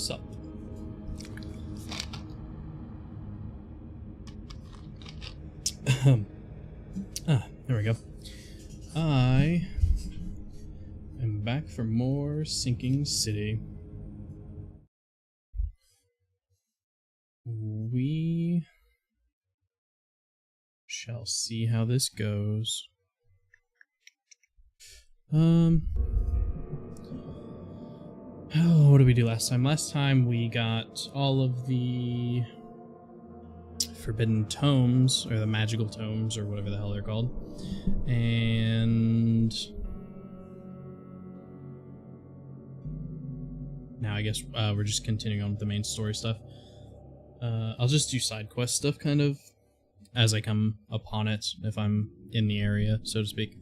Sup? There we go. I am back for more Sinking City. We shall see how this goes. Oh, what did we do last time? Last time we got all of the forbidden tomes, or the magical tomes, or whatever the hell they're called. And now I guess we're just continuing on with the main story stuff. I'll just do side quest stuff kind of as I come upon it, if I'm in the area, so to speak.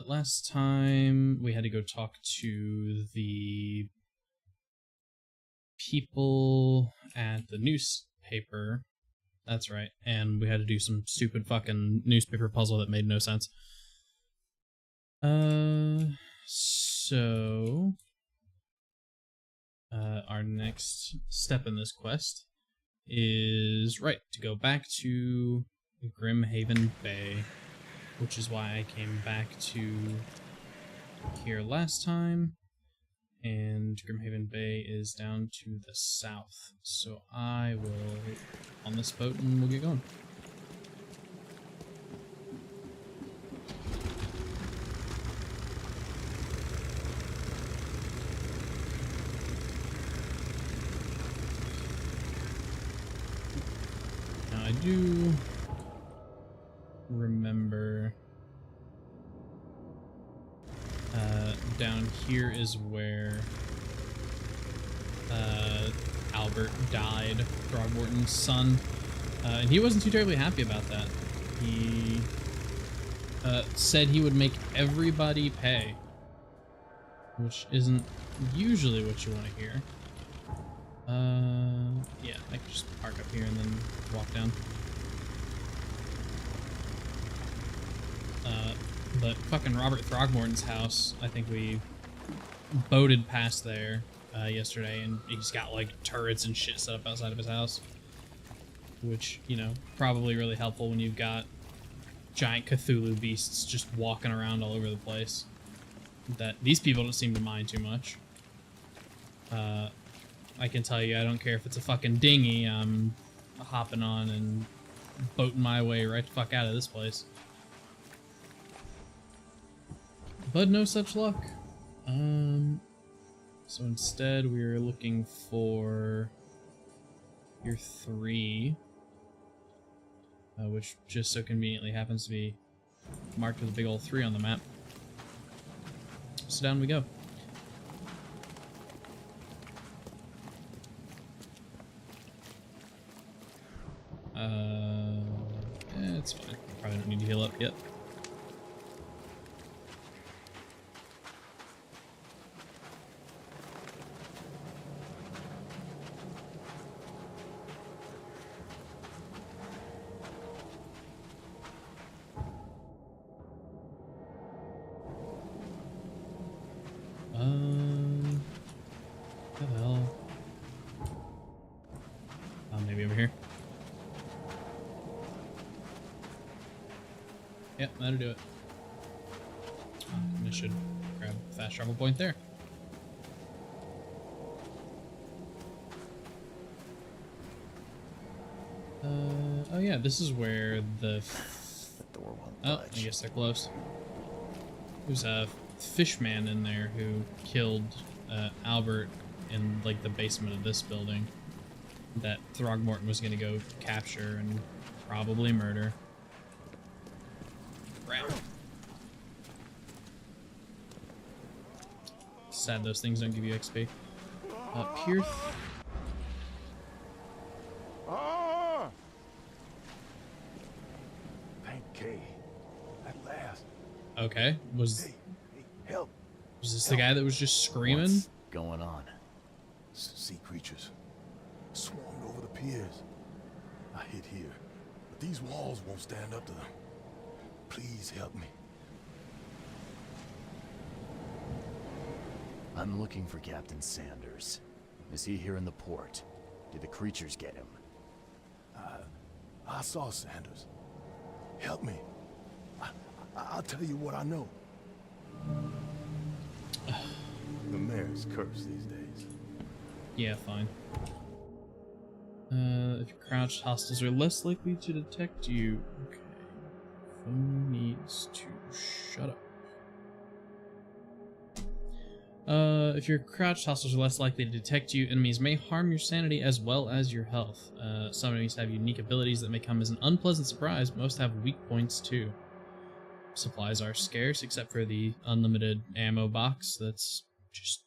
Last time we had to go talk to the people at the newspaper. That's right. And we had to do some stupid fucking newspaper puzzle that made no sense. So our next step in this quest is to go back to Grimhaven Bay, which is why I came back to here last time, and Grimhaven Bay is down to the south. So I will on this boat and we'll get going. Now I do remember down here is where Albert died, Throgmorton's son, and he wasn't too terribly happy about that. He said he would make everybody pay, which isn't usually what you want to hear. Yeah, I can just park up here and then walk down. But fucking Robert Throgmorton's house, I think we boated past there yesterday, and he's got like turrets and shit set up outside of his house, which, you know, probably really helpful when you've got giant Cthulhu beasts just walking around all over the place that these people don't seem to mind too much. I can tell you, I don't care if it's a fucking dinghy, I'm hopping on and boating my way right the fuck out of this place. But no such luck. So instead we're looking for Pier 3, which just so conveniently happens to be marked with a big old 3 on the map. So down we go. It's fine. Probably don't need to heal up yet. What the hell? Maybe over here. Yep, that'll do it. I should grab a fast travel point there. Oh yeah, this is where the door won't budge. I guess they're close. There's a fishman in there who killed Albert in like the basement of this building that Throgmorton was gonna go capture and probably murder. Crap. Sad those things don't give you XP. Pier. Thank Kay. At last. Okay. Hey, help. Was this the guy that was just screaming? What's going on? Sea creatures swarmed over the piers. I hid here, but These walls won't stand up to them. Please help me. I'm looking for Captain Sanders. Is he here in the port? Did the creatures get him? I saw Sanders. Help me. I'll tell you what I know. The mayor's cursed these days. Yeah, fine. If you're crouched, hostiles are less likely to detect you. Okay. Phone needs to shut up. If you're crouched, hostiles are less likely to detect you. Enemies may harm your sanity as well as your health. Some enemies have unique abilities that may come as an unpleasant surprise, but most have weak points too. Supplies are scarce, except for the unlimited ammo box that's just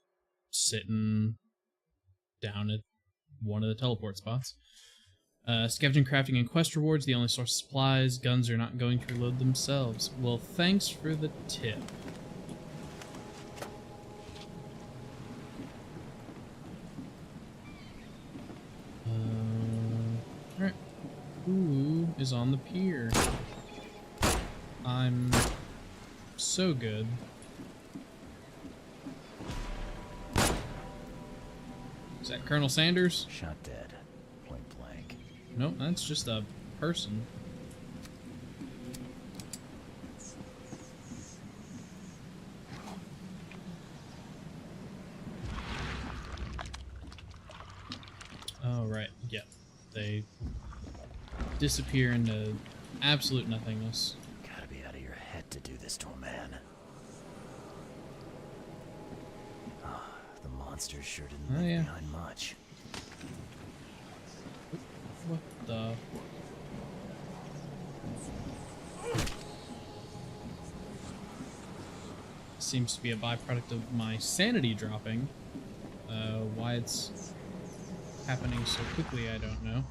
sitting down at one of the teleport spots. Scavenging, crafting, and quest rewards, the only source of supplies. Guns are not going to reload themselves. Well, thanks for the tip. Alright. Who is on the pier? I'm so good. Is that Colonel Sanders? Shot dead. Point blank. Nope, that's just a person. Oh, right. Yeah. They disappear into absolute nothingness. Gotta be out of your head to do this to a man. The monsters sure didn't leave behind much. What the? Seems to be a byproduct of my sanity dropping. Why it's happening so quickly, I don't know.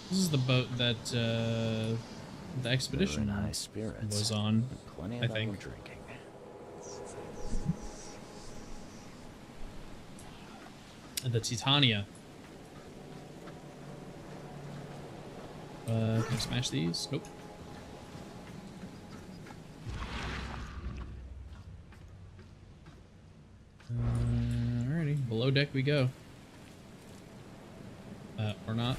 This is the boat that the expedition We're in high spirits. was on, Plenty I of think. drinking. The Titania. Can I smash these? Nope. Alrighty, below deck we go. Or not.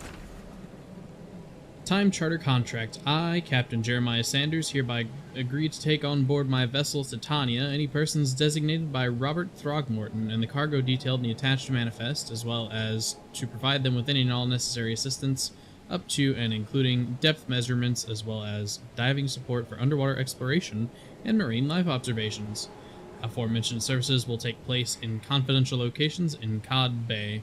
Time charter contract. I, Captain Jeremiah Sanders, hereby agree to take on board my vessel Titania any persons designated by Robert Throgmorton and the cargo detailed in the attached manifest, as well as to provide them with any and all necessary assistance up to and including depth measurements, as well as diving support for underwater exploration and marine life observations. Aforementioned services will take place in confidential locations in Cod Bay.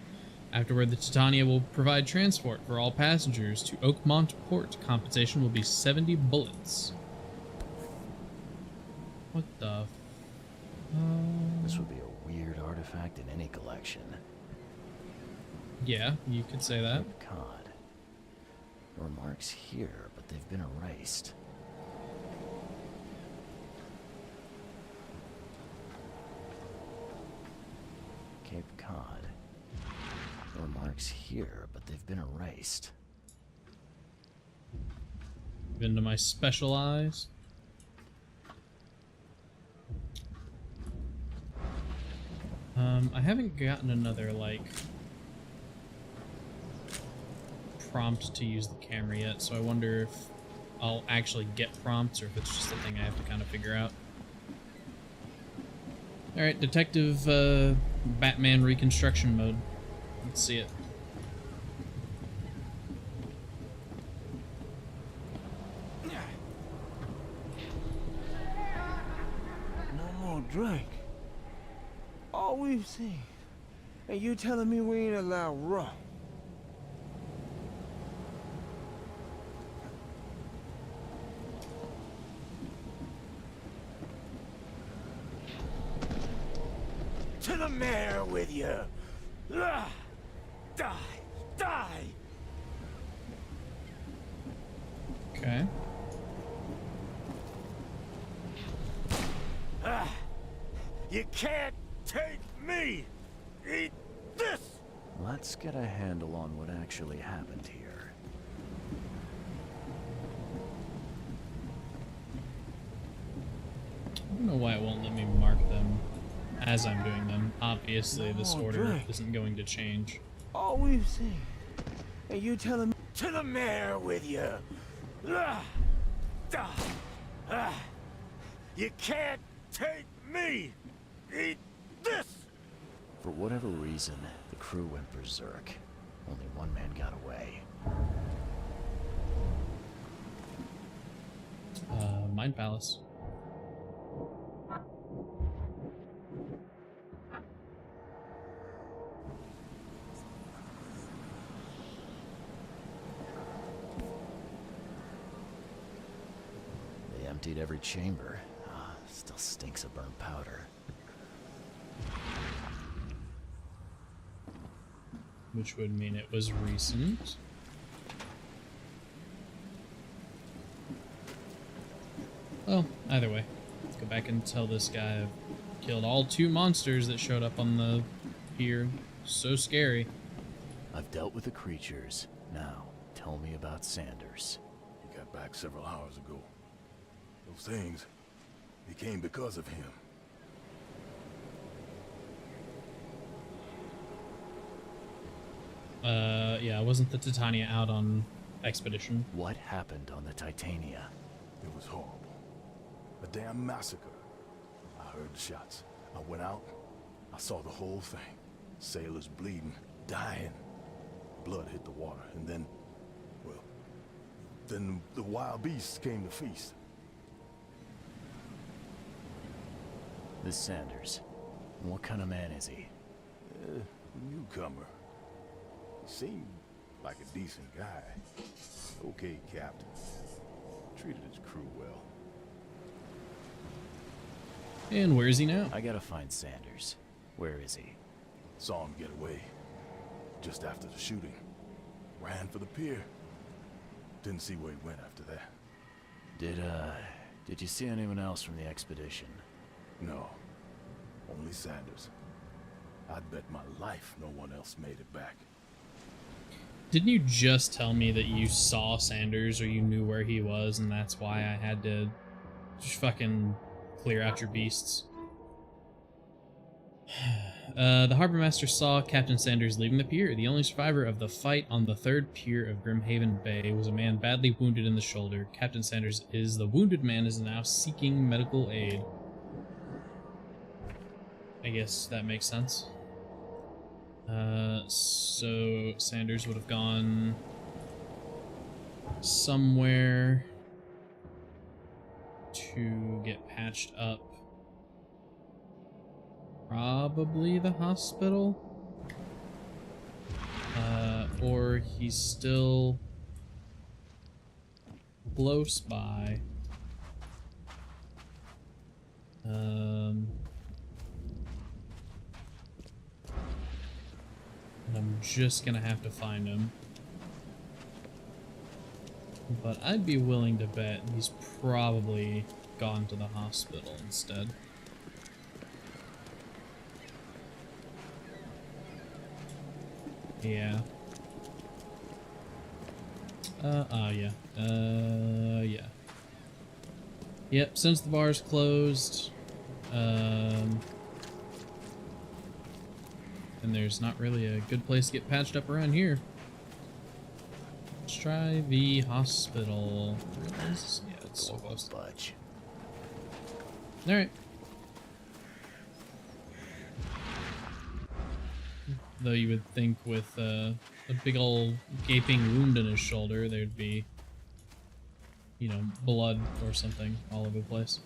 Afterward, the Titania will provide transport for all passengers to Oakmont Port. Compensation will be 70 bullets. What the? This would be a weird artifact in any collection. Yeah, you could say that. Cape Cod. There are marks here, but they've been erased. Cape Cod. There are marks here, but they've been erased. Into my special eyes. I haven't gotten another, like, prompt to use the camera yet, so I wonder if I'll actually get prompts or if it's just a thing I have to kind of figure out. Alright, Detective Batman Reconstruction mode. Let's see it. No more drink. All we've seen. And you telling me we ain't allowed rum? To the mayor with you. Die! Die! Okay. You can't take me! Eat this! Let's get a handle on what actually happened here. know why it won't let me mark them as I'm doing them. Obviously, this order isn't going to change. All we've seen. And you telling me to the mayor with you. You can't take me. Eat this. For whatever reason, the crew went berserk. Only one man got away. Mind Palace. They emptied every chamber. Still stinks of burnt powder. Which would mean it was recent. Well, either way. Let's go back and tell this guy I've killed all 2 monsters that showed up on the pier. So scary. I've dealt with the creatures. Now, tell me about Sanders. He got back several hours ago. Those things, they came because of him. Yeah, wasn't the Titania out on expedition? What happened on the Titania? It was horrible. A damn massacre. I heard the shots. I went out. I saw the whole thing. Sailors bleeding, dying. Blood hit the water, and then, well, then the wild beasts came to feast. This Sanders. What kind of man is he? Newcomer. He seemed like a decent guy. Okay, Captain. Treated his crew well. And where is he now? I gotta find Sanders. Where is he? Saw him get away. Just after the shooting. Ran for the pier. Didn't see where he went after that. Did you see anyone else from the expedition? No. Only Sanders. I'd bet my life no one else made it back. Didn't you just tell me that you saw Sanders or you knew where he was and that's why I had to just fucking clear out your beasts? The harbor master saw Captain Sanders leaving the pier. The only survivor of the fight on the 3rd pier of Grimhaven Bay was a man badly wounded in the shoulder. Captain Sanders is the wounded man is now seeking medical aid. I guess that makes sense. So Sanders would have gone somewhere to get patched up. Probably the hospital. Or he's still close by. And I'm just gonna have to find him. But I'd be willing to bet he's probably gone to the hospital instead. Yeah. Yeah. Yeah. Yep, since the bar's closed, and there's not really a good place to get patched up around here. Let's try the hospital. Yeah, it's so close. Budge. Alright. Though you would think with a big old gaping wound in his shoulder, there'd be, you know, blood or something all over the place.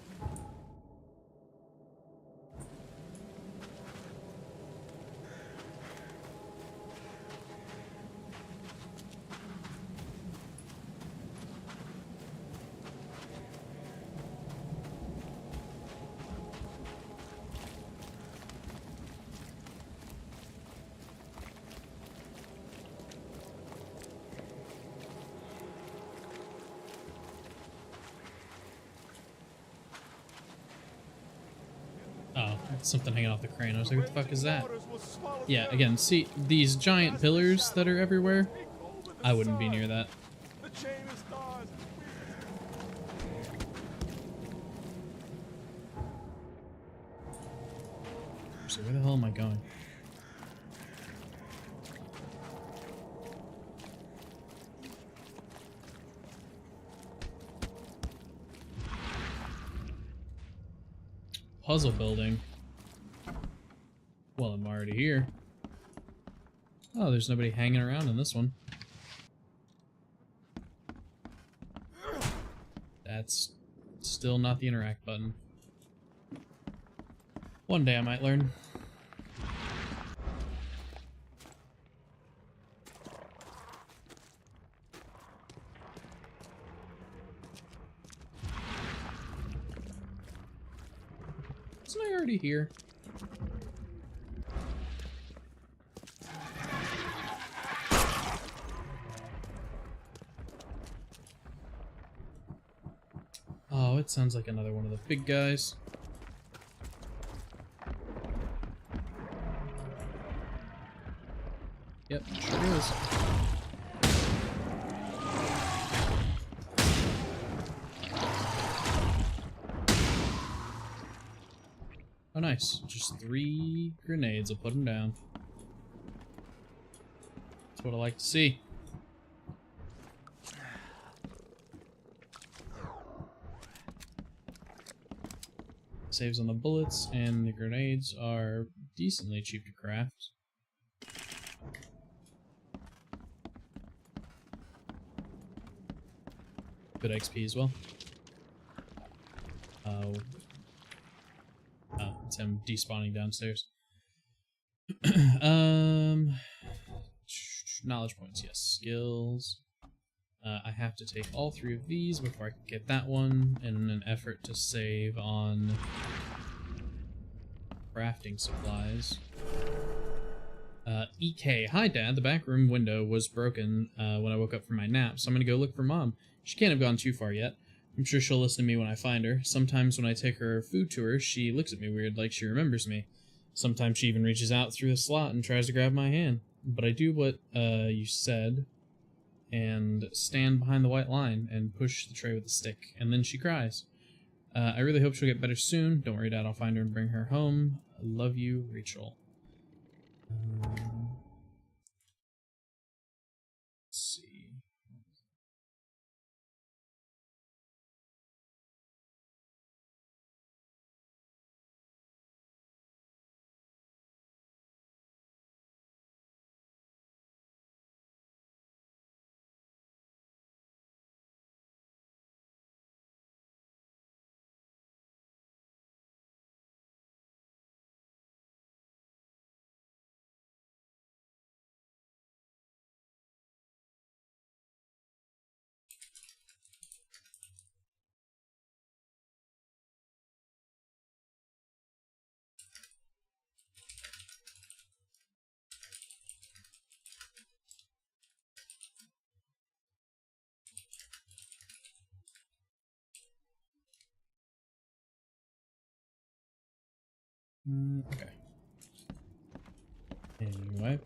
Oh, something hanging off the crane. I was like, what the fuck is that? Yeah, again, see, these giant pillars that are everywhere? I wouldn't be near that. seriously, where the hell am I going? Puzzle building. Well, I'm already here. Oh, there's nobody hanging around in this one. That's still not the interact button. One day I might learn. Isn't I already here? Oh, it sounds like another one of the big guys. Yep, sure is. Oh, nice. Just 3 grenades. I'll put them down. That's what I like to see. Saves on the bullets, and the grenades are decently cheap to craft. Good XP as well. Oh, it's him despawning downstairs. Knowledge points, yes. Skills. I have to take all 3 of these before I can get that one in an effort to save on crafting supplies. EK. Hi, Dad. The back room window was broken when I woke up from my nap, so I'm gonna go look for Mom. She can't have gone too far yet. I'm sure she'll listen to me when I find her. Sometimes when I take her food tour, she looks at me weird, like she remembers me. Sometimes she even reaches out through the slot and tries to grab my hand. But I do what you said, and stand behind the white line and push the tray with a stick, and then she cries. I really hope she'll get better soon. Don't worry, Dad, I'll find her and bring her home. I love you, Rachel. Let's see. Okay. Anyway.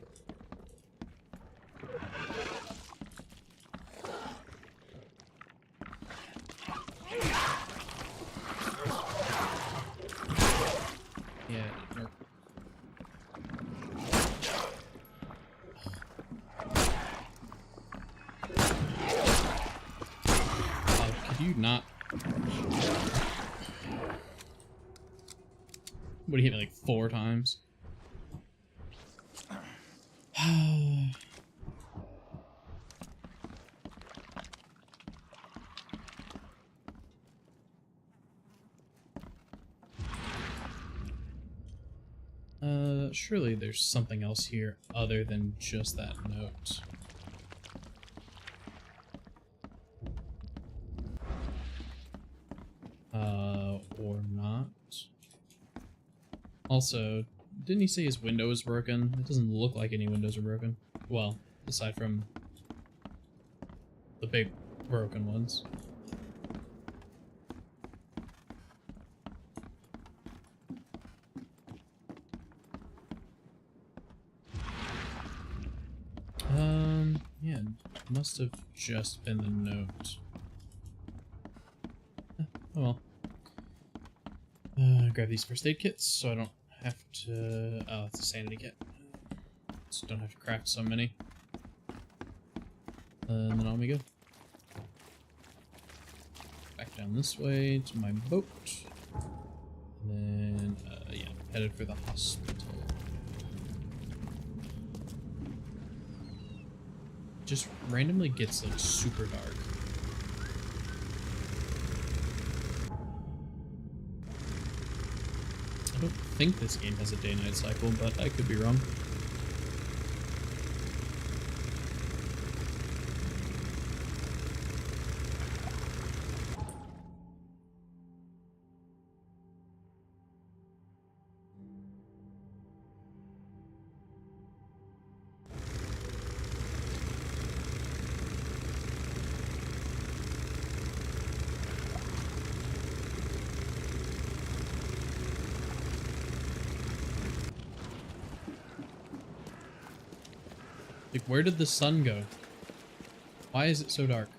Yeah, nope. Could you not? What, he hit me like 4 times? Surely there's something else here other than just that note. Or not. Also, didn't he say his window was broken? It doesn't look like any windows are broken. Well, aside from the big broken ones. Yeah, it must have just been the note. Oh well. Grab these first aid kits so I don't have to... Oh, it's a sanity kit. So don't have to craft so many. And then I'll be good. Back down this way to my boat. And then, yeah, headed for the hospital. Just randomly gets, like, super dark. I don't think this game has a day-night cycle, but I could be wrong. Like, where did the sun go? Why is it so dark?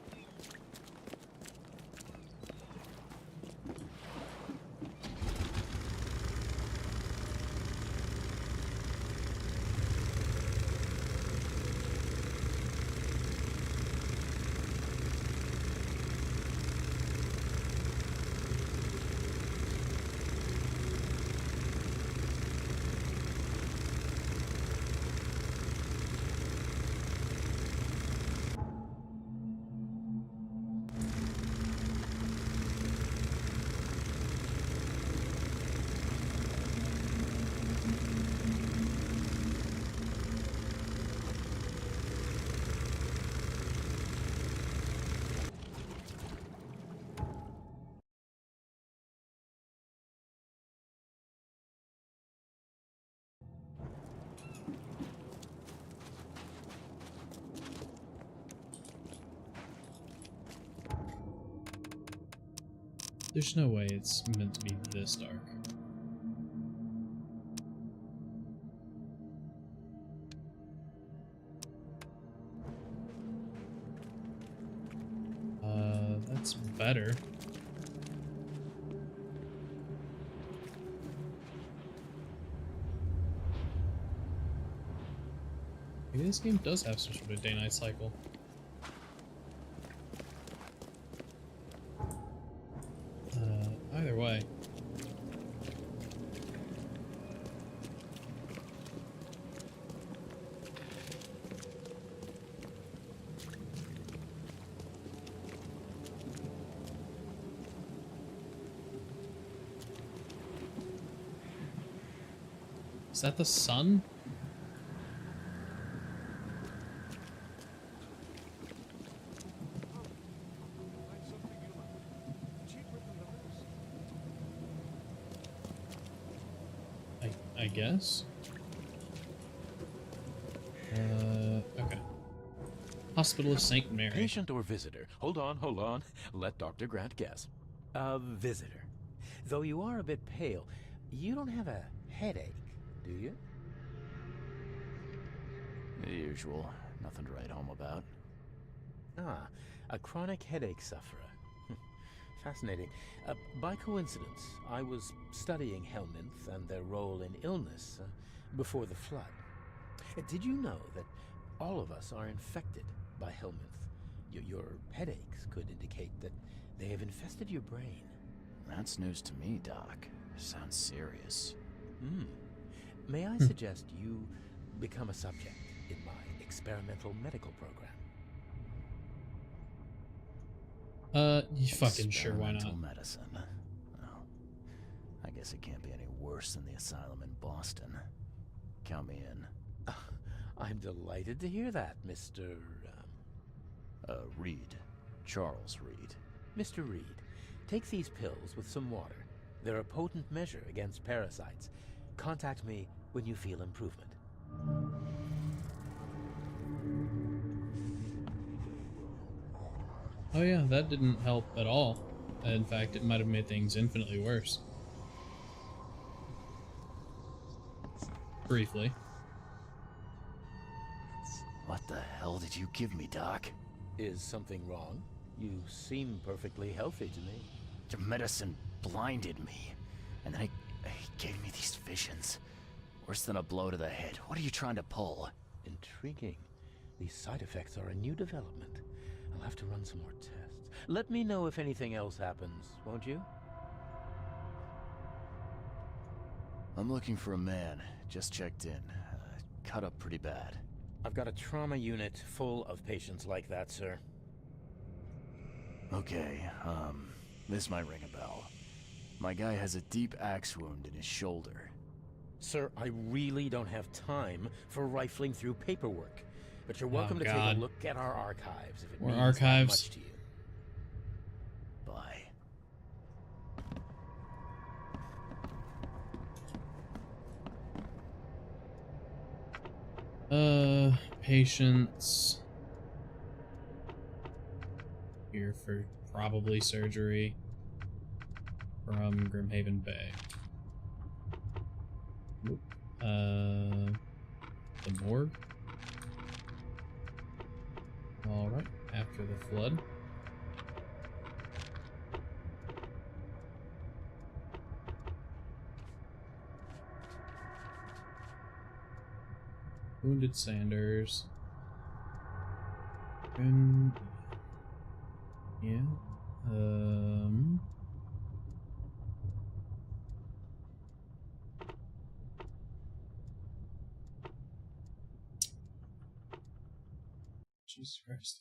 There's no way it's meant to be this dark. That's better. Maybe this game does have some sort of day-night cycle. Either way. Is that the sun? I guess. Okay. Hospital of St. Mary. Patient or visitor? Hold on. Let Dr. Grant guess. A visitor. Though you are a bit pale, you don't have a headache, do you? The usual. Nothing to write home about. Ah, a chronic headache sufferer. Fascinating. By coincidence, I was studying Helminth and their role in illness before the flood. Did you know that all of us are infected by Helminth? Your headaches could indicate that they have infested your brain. That's news to me, Doc. Sounds serious. May I suggest you become a subject in my experimental medical program? You fucking sure, why not? Experimental medicine. Well, I guess it can't be any worse than the asylum in Boston. Count me in. I'm delighted to hear that, Mr. Reed. Charles Reed. Mr. Reed, take these pills with some water. They're a potent measure against parasites. Contact me when you feel improvement. Oh yeah, that didn't help at all. In fact, it might have made things infinitely worse. Briefly. What the hell did you give me, Doc? Is something wrong? You seem perfectly healthy to me. Your medicine blinded me. And then he gave me these conditions. Worse than a blow to the head. What are you trying to pull? Intriguing. These side effects are a new development. I'll have to run some more tests. Let me know if anything else happens, won't you? I'm looking for a man. Just checked in. Cut up pretty bad. I've got a trauma unit full of patients like that, sir. Okay, this might ring a bell. My guy has a deep axe wound in his shoulder. Sir, I really don't have time for rifling through paperwork. But you're welcome to take God. a look at our archives if it More means that archives. much to you. Bye. Patients. Here for probably surgery from Grimhaven Bay. The morgue. Alright, after the flood. Wounded Sanders. And yeah. Jesus Christ.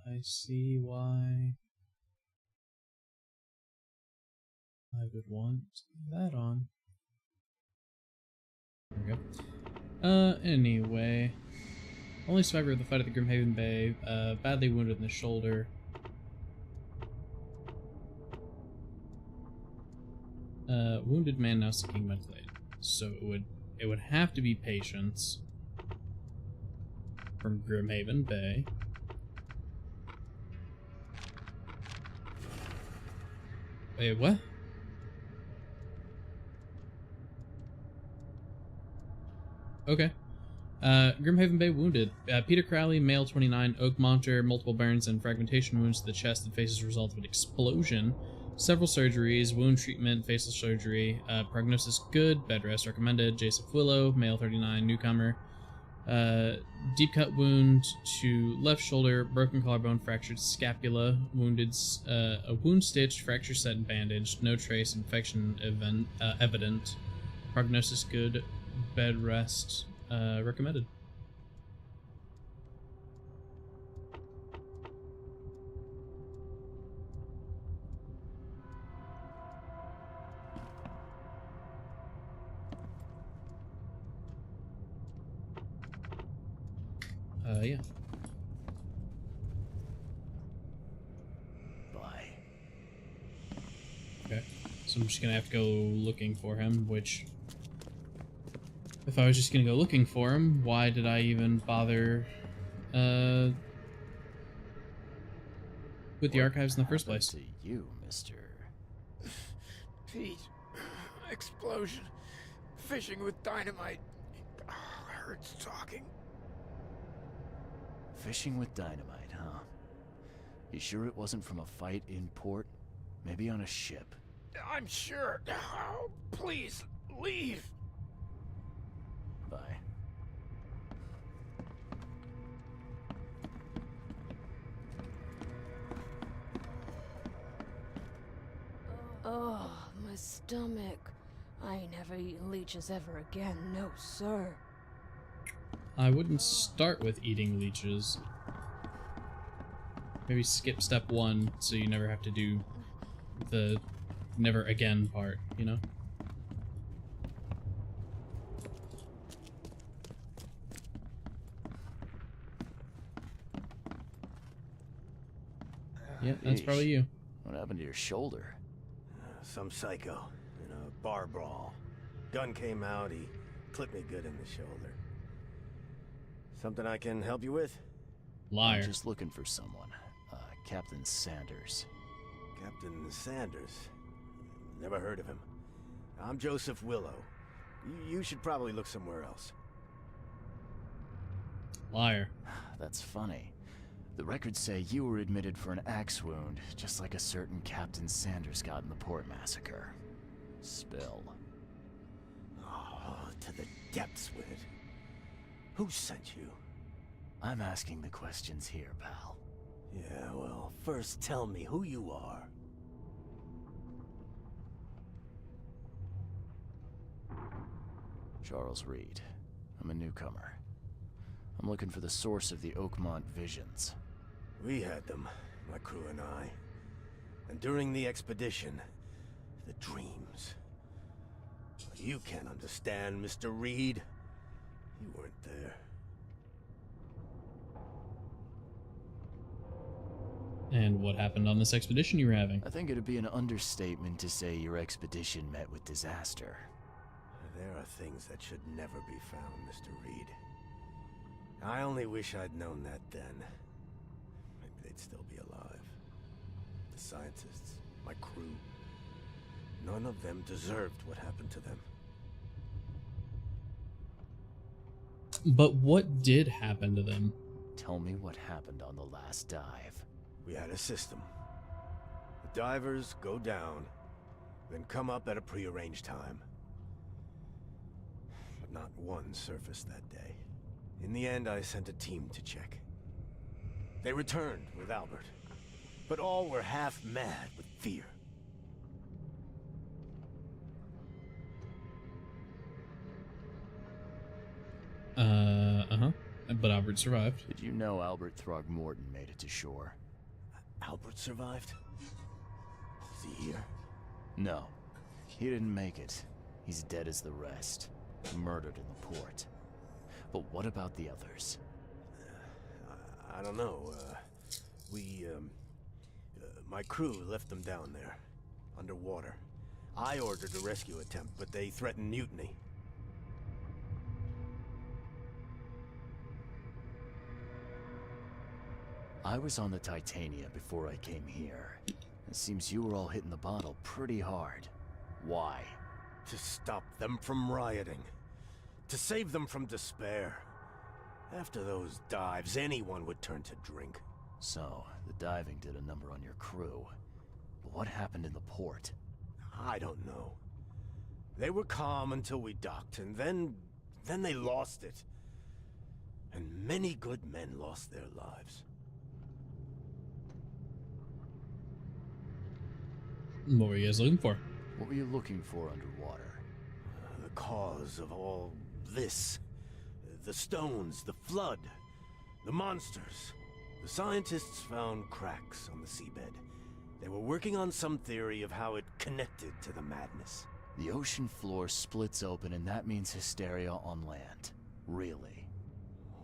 I see why I would want that on. There we go. Anyway. Only survivor of the fight at the Grimhaven Bay, badly wounded in the shoulder. Wounded man now seeking medical aid. So it would have to be patients from Grimhaven Bay. Wait, what? Okay. Grimhaven Bay wounded. Peter Crowley, male 29, Oakmonter, multiple burns and fragmentation wounds to the chest and face as a result of an explosion. Several surgeries, wound treatment, facial surgery. Prognosis good, bed rest recommended. Jason Willow, male 39, newcomer. Deep cut wound to left shoulder, broken collarbone, fractured scapula, wounded, a wound stitched, fracture set and bandaged, no trace infection evident. Prognosis good, bed rest recommended. Yeah. Bye. Okay. So I'm just gonna have to go looking for him, which... If I was just gonna go looking for him, why did I even bother, with the archives in the first place? To you, Mr. Pete. Explosion. Fishing with dynamite. Hurts talking. Fishing with dynamite, huh? You sure it wasn't from a fight in port? Maybe on a ship? I'm sure. Oh, please, leave. Bye. Oh, my stomach. I ain't never eaten leeches ever again, no sir. I wouldn't start with eating leeches. Maybe skip step 1 so you never have to do the never again part, you know? Yeah, that's probably you. What happened to your shoulder? Some psycho in a bar brawl. Gun came out, he clipped me good in the shoulder. Something I can help you with? Liar. I'm just looking for someone. Captain Sanders. Captain Sanders? Never heard of him. I'm Joseph Willow. You should probably look somewhere else. Liar. That's funny. The records say you were admitted for an axe wound, just like a certain Captain Sanders got in the port massacre. Spill. Oh, to the depths with it. Who sent you? I'm asking the questions here, pal. Yeah, well, first tell me who you are. Charles Reed. I'm a newcomer. I'm looking for the source of the Oakmont visions. We had them, my crew and I. And during the expedition, the dreams. You can't understand, Mr. Reed. You weren't there. And what happened on this expedition you were having? I think it'd be an understatement to say your expedition met with disaster. There are things that should never be found, Mr. Reed. I only wish I'd known that then. Maybe they'd still be alive. The scientists, my crew. None of them deserved what happened to them. But what did happen to them? Tell me what happened on the last dive. We had a system. The divers go down, then come up at a prearranged time. But not one surfaced that day. In the end, I sent a team to check. They returned with Albert, but all were half mad with fear. Uh-huh. But Albert survived. Did you know Albert Throgmorton made it to shore? Albert survived? Is he here? No. He didn't make it. He's dead as the rest. Murdered in the port. But what about the others? I don't know. My crew left them down there, underwater. I ordered a rescue attempt, but they threatened mutiny. I was on the Titania before I came here. It seems you were all hitting the bottle pretty hard. Why? To stop them from rioting. To save them from despair. After those dives, anyone would turn to drink. So, the diving did a number on your crew. But what happened in the port? I don't know. They were calm until we docked, and then they lost it. And many good men lost their lives. What were you guys looking for? What were you looking for underwater? The cause of all this. The stones, the flood, the monsters. The scientists found cracks on the seabed. They were working on some theory of how it connected to the madness. The ocean floor splits open and that means hysteria on land. Really?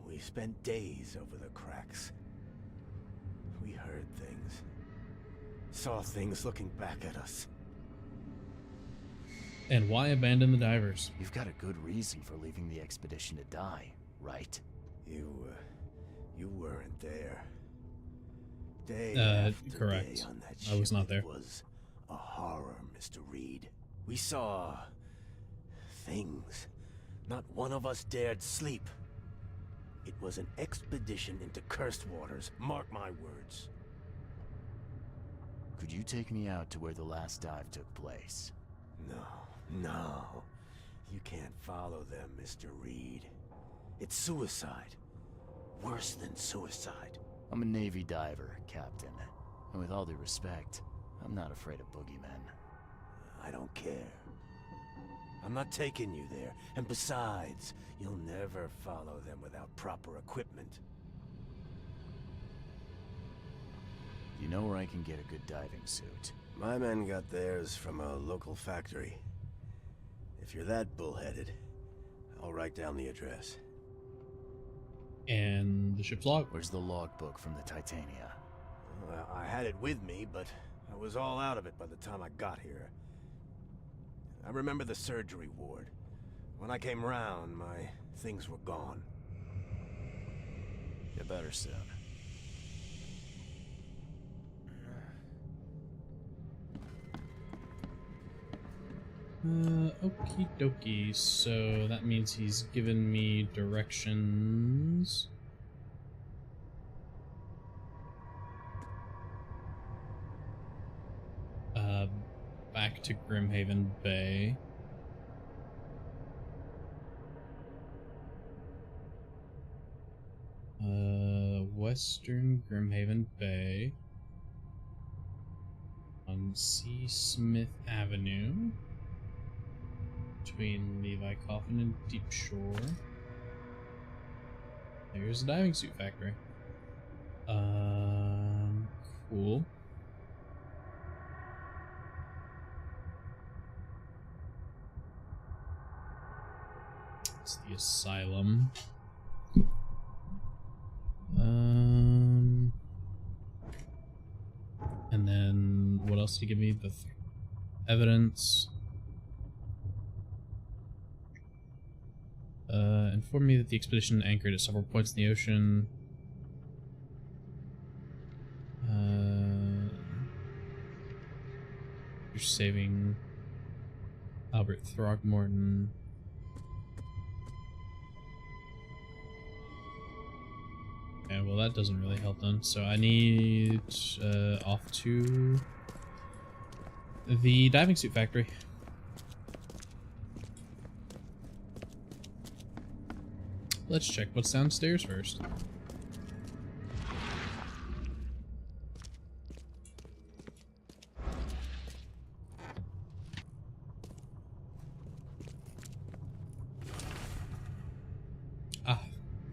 We spent days over the cracks. We heard things. Saw things looking back at us. And why abandon the divers? You've got a good reason for leaving the expedition to die, right? You weren't there. Day after correct. day on that I was ship, not there. It was a horror, Mr. Reed. We saw things. Not one of us dared sleep. It was an expedition into cursed waters. Mark my words. Could you take me out to where the last dive took place? No. You can't follow them, Mr. Reed. It's suicide. Worse than suicide. I'm a Navy diver, Captain. And with all due respect, I'm not afraid of boogeymen. I don't care. I'm not taking you there. And besides, you'll never follow them without proper equipment. You know where I can get a good diving suit? My men got theirs from a local factory. If you're that bullheaded, I'll write down the address. And the ship's log? Where's the logbook from the Titania? Well, I had it with me, but I was all out of it by the time I got here. I remember the surgery ward. When I came round, my things were gone. Get better soon. Okie dokie. So that means he's given me directions. Back to Grimhaven Bay. Western Grimhaven Bay. On C. Smith Avenue. Between Levi Coffin and Deep Shore. There's a diving suit factory. Cool. It's the asylum. And then what else did he give me? The evidence. Informed me that the expedition anchored at several points in the ocean. You're saving Albert Throgmorton. Okay, well that doesn't really help then. So I need off to the diving suit factory. Let's check what's downstairs first. Ah,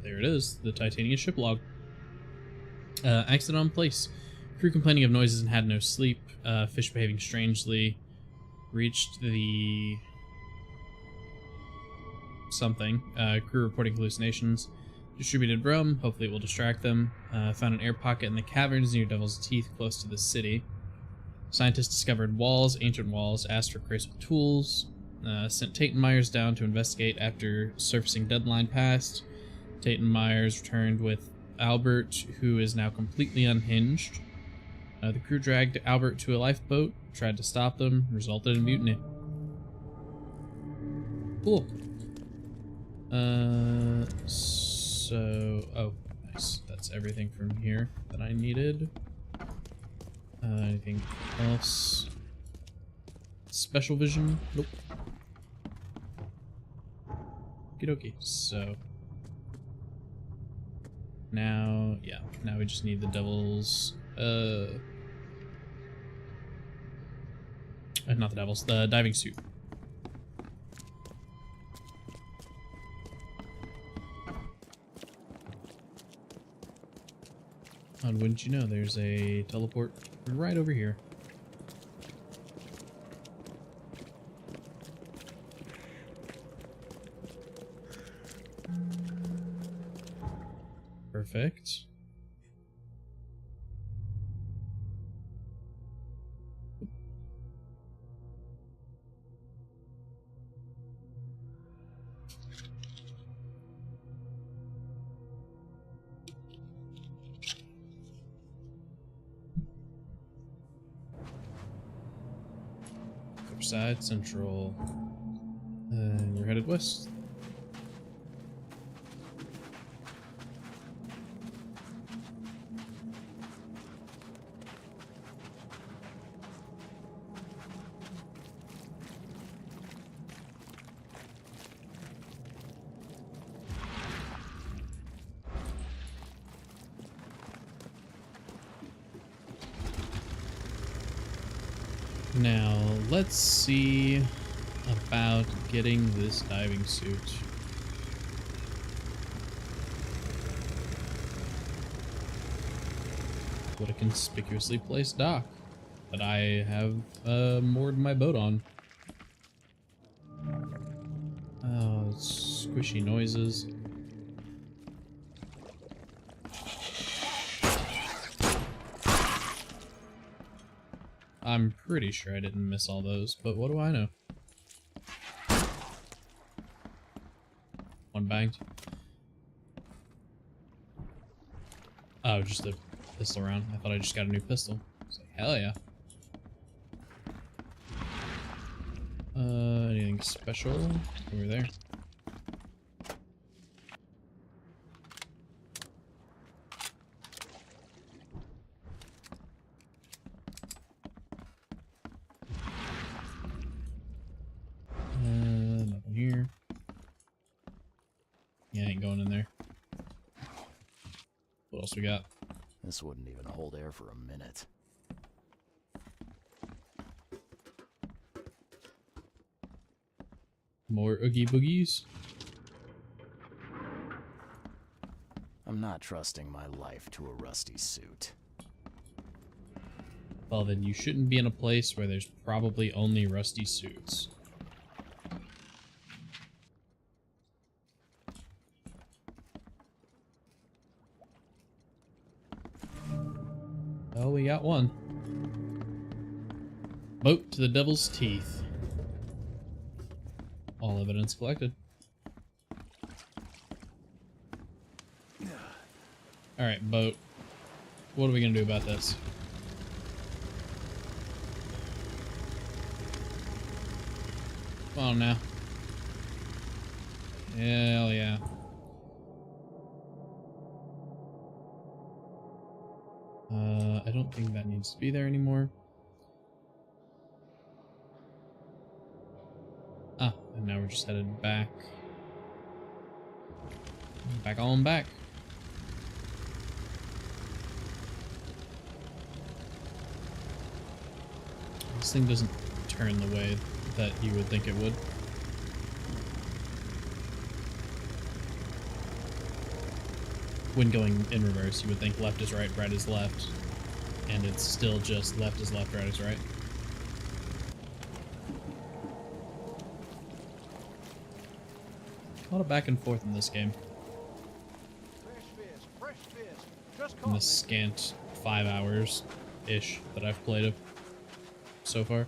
there it is, the Titania ship log. Accident on place. Crew complaining of noises and had no sleep. Fish behaving strangely. Reached the... something. Crew reporting hallucinations. Distributed rum, hopefully it will distract them. Found an air pocket in the caverns near Devil's Teeth, close to the city. Scientists discovered walls, ancient walls, asked for crates with tools. Sent Tate and Myers down to investigate after surfacing deadline passed. Tate and Myers returned with Albert, who is now completely unhinged. The crew dragged Albert to a lifeboat, tried to stop them, resulted in mutiny. Cool. Oh, nice. That's everything from here that I needed. Anything else? Special vision? Nope. Okie dokie. So now, yeah, now we just need the devil's, not the devil's, the diving suit. And wouldn't you know, there's a teleport right over here. Perfect. Side Central, and we're headed west. Now, let's see about getting this diving suit. What a conspicuously placed dock that I have moored my boat on. Oh, squishy noises. I'm pretty sure I didn't miss all those, but what do I know? One bagged. Oh, just a pistol round. I thought I just got a new pistol. It's like, hell yeah. Anything special over there? Nothing here. Yeah, I ain't going in there. What else we got? This wouldn't even hold air for a minute. More Oogie Boogies? I'm not trusting my life to a rusty suit. Well, then you shouldn't be in a place where there's probably only rusty suits. Oh, we got one. Boat to the Devil's Teeth. All evidence collected. Alright, boat. What are we gonna do about this? Come on now. Hell yeah. I don't think that needs to be there anymore. Ah, and now we're just headed back. Back on back. This thing doesn't turn the way that you would think it would. When going in reverse, you would think left is right, right is left. And it's still just left is left, right is right. A lot of back and forth in this game. In the scant 5 hours-ish that I've played it so far.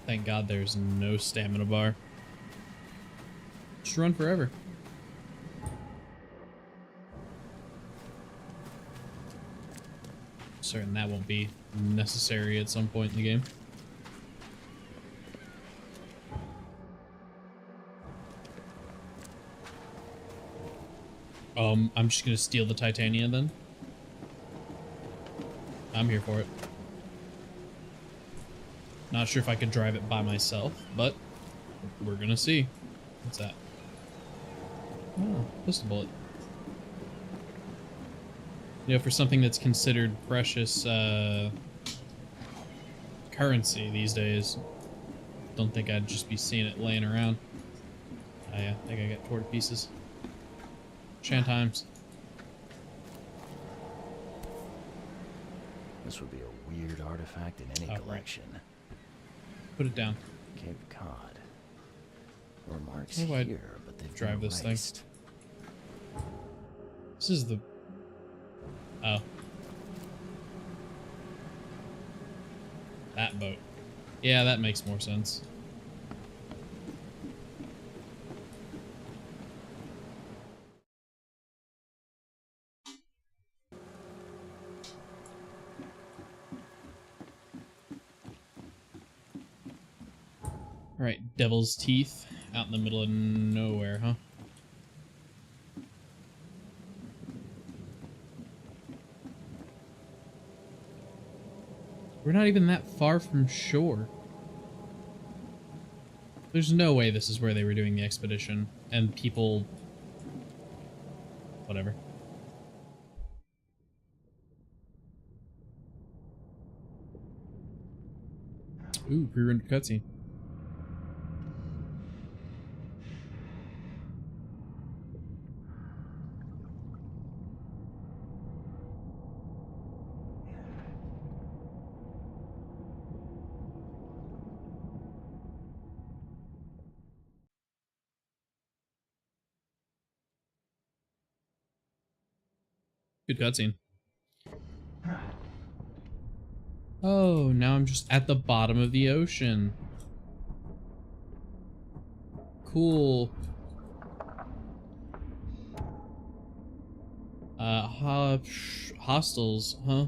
Thank God there's no stamina bar. Just run forever. Certain that won't be necessary at some point in the game. I'm just gonna steal the Titania then. I'm here for it. Not sure if I could drive it by myself, but we're gonna see. What's that? Oh, pistol bullet. You know, for something that's considered precious currency these days, don't think I'd just be seeing it laying around. Oh yeah, I think I got toward pieces. Shantimes. This would be a weird artifact in any collection. Right. Put it down. Cape Cod. Or marks How do I here, but they've drive been this thing? erased. This is the... Oh. That boat. Yeah, that makes more sense. Alright, Devil's Teeth. Out in the middle of nowhere, huh? We're not even that far from shore. There's no way this is where they were doing the expedition. And people... Whatever. Ooh, pre-rendered cutscene. Good cutscene. Oh, now I'm just at the bottom of the ocean. cool. Hostiles, huh?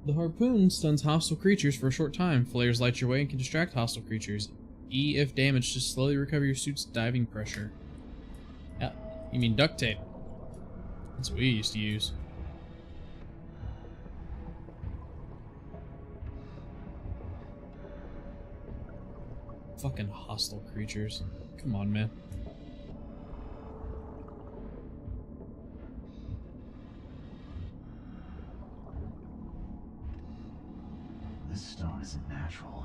The harpoon stuns hostile creatures for a short time. Flares light your way and can distract hostile creatures. E if damaged to slowly recover your suit's diving pressure. Yeah, you mean duct tape. That's what we used to use. Fucking hostile creatures. Come on, man. This stone isn't natural.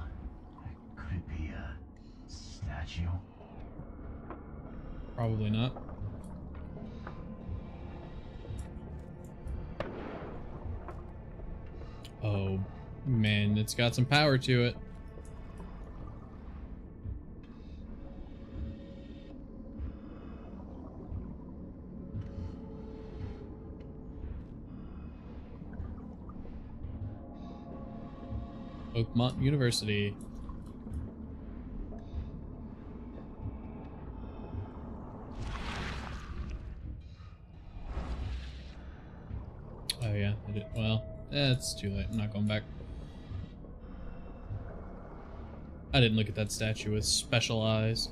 Could it be a statue? Probably not. Oh, man, it's got some power to it. Oakmont University. Oh yeah, I did. Well, it's too late. I'm not going back. I didn't look at that statue with special eyes.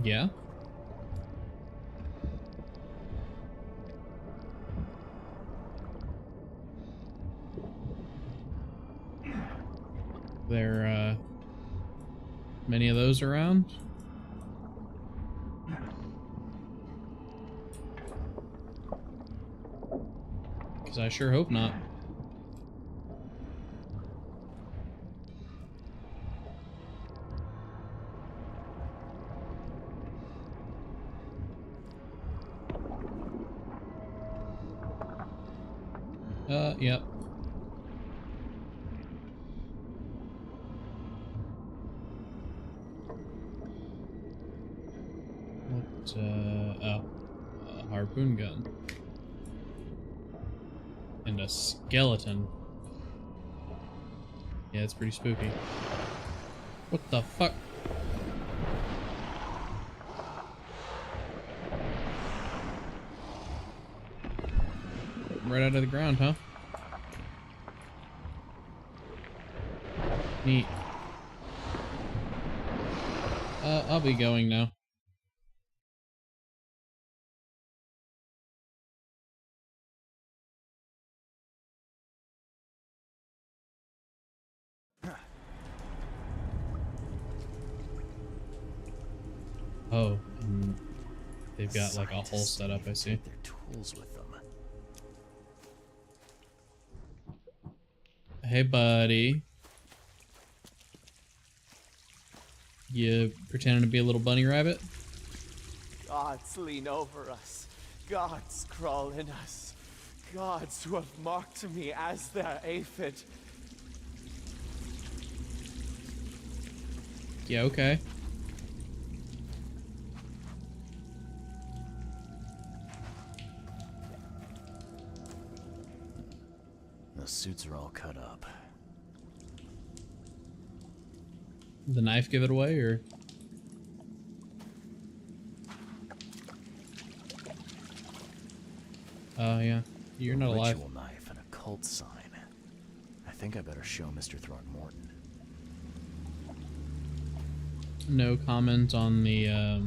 Yeah? There, many of those around? Because I sure hope not. Yep. What, oh. A harpoon gun. And a skeleton. Yeah, it's pretty spooky. What the fuck? Right out of the ground, huh? Neat. I'll be going now. Oh, and they've got like a whole setup, I see. Their tools with them. Hey, buddy. You pretending to be a little bunny rabbit? Gods lean over us. Gods crawl in us. Gods who have marked me as their aphid. Yeah, okay. The suits are all cut up. The knife give it away, or? Oh, yeah. You're not alive. Ritual knife and a cult sign. I think I better show Mr. Throckmorton. No comment on the,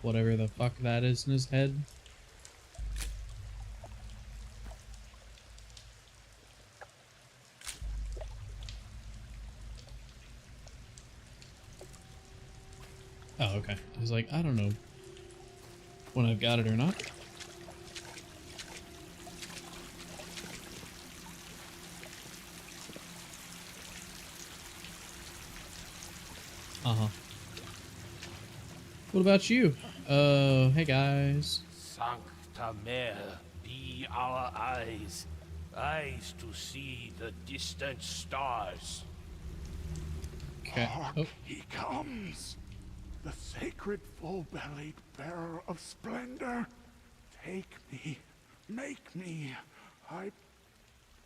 whatever the fuck that is in his head. Oh, okay. I was like, I don't know when I've got it or not. Uh-huh. What about you? Hey guys. Sancta Mare, be our eyes, eyes to see the distant stars. Okay. Hark, Oh. he comes! The sacred full-bellied bearer of splendor. Take me, make me, I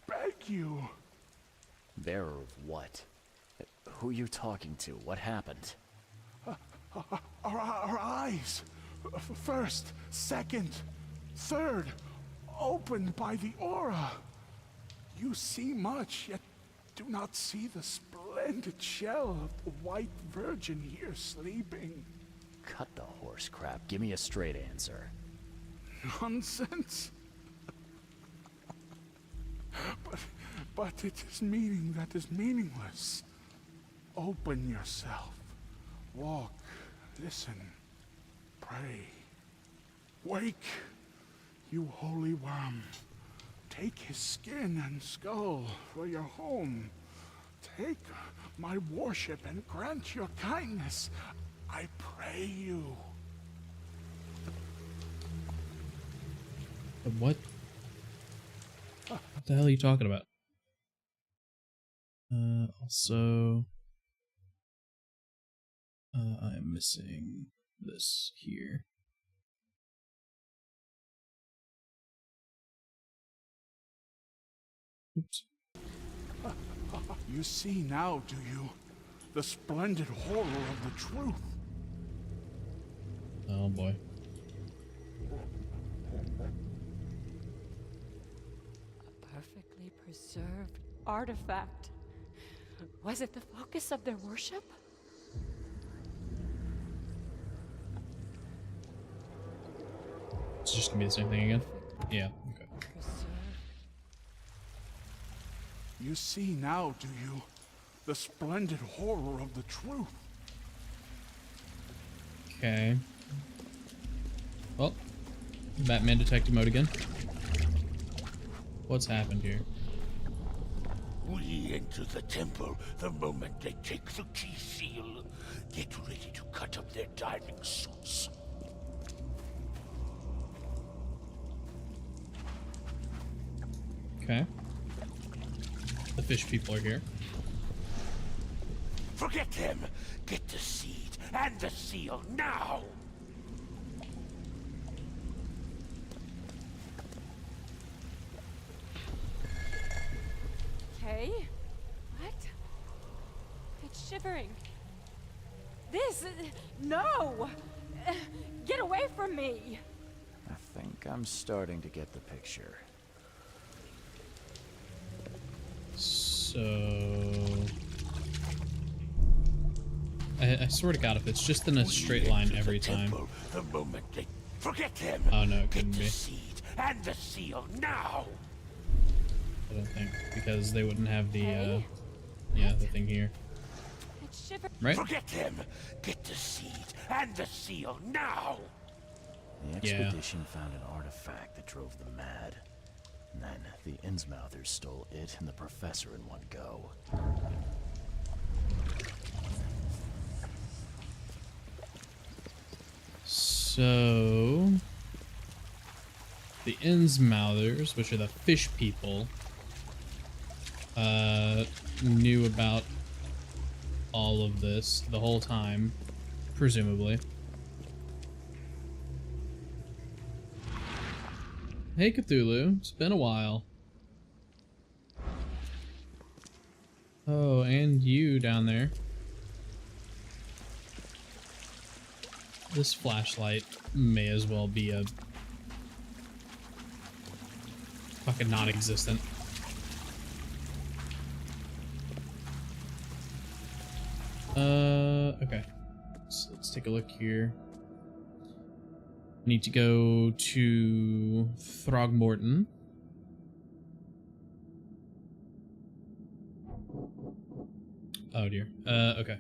beg you. Bearer of what? Who are you talking to? What happened? Our eyes, first, second, third, opened by the aura. You see much, yet do not see the splendid shell of the white virgin here sleeping. Cut the horse crap. Give me a straight answer. Nonsense. But it is meaning that is meaningless. Open yourself. Walk. Listen. Pray. Wake, you holy worm. Take his skin and skull for your home. Take my worship and grant your kindness. I pray you. What? What the hell are you talking about? Also, I'm missing this here. Oops. You see now, do you? The splendid horror of the truth. Oh boy. A perfectly preserved artifact. Was it the focus of their worship? It's just gonna be the same thing again? Yeah, okay. You see now, do you? The splendid horror of the truth. Okay. Well, Batman detective mode again. What's happened here? We enter the temple the moment they take the key seal. Get ready to cut up their diving suits. Okay. The fish people are here. Forget them! Get the seed and the seal now! Okay. What? It's shivering. This... no! Get away from me! I think I'm starting to get the picture. So... I sort of got if it's just in a straight line every time. The moment they forget them. Oh no, it couldn't Get be. the seed and the seal now. I don't think, because they wouldn't have the Hey? the thing here. It's shivering. Right? Forget them. Get the seed and the seal now. The Yeah. expedition found an artifact that drove them mad. And then the Innsmouthers stole it and the professor in one go. So... the Innsmouthers, which are the fish people, knew about all of this the whole time, presumably. Hey Cthulhu, it's been a while. Oh, and you down there. This flashlight may as well be a fucking non-existent. Okay. So let's take a look here. Need to go to Throgmorton. Oh dear. Okay.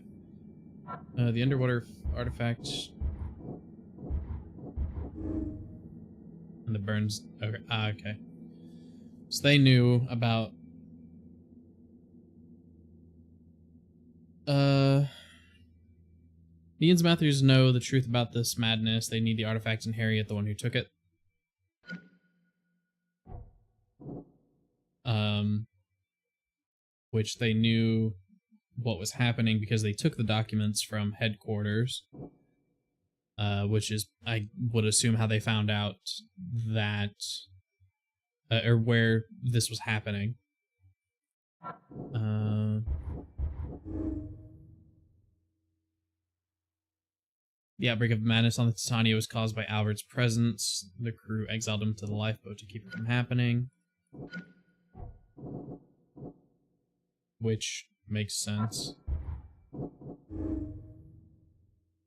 The underwater artifact. And the burns. Okay. Okay. So they knew about. The Innsmouthers know the truth about this madness. They need the artifacts and Harriet, the one who took it. Which they knew what was happening because they took the documents from headquarters, which is, I would assume, how they found out that, or where this was happening. The outbreak of madness on the Titania was caused by Albert's presence. The crew exiled him to the lifeboat to keep it from happening. Which makes sense.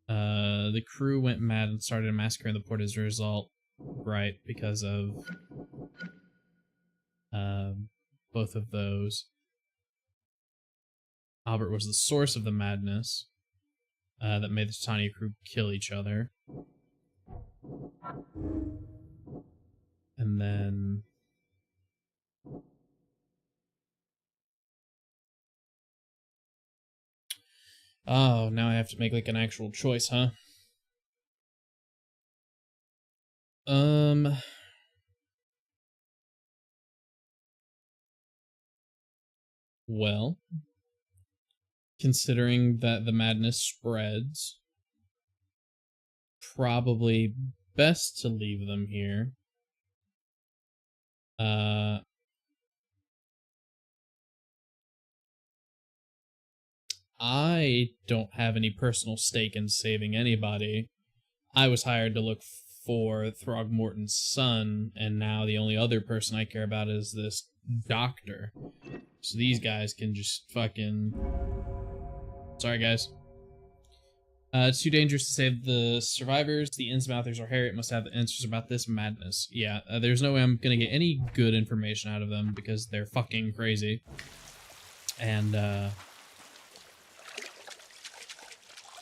The crew went mad and started a massacre in the port as a result. Right, because of both of those. Albert was the source of the madness that made the Titania crew kill each other. And then... oh, now I have to make, like, an actual choice, huh? Well, considering that the madness spreads, probably best to leave them here. I don't have any personal stake in saving anybody. I was hired to look for Throgmorton's son, and now the only other person I care about is this doctor. So these guys can just fucking... sorry, guys. It's too dangerous to save the survivors. The Innsmouthers or Harriet must have the answers about this madness. Yeah, there's no way I'm gonna get any good information out of them because they're fucking crazy. And,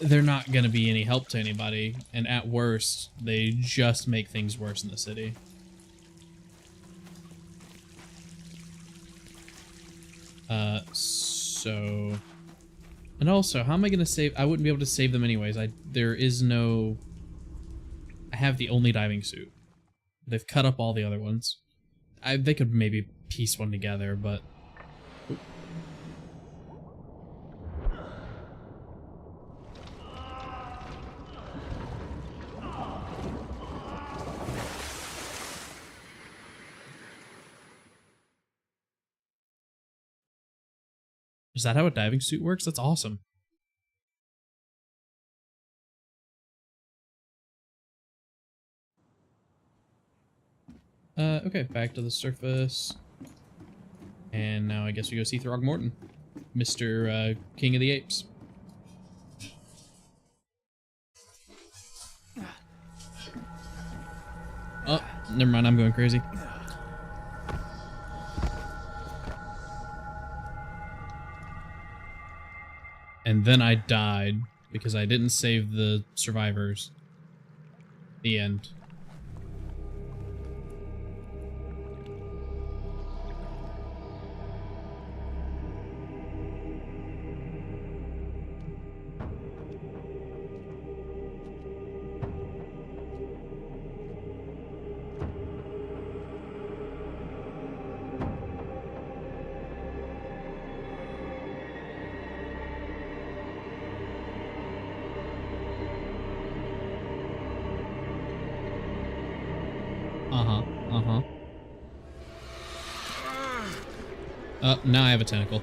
they're not gonna be any help to anybody, and at worst, they just make things worse in the city. So... and also, how am I gonna save... I wouldn't be able to save them anyways. There is no... I have the only diving suit. They've cut up all the other ones. They could maybe piece one together, but... is that how a diving suit works? That's awesome. Okay, back to the surface. And now I guess we go see Throgmorton. Mr. King of the Apes. Oh, never mind, I'm going crazy. And then I died because I didn't save the survivors. The end. Now I have a tentacle.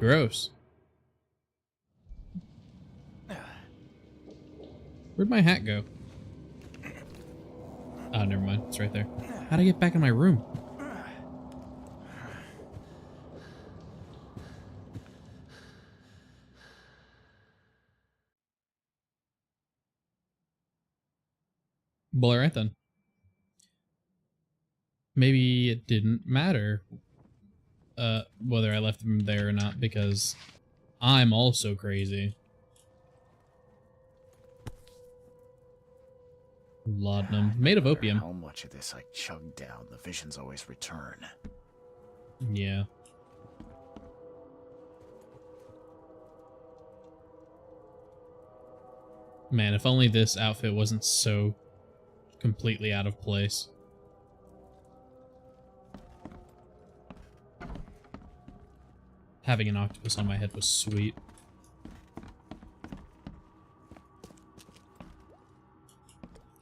Gross. Where'd my hat go? Oh, never mind. It's right there. How'd I get back in my room? Well, alright then. Maybe it didn't matter whether I left them there or not, because I'm also crazy. Laudanum. Made of opium. How much of this I chugged down, the visions always return. Yeah. Man, if only this outfit wasn't so completely out of place. Having an octopus on my head was sweet.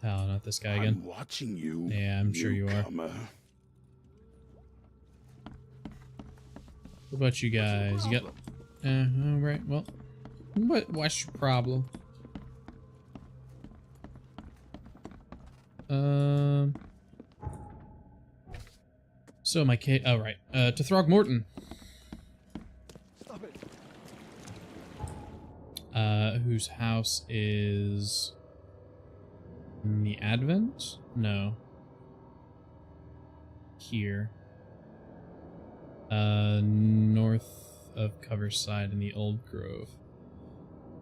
Oh, not this guy again. I'm watching you. Yeah, I'm sure you are. newcomer. What about you guys? You got... alright, well... What's your problem? So my case... Oh, right. To Throgmorton. Stop it. Whose house is... in the Advent? No. Here. North of Coverside in the Old Grove.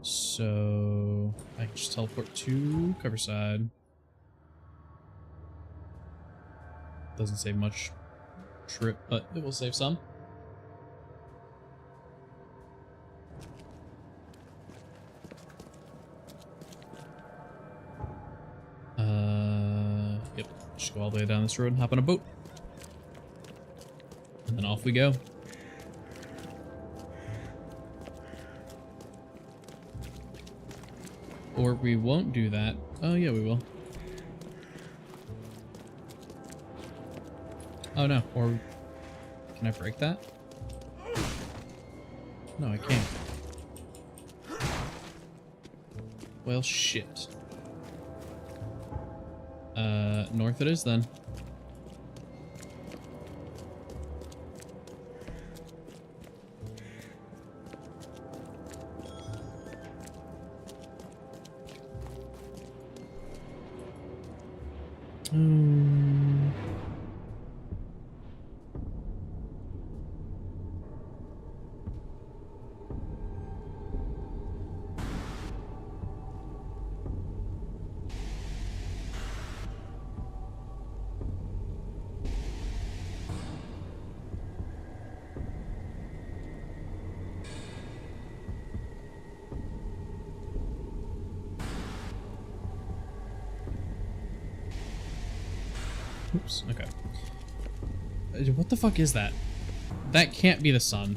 So... I can just teleport to Coverside. Doesn't save much trip, but it will save some. Yep. Just go all the way down this road and hop on a boat. And then off we go. Or we won't do that. Oh yeah, we will. Oh no, or... Can I break that? No, I can't. Well, shit. North it is then. Oops, okay. What the fuck is that? That can't be the sun.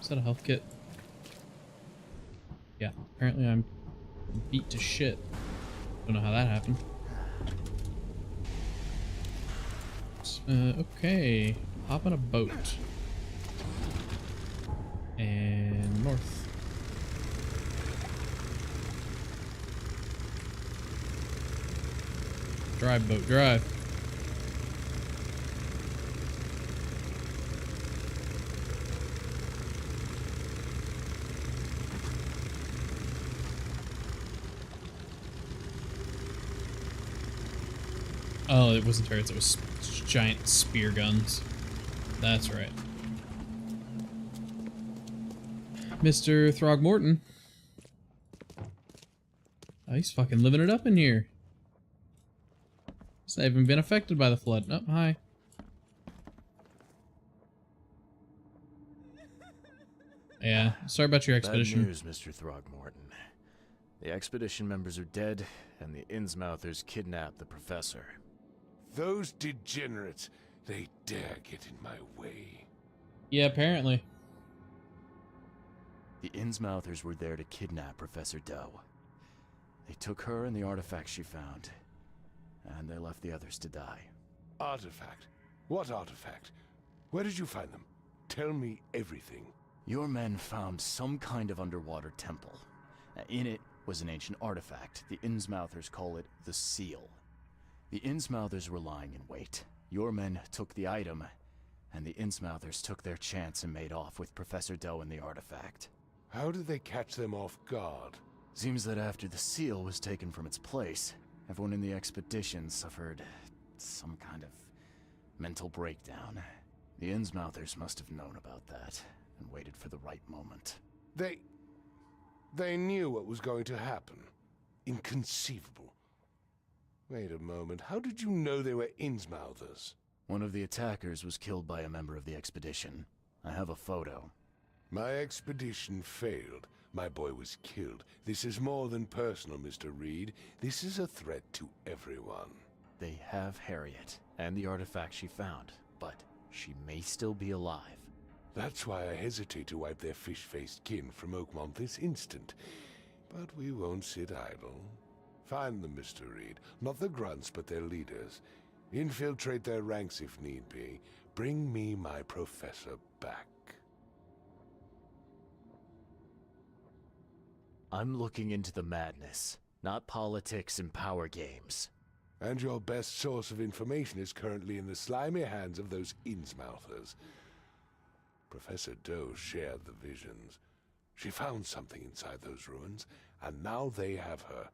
Is that a health kit? Yeah, apparently I'm beat to shit. Don't know how that happened. Okay. Hop on a boat. And north. Drive, boat, drive. Oh, it wasn't turrets, it was giant spear guns. That's right. Mr. Throgmorton. Oh, he's fucking living it up in here. He's not even been affected by the flood. Oh, hi. Yeah, sorry about your expedition. Bad news, Mr. Throgmorton. The expedition members are dead, and the Innsmouthers kidnapped the professor. Those degenerates, they dare get in my way. Yeah, apparently. The Innsmouthers were there to kidnap Professor Doe. They took her and the artifact she found, and they left the others to die. Artifact? What artifact? Where did you find them? Tell me everything. Your men found some kind of underwater temple. In it was an ancient artifact. The Innsmouthers call it the Seal. The Innsmouthers were lying in wait. Your men took the item, and the Innsmouthers took their chance and made off with Professor Doe and the artifact. How did they catch them off guard? Seems that after the seal was taken from its place, everyone in the expedition suffered some kind of mental breakdown. The Innsmouthers must have known about that and waited for the right moment. They knew what was going to happen. Inconceivable. Wait a moment, how did you know they were Innsmouthers? One of the attackers was killed by a member of the expedition. I have a photo. My expedition failed. My boy was killed. This is more than personal, Mr. Reed. This is a threat to everyone. They have Harriet and the artifact she found, but she may still be alive. That's why I hesitate to wipe their fish-faced kin from Oakmont this instant. But we won't sit idle. Find them, Mr. Reed. Not the grunts, but their leaders. Infiltrate their ranks if need be. Bring me my professor back. I'm looking into the madness, not politics and power games. And your best source of information is currently in the slimy hands of those Innsmouthers. Professor Doe shared the visions. She found something inside those ruins, and now they have her.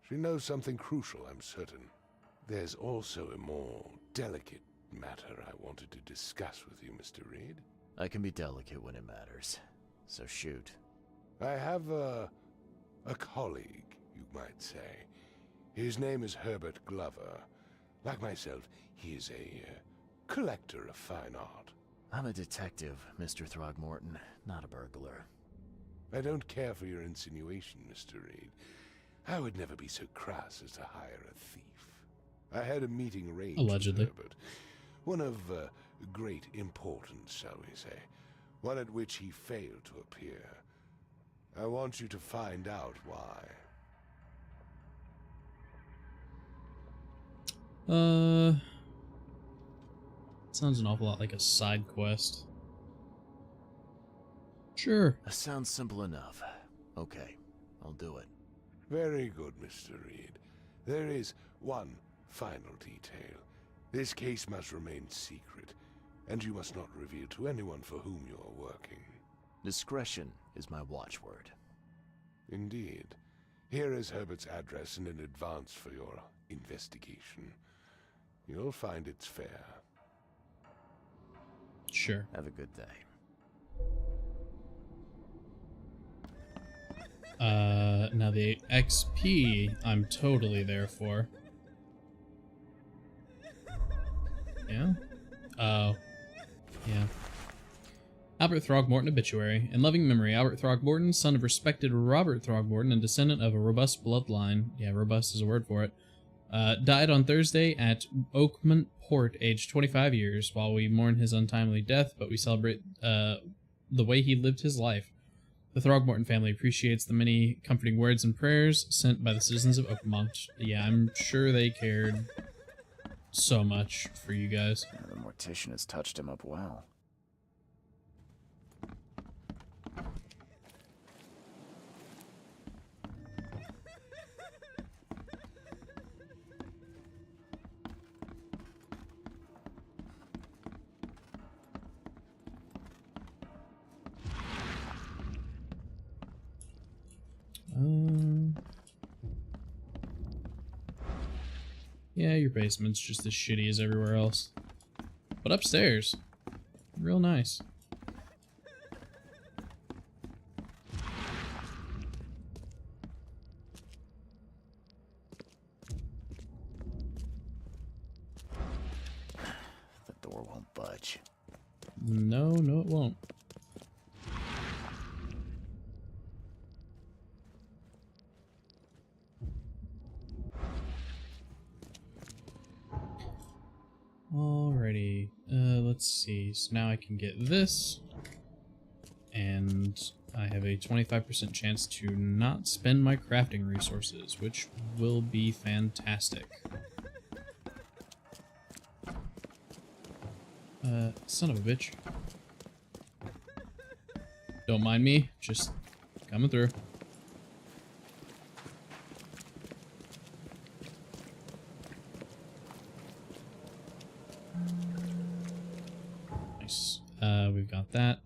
She knows something crucial, I'm certain. There's also a more delicate matter I wanted to discuss with you, Mr. Reed. I can be delicate when it matters, so shoot. I have a colleague, you might say. His name is Herbert Glover. Like myself, he is a collector of fine art. I'm a detective, Mr. Throgmorton, not a burglar. I don't care for your insinuation, Mr. Reed. I would never be so crass as to hire a thief. I had a meeting arranged Allegedly. with Herbert. One of great importance, shall we say. One at which he failed to appear. I want you to find out why. Sounds an awful lot like a side quest. Sure. That sounds simple enough. Okay, I'll do it. Very good, Mr. Reed. There is one final detail. This case must remain secret, and you must not reveal to anyone for whom you are working. Discretion is my watchword. Indeed. Here is Herbert's address and an advance for your investigation. You'll find it's fair. Sure. Have a good day. Now the XP I'm totally there for. Yeah? Oh. Yeah. Albert Throgmorton obituary. In loving memory, Albert Throgmorton, son of respected Robert Throgmorton and descendant of a robust bloodline. Yeah, robust is a word for it. Died on Thursday at Oakmont Port, aged 25 years. While we mourn his untimely death, but we celebrate the way he lived his life. The Throgmorton family appreciates the many comforting words and prayers sent by the citizens of Oakmont. Yeah, I'm sure they cared so much for you guys. Yeah, the mortician has touched him up well. Yeah, your basement's just as shitty as everywhere else. But upstairs, real nice. The door won't budge. No, it won't. Alrighty, let's see. So now I can get this, and I have a 25% chance to not spend my crafting resources, which will be fantastic. Son of a bitch. Don't mind me, just coming through. Nice. We've got that.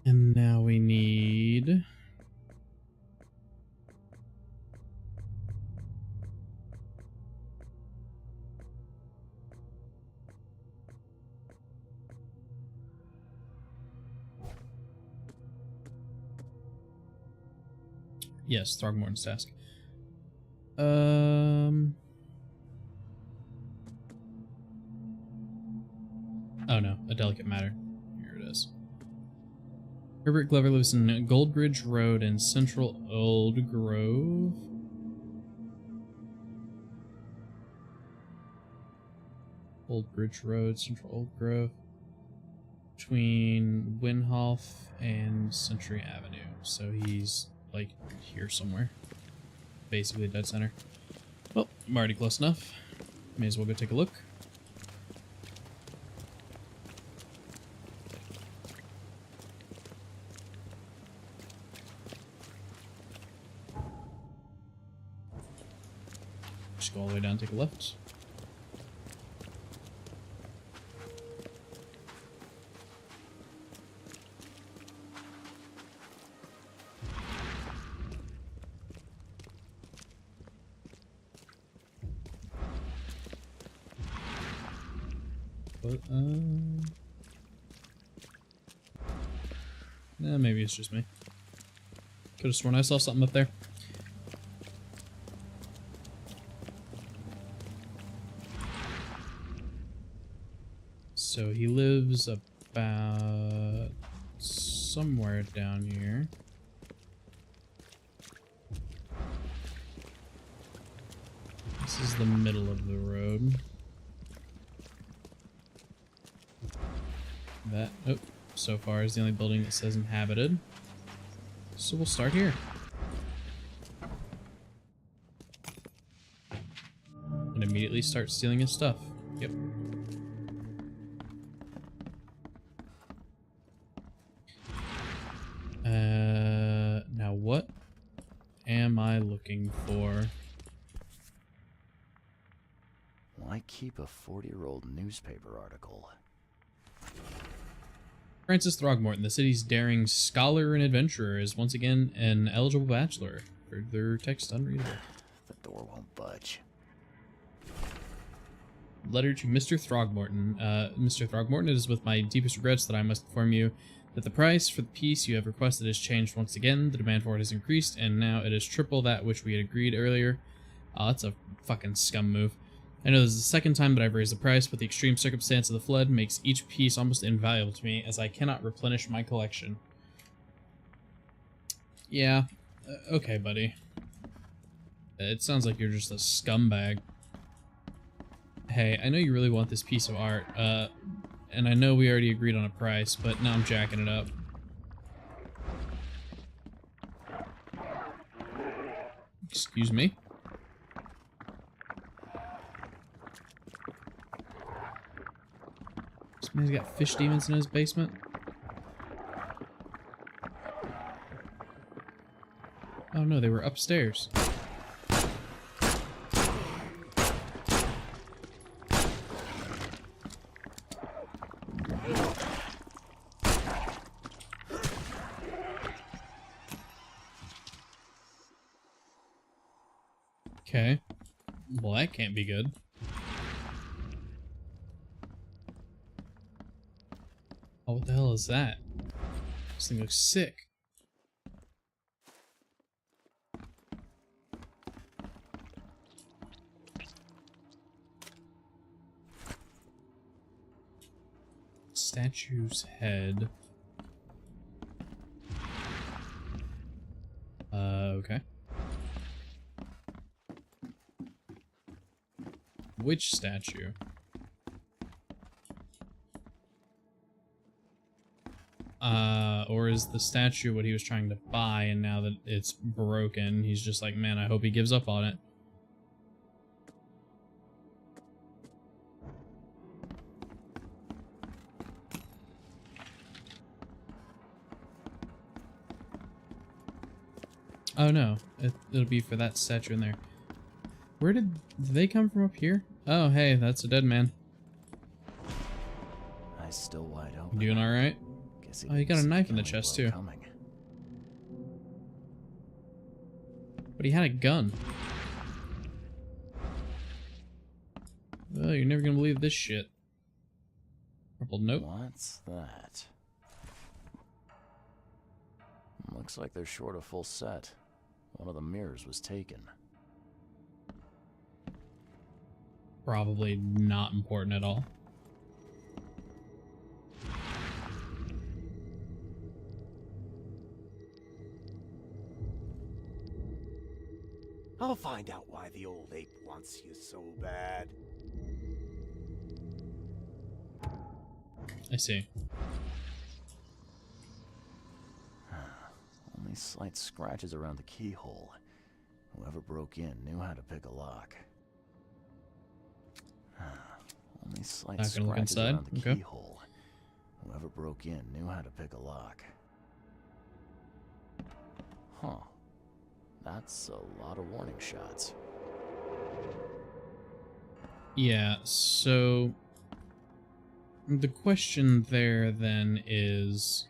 And now we need... Yes, Throgmorton's task. Oh no, a delicate matter. Here it is. Herbert Glover lives in Goldbridge Road in Central Old Grove. Goldbridge Road, Central Old Grove. Between Winhoff and Century Avenue. So he's, like, here somewhere. Basically dead center. Well, I'm already close enough. May as well go take a look. Just go all the way down, take a left. But, maybe it's just me. Could have sworn I saw something up there. So he lives about somewhere down here. This is the middle of the road. That, oh, so far is the only building that says inhabited. So we'll start here. And immediately start stealing his stuff. Yep. Now what am I looking for? Why keep a 40-year-old newspaper article? Francis Throgmorton, the city's daring scholar and adventurer, is once again an eligible bachelor. Further text unreadable. The door won't budge. Letter to Mr. Throgmorton. Mr. Throgmorton, it is with my deepest regrets that I must inform you that the price for the piece you have requested has changed once again. The demand for it has increased, and now it is triple that which we had agreed earlier. Oh, that's a fucking scum move. I know this is the second time that I've raised the price, but the extreme circumstance of the flood makes each piece almost invaluable to me, as I cannot replenish my collection. Yeah, okay, buddy. It sounds like you're just a scumbag. Hey, I know you really want this piece of art, and I know we already agreed on a price, but now I'm jacking it up. Excuse me? This man's got fish demons in his basement? Oh no, they were upstairs. Okay. Well, that can't be good. Oh, what the hell is that? This thing looks sick. Statue's head. Okay. Which statue? Or is the statue what he was trying to buy, and now that it's broken, he's just like, man, I hope he gives up on it. Oh no, it'll be for that statue in there. Where did they come from up here? Oh, hey, that's a dead man. Eyes still wide open. Doing all right? Oh, you got a knife in the chest too. Coming. But he had a gun. Oh, you're never gonna believe this shit. Purple note. What's that? Looks like they're short a full set. one of the mirrors was taken. Probably not important at all. I'll find out why the old ape wants you so bad. I see. Only slight scratches around the keyhole. Whoever broke in knew how to pick a lock. Only slight Not gonna look scratches inside? around the Okay. keyhole. Whoever broke in knew how to pick a lock. Huh. That's a lot of warning shots. Yeah, so the question there then is,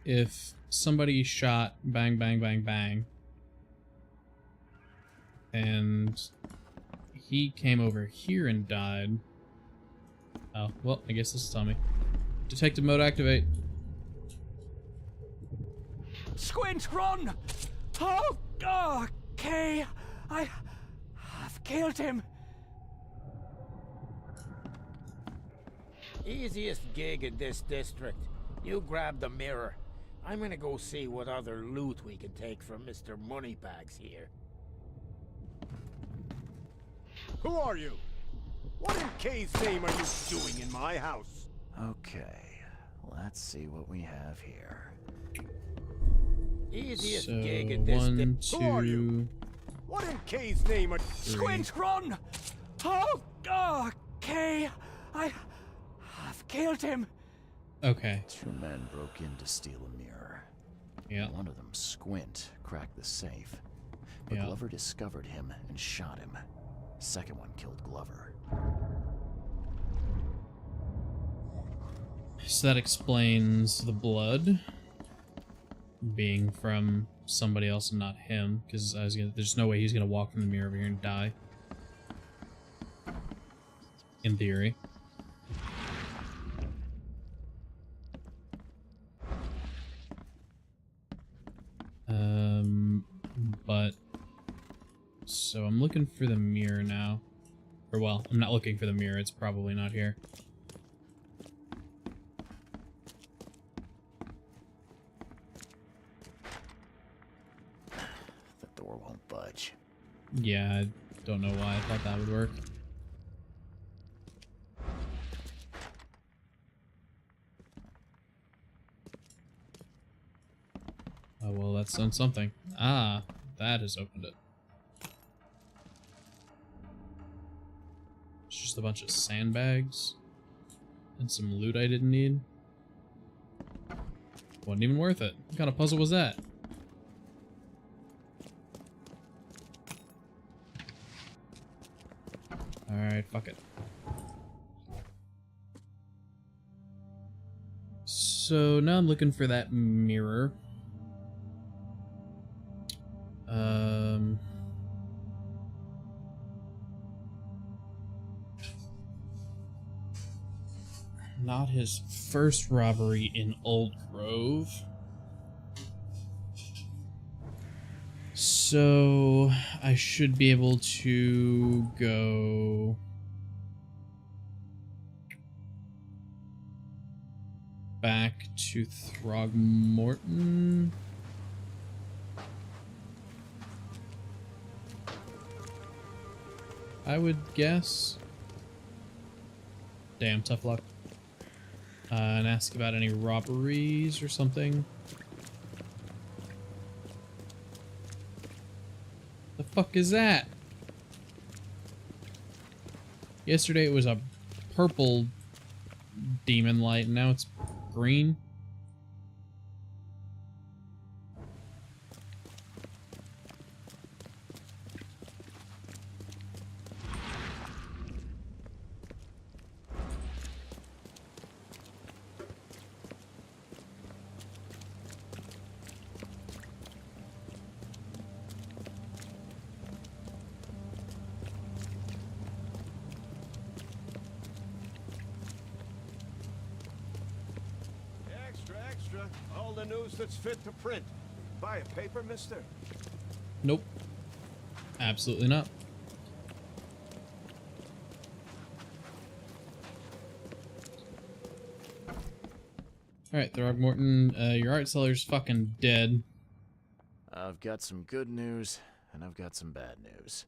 if somebody shot bang, bang, bang, bang, and he came over here and died. Oh, well, I guess this will tell me. Detective mode activate. Squint, run! Oh, okay. I've killed him. Easiest gig in this district. You grab the mirror. I'm gonna go see what other loot we can take from Mr. Moneybags here. Who are you? What in K's name are you doing in my house? Okay, let's see what we have here. Easiest So, gig in this 1, Who are you? 2, What in K's name are... Squint, run! Oh, okay. I've killed him. okay. 2 men broke in to steal a mirror. Yeah. One of them, Squint, cracked the safe. But Yeah. Glover discovered him and shot him. Second one killed Glover. So that explains the blood being from somebody else and not him, because there's no way he's gonna walk from the mirror over here and die. In theory. But so I'm looking for the mirror now. Or well, I'm not looking for the mirror, it's probably not here. The door won't budge. Yeah, I don't know why I thought that would work. Oh well, that's done something. Ah, that has opened it. It's just a bunch of sandbags and some loot I didn't need. Wasn't even worth it. What kind of puzzle was that? Alright, fuck it. So now I'm looking for that mirror. Not his first robbery in Old Grove. So I should be able to go back to Throgmorton. I would guess. Damn, tough luck. And ask about any robberies or something. The fuck is that? Yesterday it was a purple demon light, and now it's green. extra. All the news that's fit to print. Buy a paper, mister? Nope. Absolutely not. Alright, Throgmorton, your art seller's fucking dead. I've got some good news, and I've got some bad news.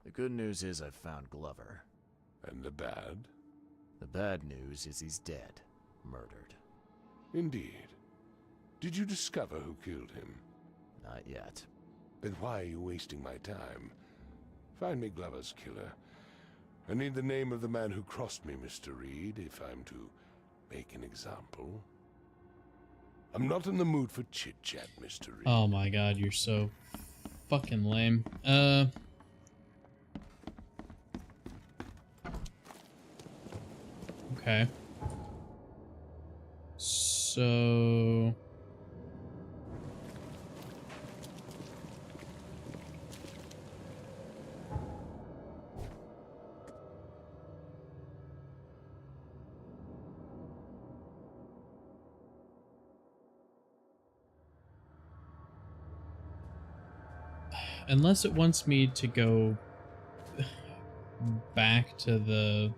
The good news is I've found Glover. And the bad? The bad news is he's dead. Murdered. Indeed. Did you discover who killed him? Not yet. Then why are you wasting my time? Find me Glover's killer. I need the name of the man who crossed me, Mr. Reed, if I'm to make an example. I'm not in the mood for chit-chat, Mr. Reed. Oh my god, you're so fucking lame. Okay. So... Unless it wants me to go back to the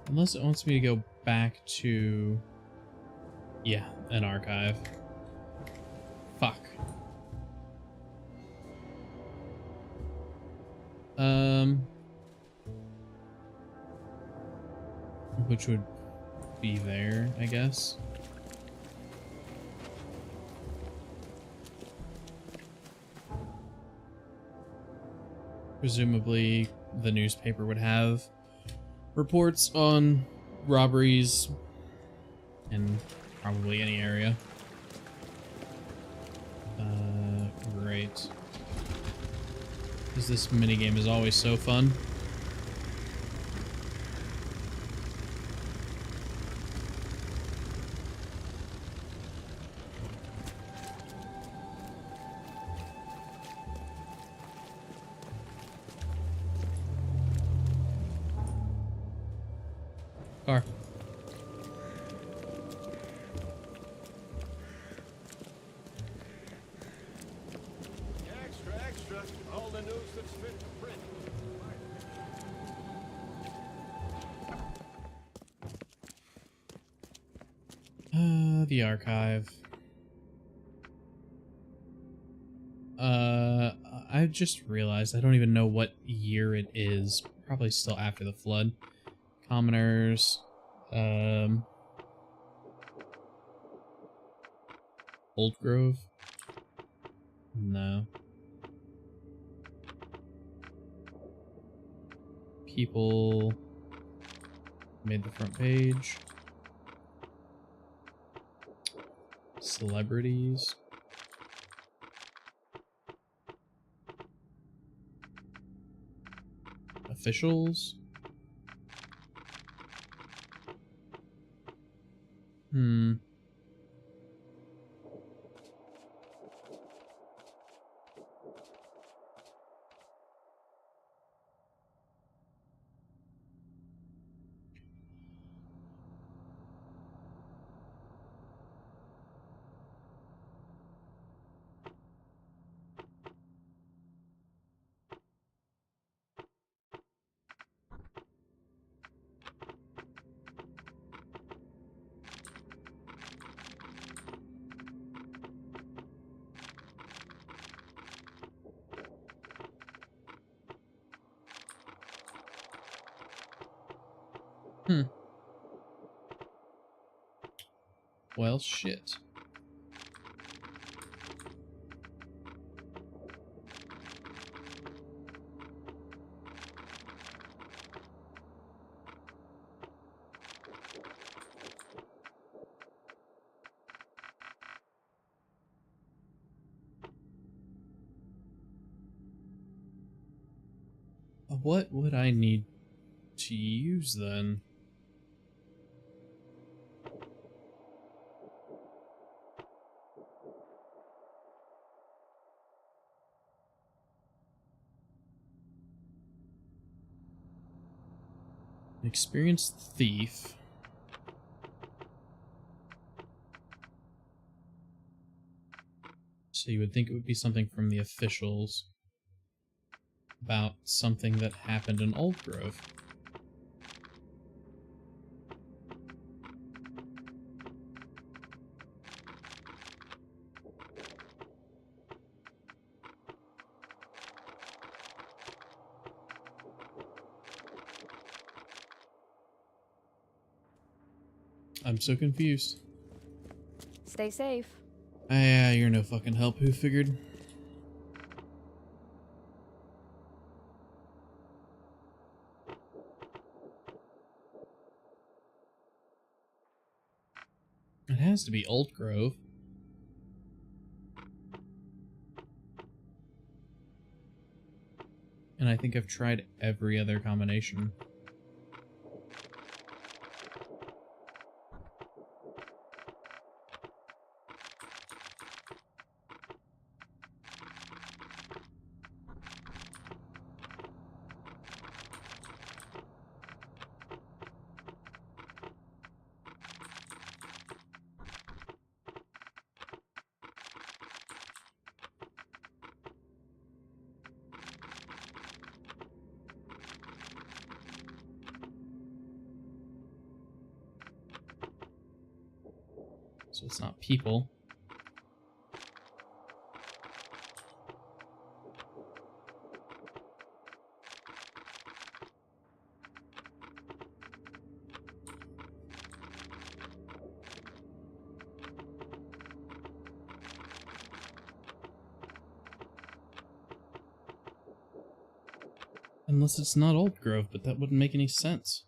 unless it wants me to go back to, yeah, an archive. Fuck. Which would be there, I guess. Presumably, the newspaper would have reports on robberies in probably any area. Great. Because this minigame is always so fun. Car. Extra, extra. All the news that's fit to print. The archive. I just realized I don't even know what year it is. Probably still after the flood. Commoners. Old Grove? No. People made the front page. Celebrities. Officials. Well, shit. What would I need to use then? Experienced thief. So you would think it would be something from the officials about something that happened in Old Grove. I'm so confused. Stay safe. Ah, you're no fucking help. Who figured? It has to be Old Grove. And I think I've tried every other combination. So it's not people. Unless it's not Old Grove, but that wouldn't make any sense.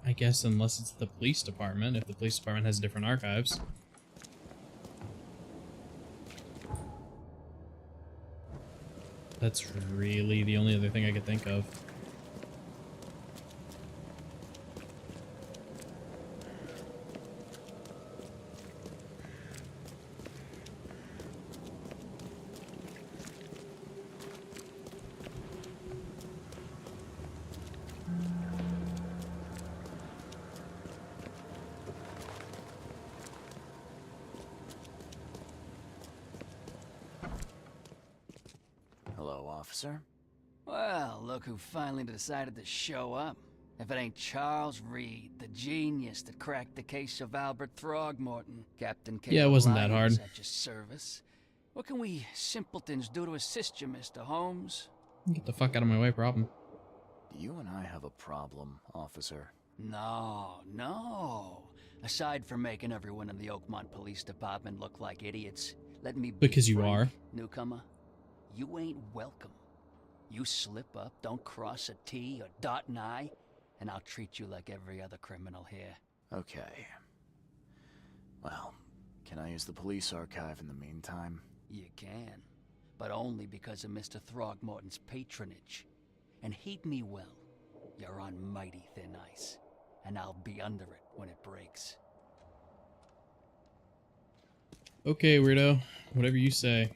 I guess unless it's the police department, if the police department has different archives. That's really the only other thing I could think of. Hello, officer. Well, look who finally decided to show up. If it ain't Charles Reed, the genius that cracked the case of Albert Throgmorton, Captain Caleb Yeah, it wasn't that Lyons hard. at your service. What can we simpletons do to assist you, Mr. Holmes? Get the fuck out of my way, problem. Do you and I have a problem, officer? No, no. Aside from making everyone in the Oakmont Police Department look like idiots, let me be Because you frank, are. newcomer. You ain't welcome. You slip up, don't cross a T or dot an I, and I'll treat you like every other criminal here. Okay. Well, can I use the police archive in the meantime? You can, but only because of Mr. Throgmorton's patronage. And heed me well, you're on mighty thin ice, and I'll be under it when it breaks. Okay, weirdo. Whatever you say.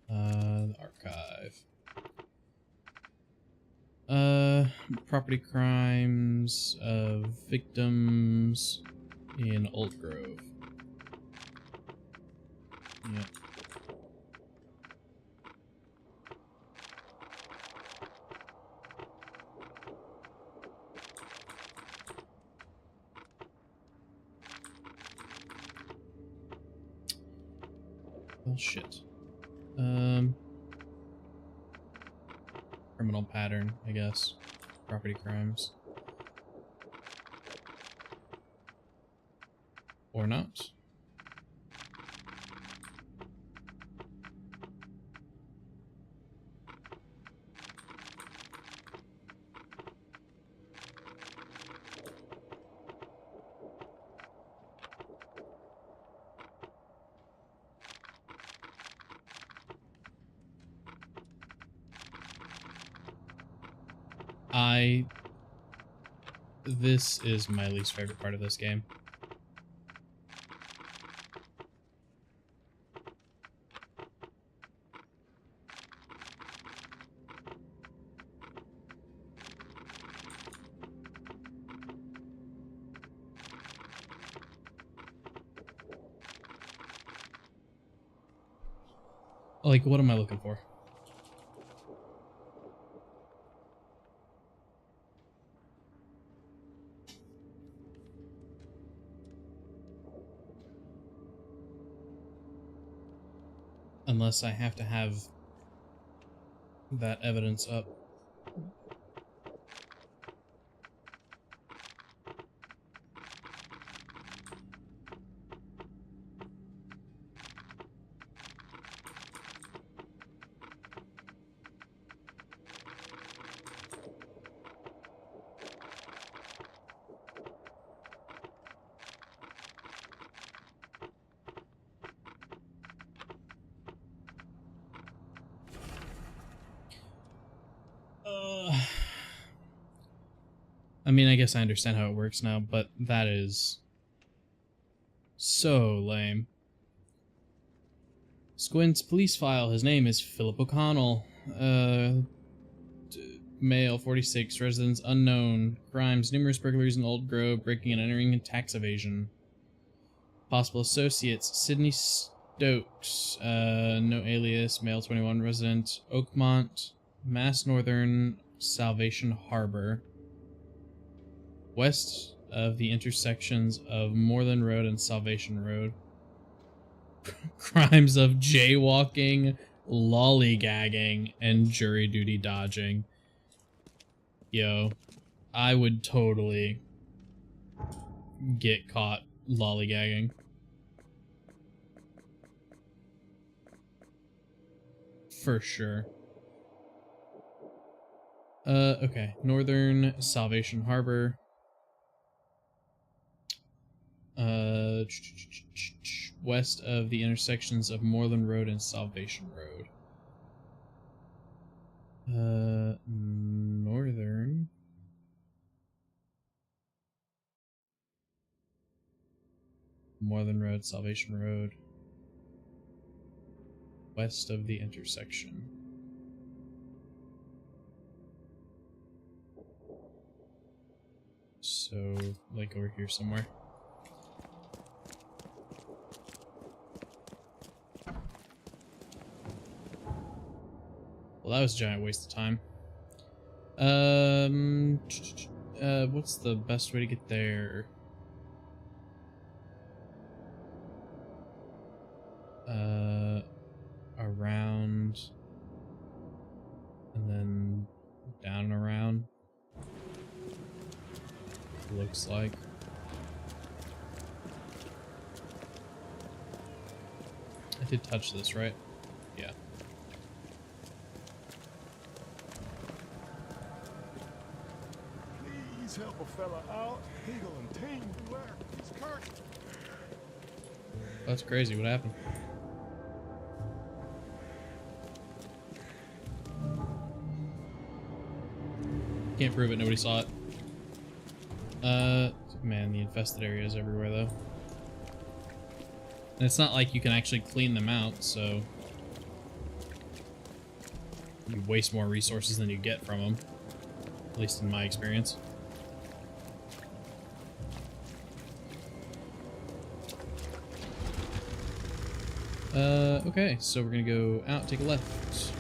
The archive. Property crimes of victims in Old Grove. Yeah. Well, shit. Criminal pattern, I guess. Property crimes. Or not. This is my least favorite part of this game. Like, what am I looking for? Unless I have to have that evidence up. I mean, I guess I understand how it works now, but that is so lame. Squint's police file. His name is Philip O'Connell. Male, 46, residence unknown. Crimes, numerous burglaries in Old Grove, breaking and entering, and tax evasion. Possible associates, Sydney Stokes. No alias, male, 21, resident Oakmont, Mass Northern, Salvation Harbor. West of the intersections of Moreland Road and Salvation Road. Crimes of jaywalking, lollygagging, and jury duty dodging. Yo, I would totally get caught lollygagging. For sure. Okay. Northern Salvation Harbor. West of the intersections of Moreland Road and Salvation Road. Northern. Moreland Road, Salvation Road. West of the intersection. So, like over here somewhere. Well, that was a giant waste of time. What's the best way to get there? Around, and then down and around. Looks like. I did touch this, right? Yeah. Please help a fella out. Eagle and team, beware. He's Kirk. That's crazy. What happened? Can't prove it. Nobody saw it. Man, the infested area is everywhere, though. And it's not like you can actually clean them out, so you waste more resources than you get from them. At least in my experience. Okay, so we're gonna go out, take a left.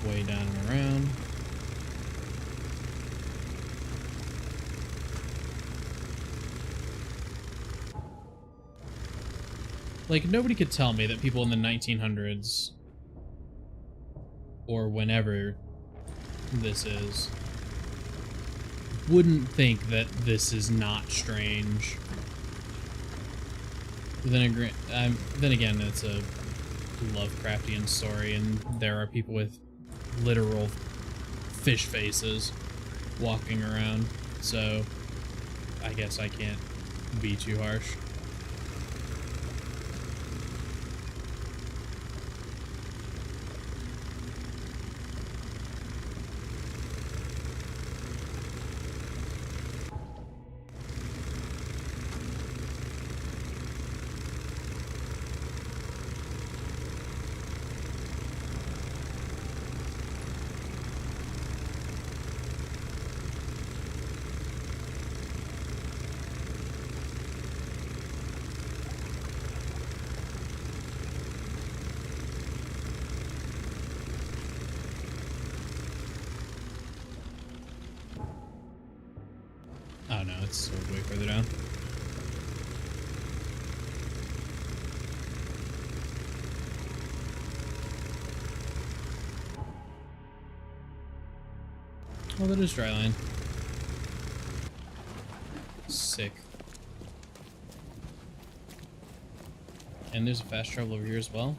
Way down and around. Like, nobody could tell me that people in the 1900s, or whenever this is, wouldn't think that this is not strange. Then again, it's a Lovecraftian story, and there are people with literal fish faces walking around, so I guess I can't be too harsh. Oh no, it's way further down. Oh, that is dryland. Sick. And there's a fast travel over here as well.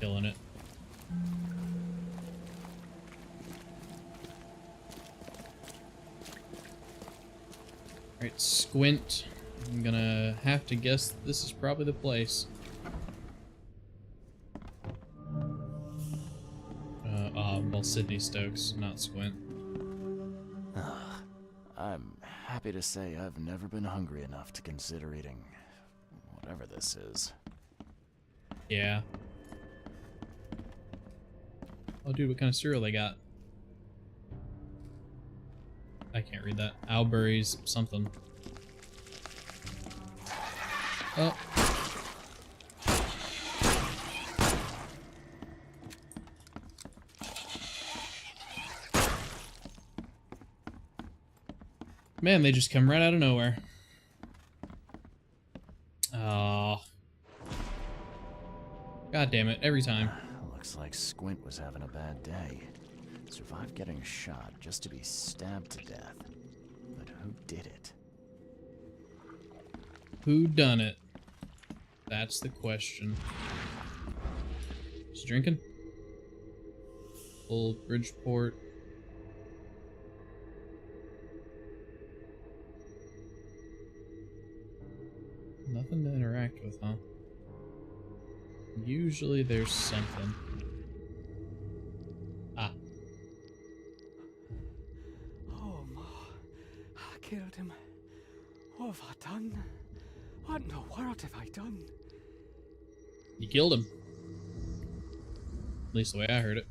Killing it. Alright, Squint. I'm gonna have to guess this is probably the place. Well, Sydney Stokes, not Squint. I'm happy to say I've never been hungry enough to consider eating whatever this is. Yeah. Oh, dude, what kind of cereal they got? I can't read that. Owlberries something. Oh. Man, they just come right out of nowhere. Oh. God damn it, every time. Looks like Squint was having a bad day. Survived getting shot just to be stabbed to death. But who did it? Who done it? That's the question. Just drinking? Old Bridgeport. Nothing to interact with, huh? Usually there's something. Ah. Oh, Ma. I killed him. What have I done? What in the world have I done? You killed him. At least the way I heard it.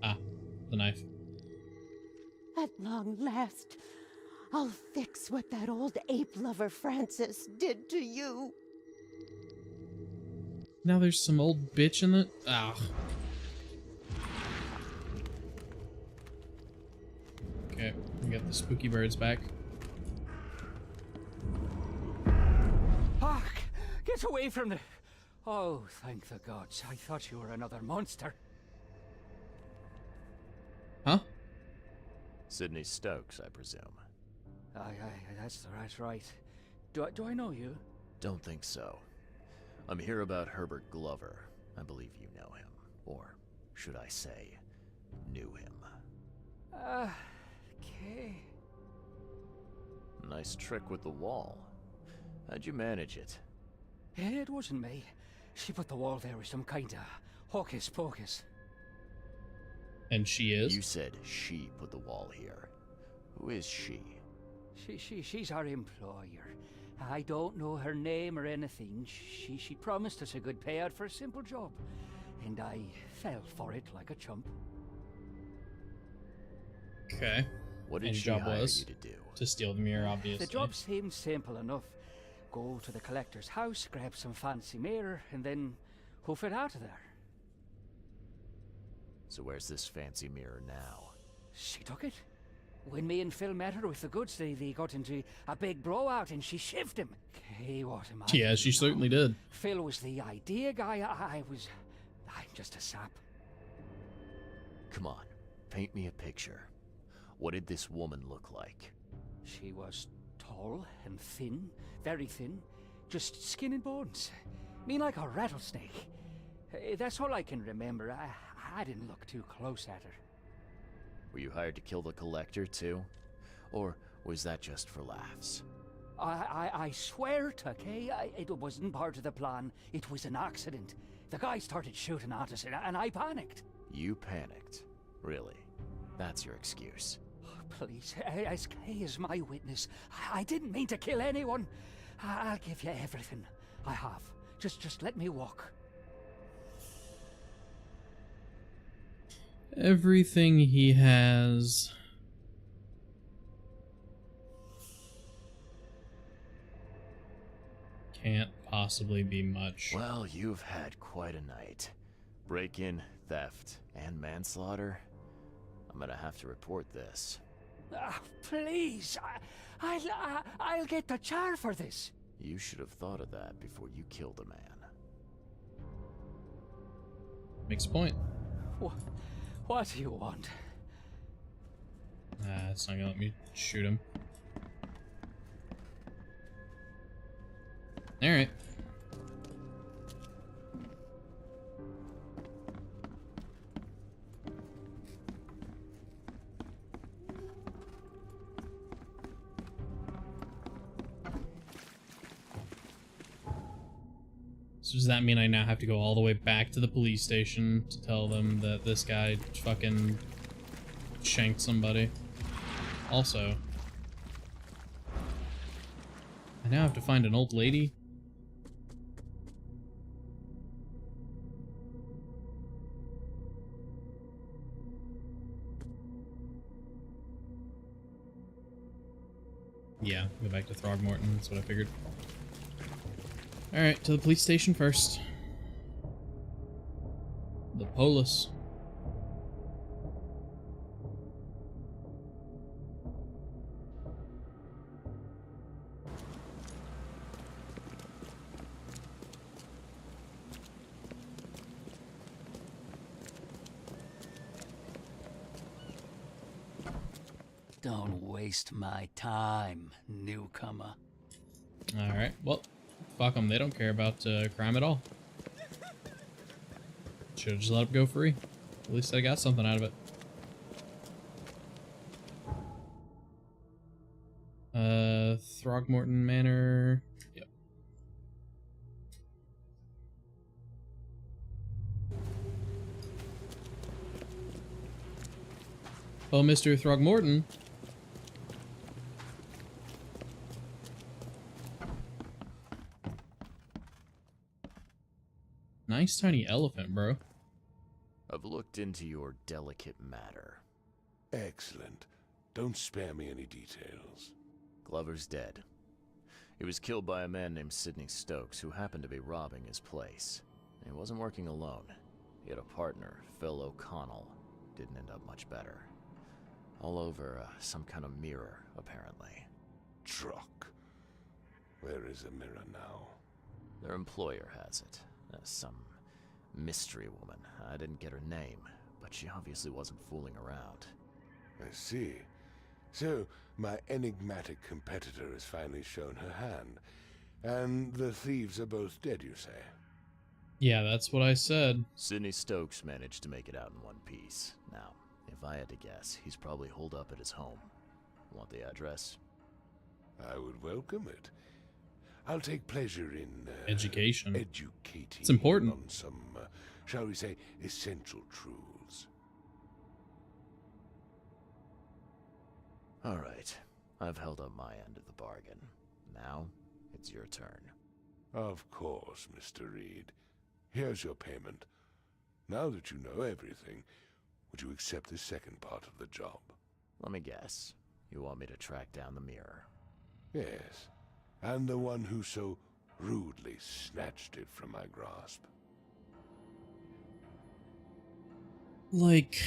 Ah, the knife. At long last, I'll fix what that old ape lover Francis did to you. Now there's some old bitch in the... Ah. Okay, we got the spooky birds back. Hark! Get away from the... Oh, thank the gods. I thought you were another monster. Huh? Sydney Stokes, I presume. Aye, that's right. Do I know you? Don't think so. I'm here about Herbert Glover. I believe you know him. Or, should I say, knew him. Okay. Nice trick with the wall. How'd you manage it? It wasn't me. She put the wall there with some kind of hocus pocus. And she is? You said she put the wall here. Who is she? She's our employer. I don't know her name or anything. She promised us a good payout for a simple job. And I fell for it like a chump. Okay. What did and she job hire was you to do? To steal the mirror, obviously. The job seemed simple enough. Go to the collector's house, grab some fancy mirror, and then hoof it out of there. So where's this fancy mirror now? She took it. When me and Phil met her with the goods, they got into a big blowout and she shivved him. Okay, what am I? Yeah, she certainly did. Phil was the idea guy. I'm just a sap. Come on, paint me a picture. What did this woman look like? She was tall and thin, very thin, just skin and bones. Mean like a rattlesnake. That's all I can remember. I didn't look too close at her. Were you hired to kill the Collector, too? Or was that just for laughs? I swear, Tucky, it wasn't part of the plan. It was an accident. The guy started shooting at us, and I panicked. You panicked? Really? That's your excuse? Please, SK is my witness. I didn't mean to kill anyone. I'll give you everything. I have. Just let me walk. Everything he has. Can't possibly be much. Well, you've had quite a night. Break-in, theft, and manslaughter. I'm gonna have to report this. Please, I'll get the char for this. You should have thought of that before you killed a man. Makes a point. What do you want? It's not gonna let me shoot him. Alright. So does that mean I now have to go all the way back to the police station to tell them that this guy fucking shanked somebody? Also, I now have to find an old lady? Yeah, go back to Throgmorton, that's what I figured. Alright, to the police station first. The Polis. Don't waste my time, newcomer. Alright, well, fuck them. They don't care about crime at all. Should've just let him go free. At least I got something out of it. Throgmorton Manor. Yep. Oh, Mr. Throgmorton. Nice tiny elephant, bro. I've looked into your delicate matter. Excellent. Don't spare me any details. Glover's dead. He was killed by a man named Sidney Stokes, who happened to be robbing his place. He wasn't working alone. He had a partner, Phil O'Connell. Didn't end up much better. All over some kind of mirror, apparently. Truck. Where is the mirror now? Their employer has it. Some mystery woman. I didn't get her name, but she obviously wasn't fooling around. I see. So, my enigmatic competitor has finally shown her hand. And the thieves are both dead, you say? Yeah, that's what I said. Sidney Stokes managed to make it out in one piece. Now, if I had to guess, he's probably holed up at his home. Want the address? I would welcome it. I'll take pleasure in education. Educating. It's important. On some, shall we say, essential truths. All right. I've held up my end of the bargain. Now, it's your turn. Of course, Mr. Reed. Here's your payment. Now that you know everything, would you accept the second part of the job? Let me guess. You want me to track down the mirror? Yes. And the one who so rudely snatched it from my grasp. Like,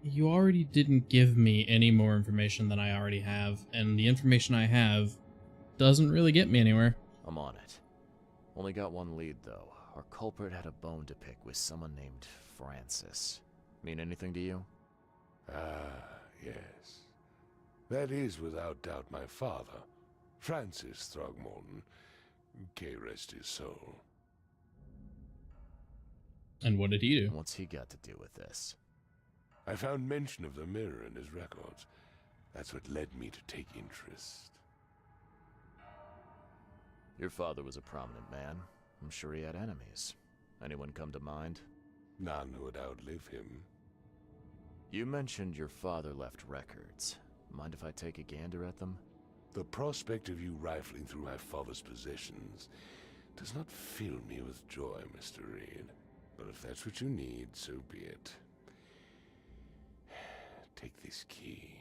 you already didn't give me any more information than I already have, and the information I have doesn't really get me anywhere. I'm on it. Only got one lead, though. Our culprit had a bone to pick with someone named Francis. mean anything to you? Ah, yes. That is without doubt my father, Francis Throgmorton. May rest his soul. And what did he do? What's he got to do with this? I found mention of the mirror in his records. That's what led me to take interest. Your father was a prominent man. I'm sure he had enemies. Anyone come to mind? None who would outlive him. You mentioned your father left records. Mind if I take a gander at them? The prospect of you rifling through my father's possessions does not fill me with joy, Mr. Reed. But if that's what you need, so be it. Take this key.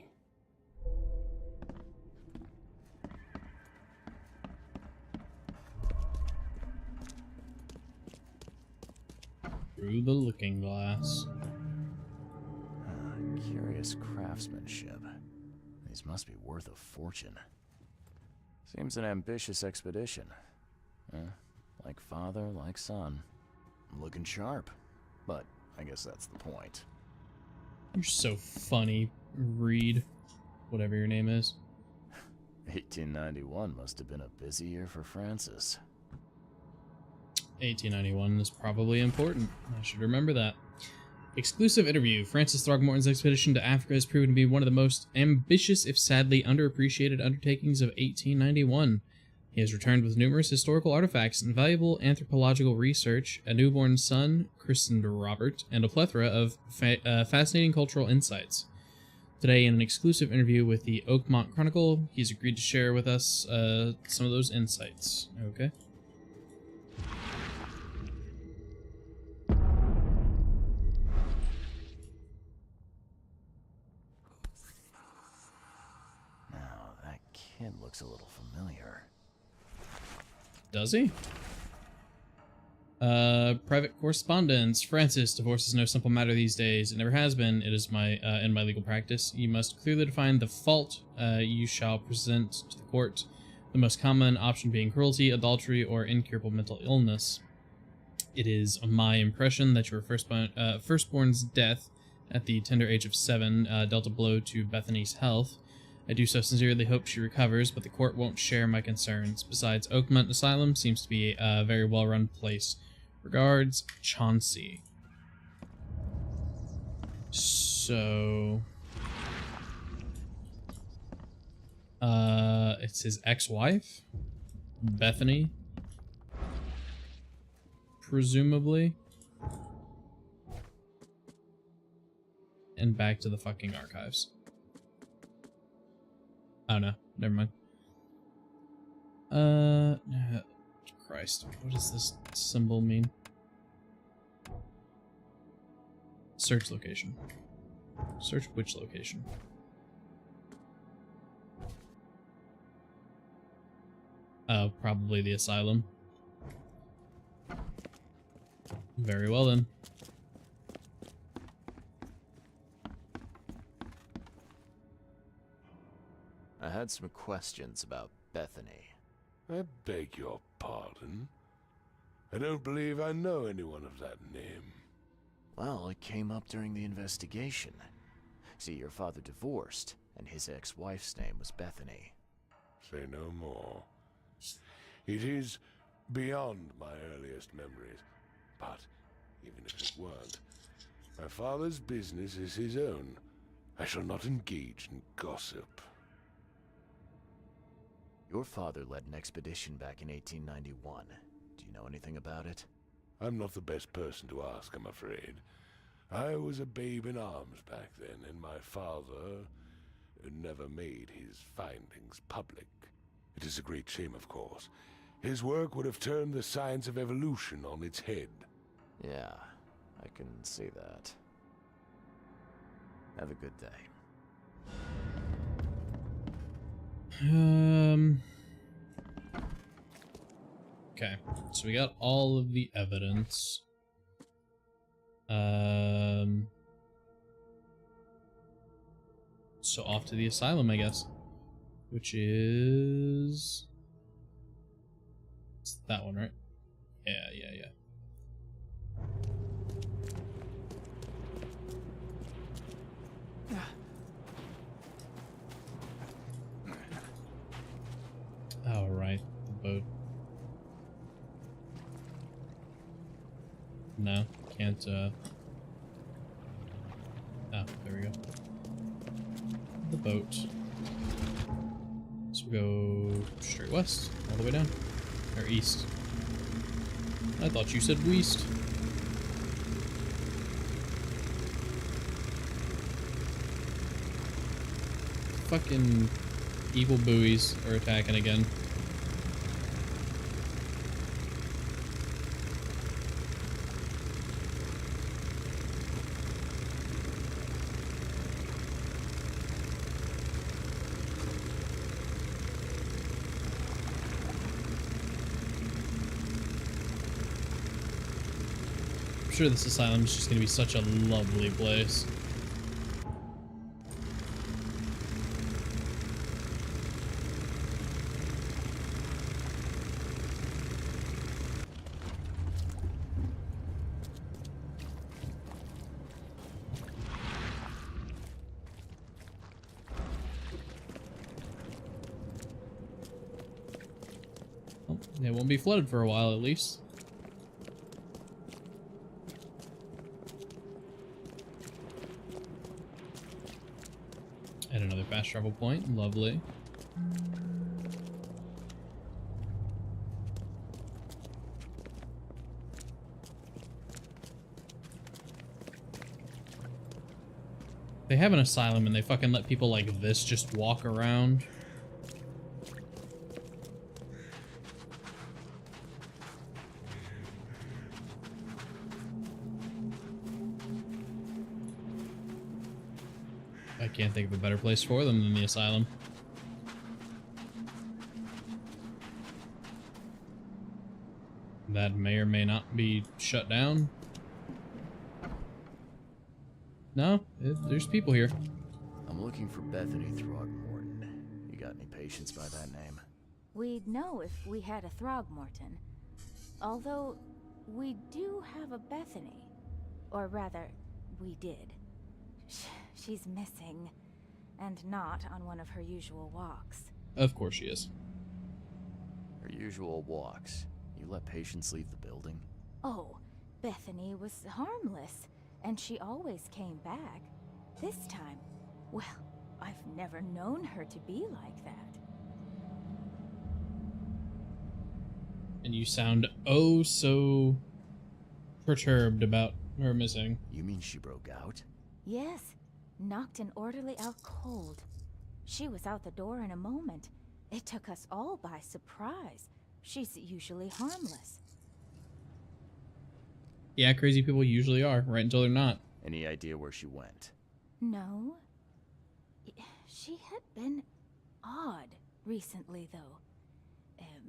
Through the looking glass. Curious craftsmanship. These must be worth a fortune. Seems an ambitious expedition. Like father, like son. Looking sharp. But I guess that's the point. You're so funny, Reed. Whatever your name is. 1891 must have been a busy year for Francis. 1891 is probably important. I should remember that. Exclusive interview. Francis Throgmorton's expedition to Africa has proven to be one of the most ambitious, if sadly underappreciated, undertakings of 1891. He has returned with numerous historical artifacts and valuable anthropological research, a newborn son, christened Robert, and a plethora of fascinating cultural insights. Today, in an exclusive interview with the Oakmont Chronicle, he's agreed to share with us some of those insights. Okay. Now, that kid looks a little familiar. Does he? Private correspondence. Francis, divorce is no simple matter these days. It never has been. It is my in my legal practice. You must clearly define the fault you shall present to the court. The most common option being cruelty, adultery, or incurable mental illness. It is my impression that your firstborn's death at the tender age of 7 dealt a blow to Bethany's health. I do so sincerely hope she recovers, but the court won't share my concerns. Besides, Oakmont Asylum seems to be a very well-run place. Regards, Chauncey. So... it's his ex-wife? Bethany? Presumably. And back to the fucking archives. Oh no, never mind. Christ, what does this symbol mean? Search location. Search which location? Oh, probably the asylum. Very well then. I had some questions about Bethany. I beg your pardon. I don't believe I know anyone of that name. Well, it came up during the investigation. See, your father divorced, and his ex-wife's name was Bethany. Say no more. It is beyond my earliest memories, but even if it weren't, my father's business is his own. I shall not engage in gossip. Your father led an expedition back in 1891. Do you know anything about it? I'm not the best person to ask, I'm afraid. I was a babe in arms back then, and my father never made his findings public. It is a great shame, of course. His work would have turned the science of evolution on its head. Yeah, I can see that. Have a good day. Okay, so we got all of the evidence. So off to the asylum, I guess. Which is... it's that one, right? Yeah. No, can't, Oh, there we go. The boat. So we go straight west, all the way down. Or east. I thought you said west. Fucking evil buoys are attacking again. I'm sure this asylum is just going to be such a lovely place. It won't be flooded for a while, at least. And another fast travel point. Lovely. They have an asylum and they fucking let people like this just walk around. I can't think of a better place for them than the asylum. That may or may not be shut down. No, there's people here. I'm looking for Bethany Throgmorton. You got any patients by that name? We'd know if we had a Throgmorton. Although, we do have a Bethany. Or rather, we did. She's missing, and not on one of her usual walks. Of course she is. Her usual walks? You let patients leave the building? Oh, Bethany was harmless, and she always came back. This time, well, I've never known her to be like that. And you sound oh so perturbed about her missing. You mean she broke out? Yes. Knocked an orderly out cold. She was out the door in a moment. It took us all by surprise. She's usually harmless. Yeah, crazy people usually are, right until they're not. Any idea where she went? No. She had been odd recently, though.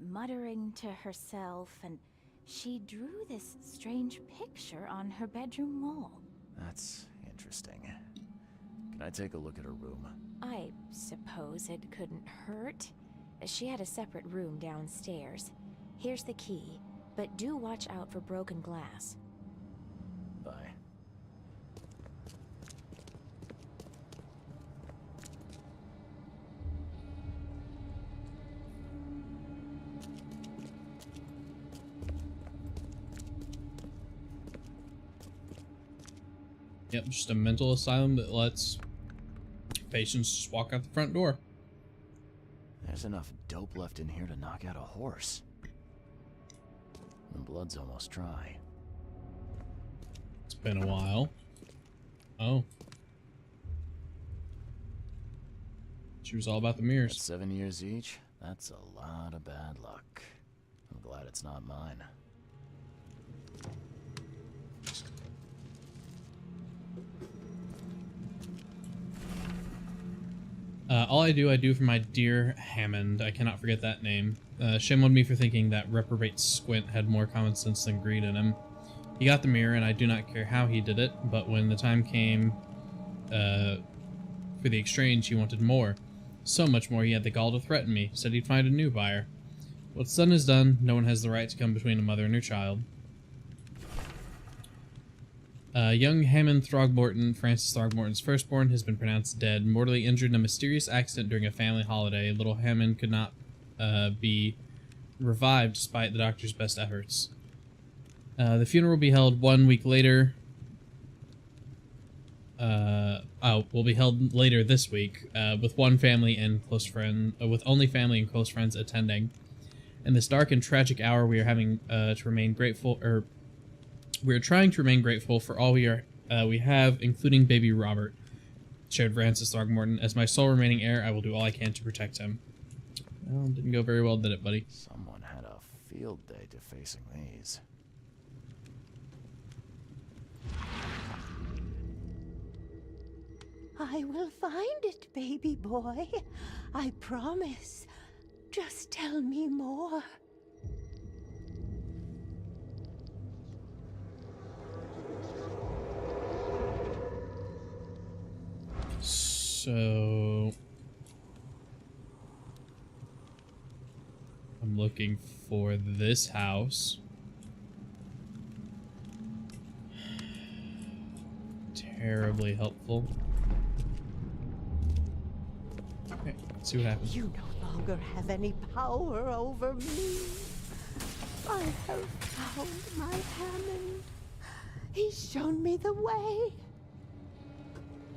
Muttering to herself, and she drew this strange picture on her bedroom wall. That's interesting. Can I take a look at her room? I suppose it couldn't hurt. She had a separate room downstairs. Here's the key, but do watch out for broken glass. Bye. Yep, just a mental asylum that lets patients just walk out the front door. There's enough dope left in here to knock out a horse. The blood's almost dry. It's been a while. Oh. She was all about the mirrors. At 7 years each? That's a lot of bad luck. I'm glad it's not mine. All I do for my dear Hammond. I cannot forget that name. Shame on me for thinking that reprobate Squint had more common sense than greed in him. He got the mirror, and I do not care how he did it, but when the time came for the exchange, he wanted more. So much more he had the gall to threaten me, said he'd find a new buyer. What's done is done. No one has the right to come between a mother and her child. Young Hammond Throgmorton, Francis Throgmorton's firstborn, has been pronounced dead, mortally injured in a mysterious accident during a family holiday. Little Hammond could not be revived despite the doctor's best efforts. The funeral will be held 1 week later. Will be held later this week, with one family and close friend, with only family and close friends attending. In this dark and tragic hour, we are having to remain grateful, or we are trying to remain grateful for all we have, including baby Robert, shared Francis Throgmorton. As my sole remaining heir, I will do all I can to protect him. Well, didn't go very well, did it, buddy? Someone had a field day defacing these. I will find it, baby boy. I promise. Just tell me more. So I'm looking for this house. Terribly helpful. Okay, let's see what happens. You no longer have any power over me. I have found my Hammond. He's shown me the way.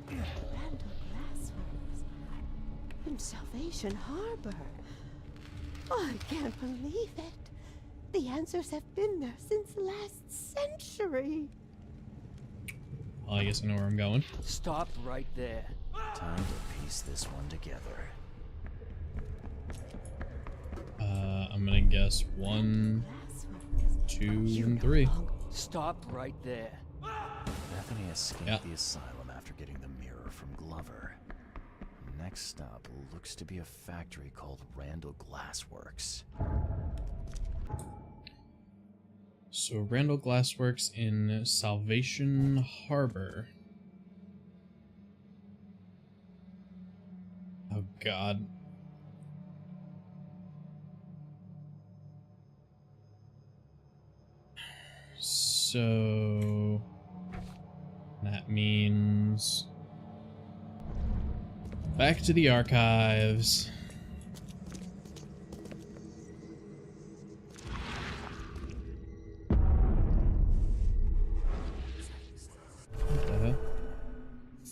Randall Glassworks in Salvation Harbor. Oh, I can't believe it. The answers have been there since last century. Well, I guess I know where I'm going. Stop right there. Time to piece this one together. I'm gonna guess 1, 2, and 3. Stop right there. Bethany escaped the asylum after getting the mirror from Glover. Next stop looks to be a factory called Randall Glassworks. So Randall Glassworks in Salvation Harbor. Oh God. So that means back to the archives. What the hell?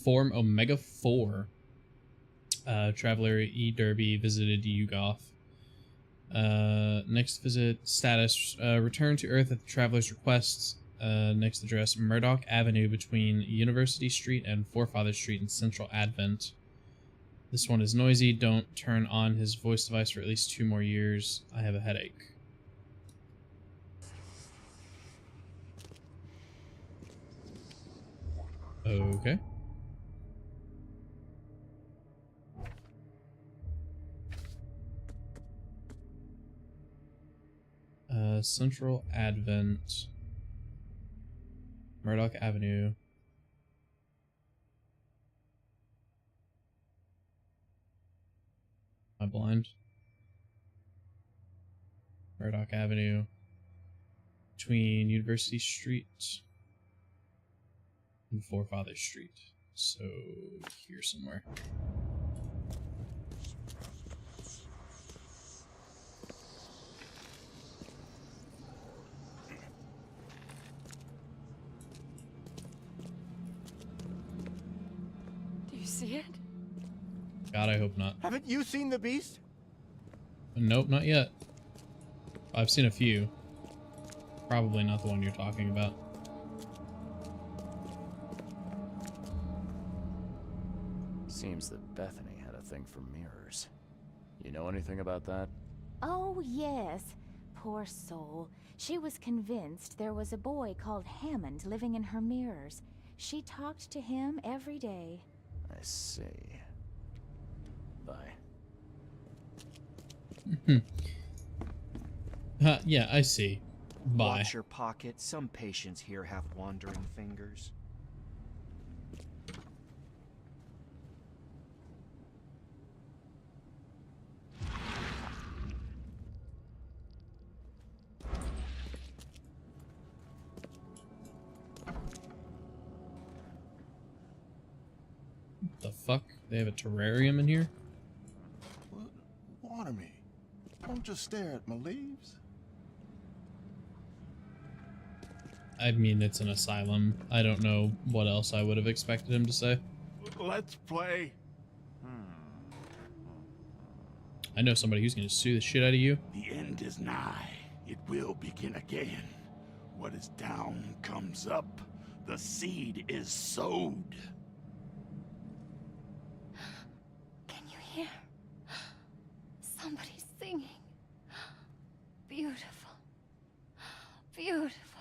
Form Omega 4. Traveler E. Derby visited Yugoth. Next visit status, return to Earth at the Traveler's request. Next address, Murdoch Avenue between University Street and Forefather Street in Central Advent. This one is noisy. Don't turn on his voice device for at least 2 more years. I have a headache. Okay. Central Advent, Murdoch Avenue. Am I blind? Murdoch Avenue, between University Street and Forefather Street. So here somewhere. See it? God, I hope not. Haven't you seen the beast? Nope, not yet. I've seen a few. Probably not the one you're talking about. Seems that Bethany had a thing for mirrors. You know anything about that? Oh, yes. Poor soul. She was convinced there was a boy called Hammond living in her mirrors. She talked to him every day. I see. Bye. Yeah, I see. Bye. Watch your pocket. Some patients here have wandering fingers. The fuck? They have a terrarium in here? Water me. Don't just stare at my leaves. I mean, it's an asylum. I don't know what else I would have expected him to say. Let's play. I know somebody who's going to sue the shit out of you. The end is nigh. It will begin again. What is down comes up. The seed is sowed. Can you hear? Somebody's singing. Beautiful. Beautiful.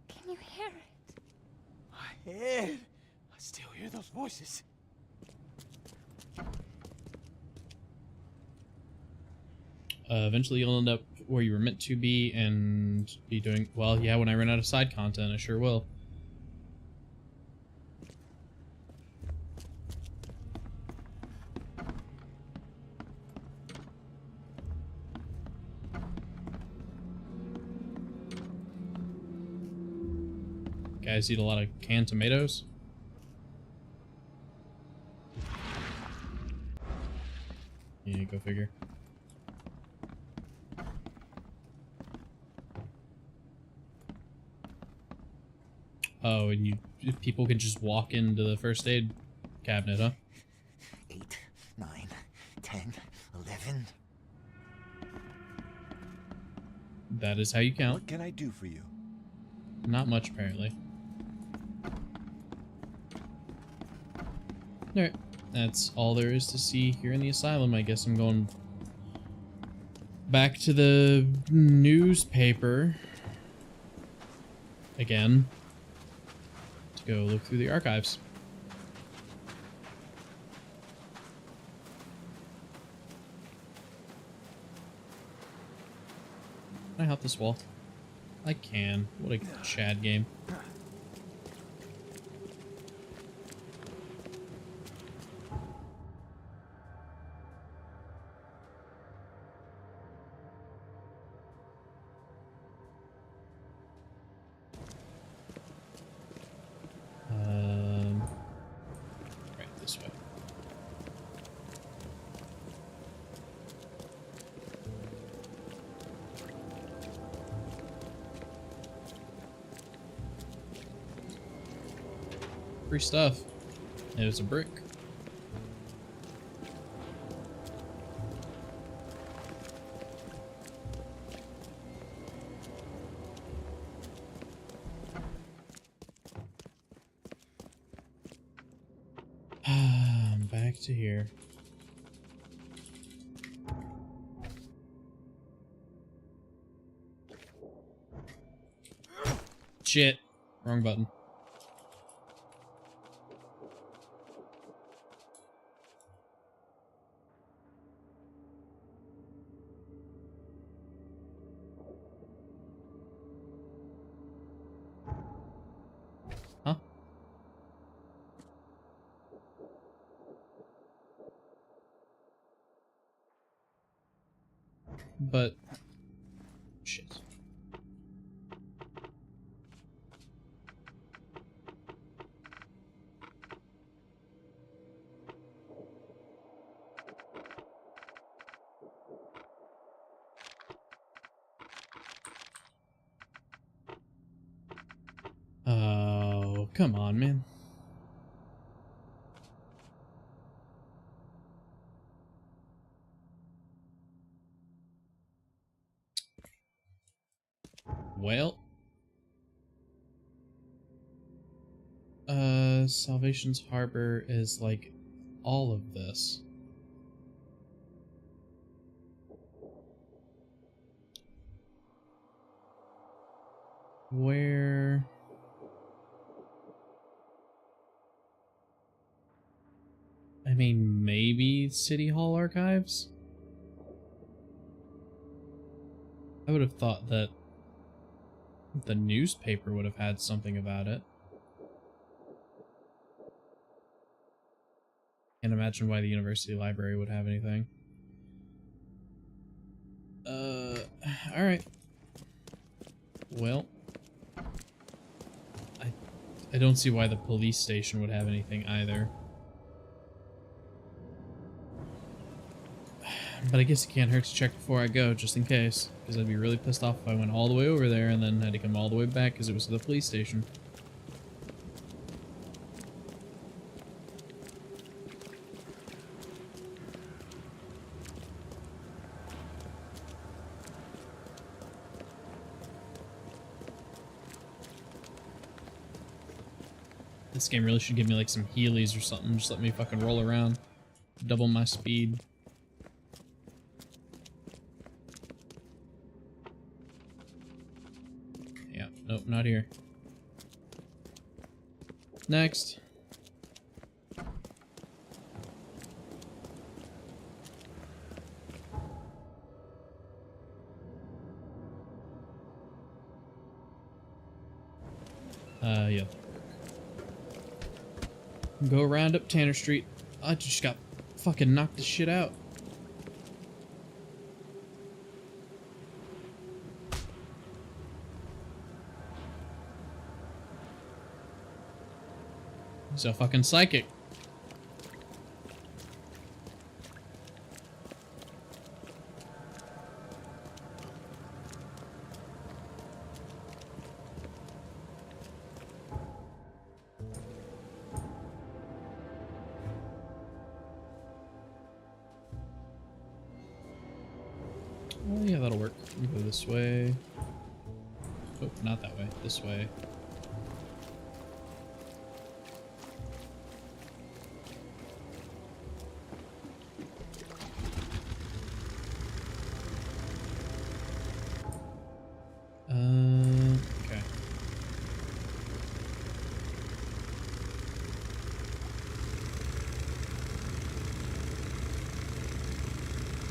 Can you hear it? My head. I still hear those voices. Eventually you'll end up where you were meant to be and be doing... Well, yeah, when I run out of side content, I sure will. Guys eat a lot of canned tomatoes. Yeah, go figure. Oh, and people can just walk into the first aid cabinet, huh? 8, 9, 10, 11. That is how you count. What can I do for you? Not much, apparently. Alright, that's all there is to see here in the asylum. I guess I'm going back to the newspaper again to go look through the archives. Can I hop this wall? I can. What a Chad game. Right this way. Free stuff. There's a brick. I'm back to here. Shit. Wrong button. Huh? But shit. Oh, come on, man. Well. Salvation's Harbor is like all of this. Where... I mean, maybe City Hall archives? I would have thought that the newspaper would have had something about it. Can't imagine why the university library would have anything. Alright. Well, I don't see why the police station would have anything either. But I guess it can't hurt to check before I go, just in case. because I'd be really pissed off if I went all the way over there and then had to come all the way back because it was the police station. This game really should give me like some Heelys or something. Just let me fucking roll around. Double my speed. Yeah, nope, not here. Next. Yeah. Go around up Tanner Street. I just got fucking knocked the shit out. So fucking psychic. Oh yeah, that'll work. We go this way. Oh, not that way. This way. Okay.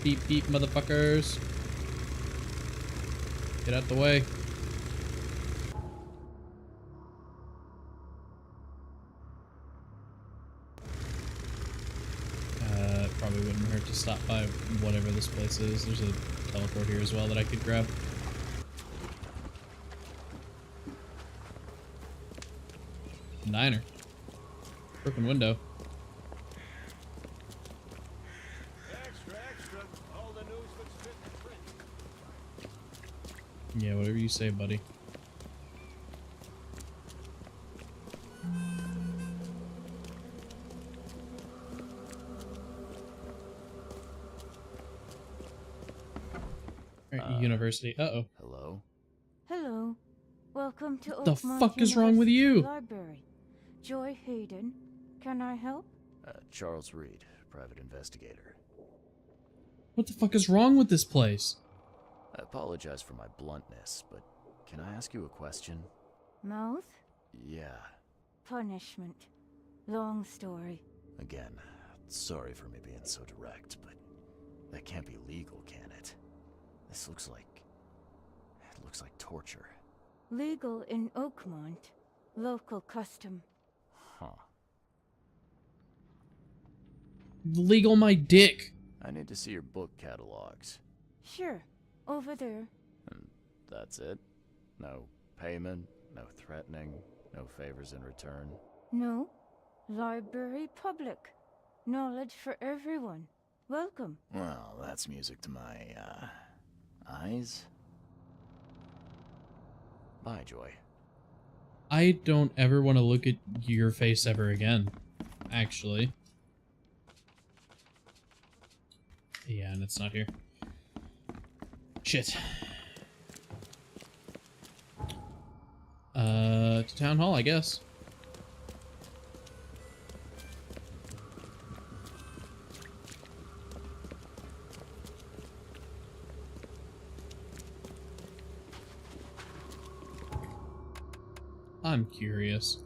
Beep beep, motherfuckers. Get out the way. Probably wouldn't hurt to stop by whatever this place is. There's a teleport here as well that I could grab. Diner. Broken window. Yeah, whatever you say, buddy. Alright, university. Uh-oh. Hello? Hello. Welcome to The Oakmont fuck is wrong with you? Library. Joy Hayden. Can I help? Charles Reed, private investigator. What the fuck is wrong with this place? I apologize for my bluntness, but can I ask you a question? Mouth? Yeah. Punishment. Long story. Again, sorry for me being so direct, but that can't be legal, can it? This looks like... it looks like torture. Legal in Oakmont. Local custom. Huh. Legal my dick. I need to see your book catalogs. Sure. Over there. And that's it? No payment, no threatening, no favors in return? No. Library public. Knowledge for everyone. Welcome. Well, that's music to my, eyes. Bye, Joy. I don't ever want to look at your face ever again, actually. Yeah, and it's not here. Shit. To town hall, I guess. I'm curious.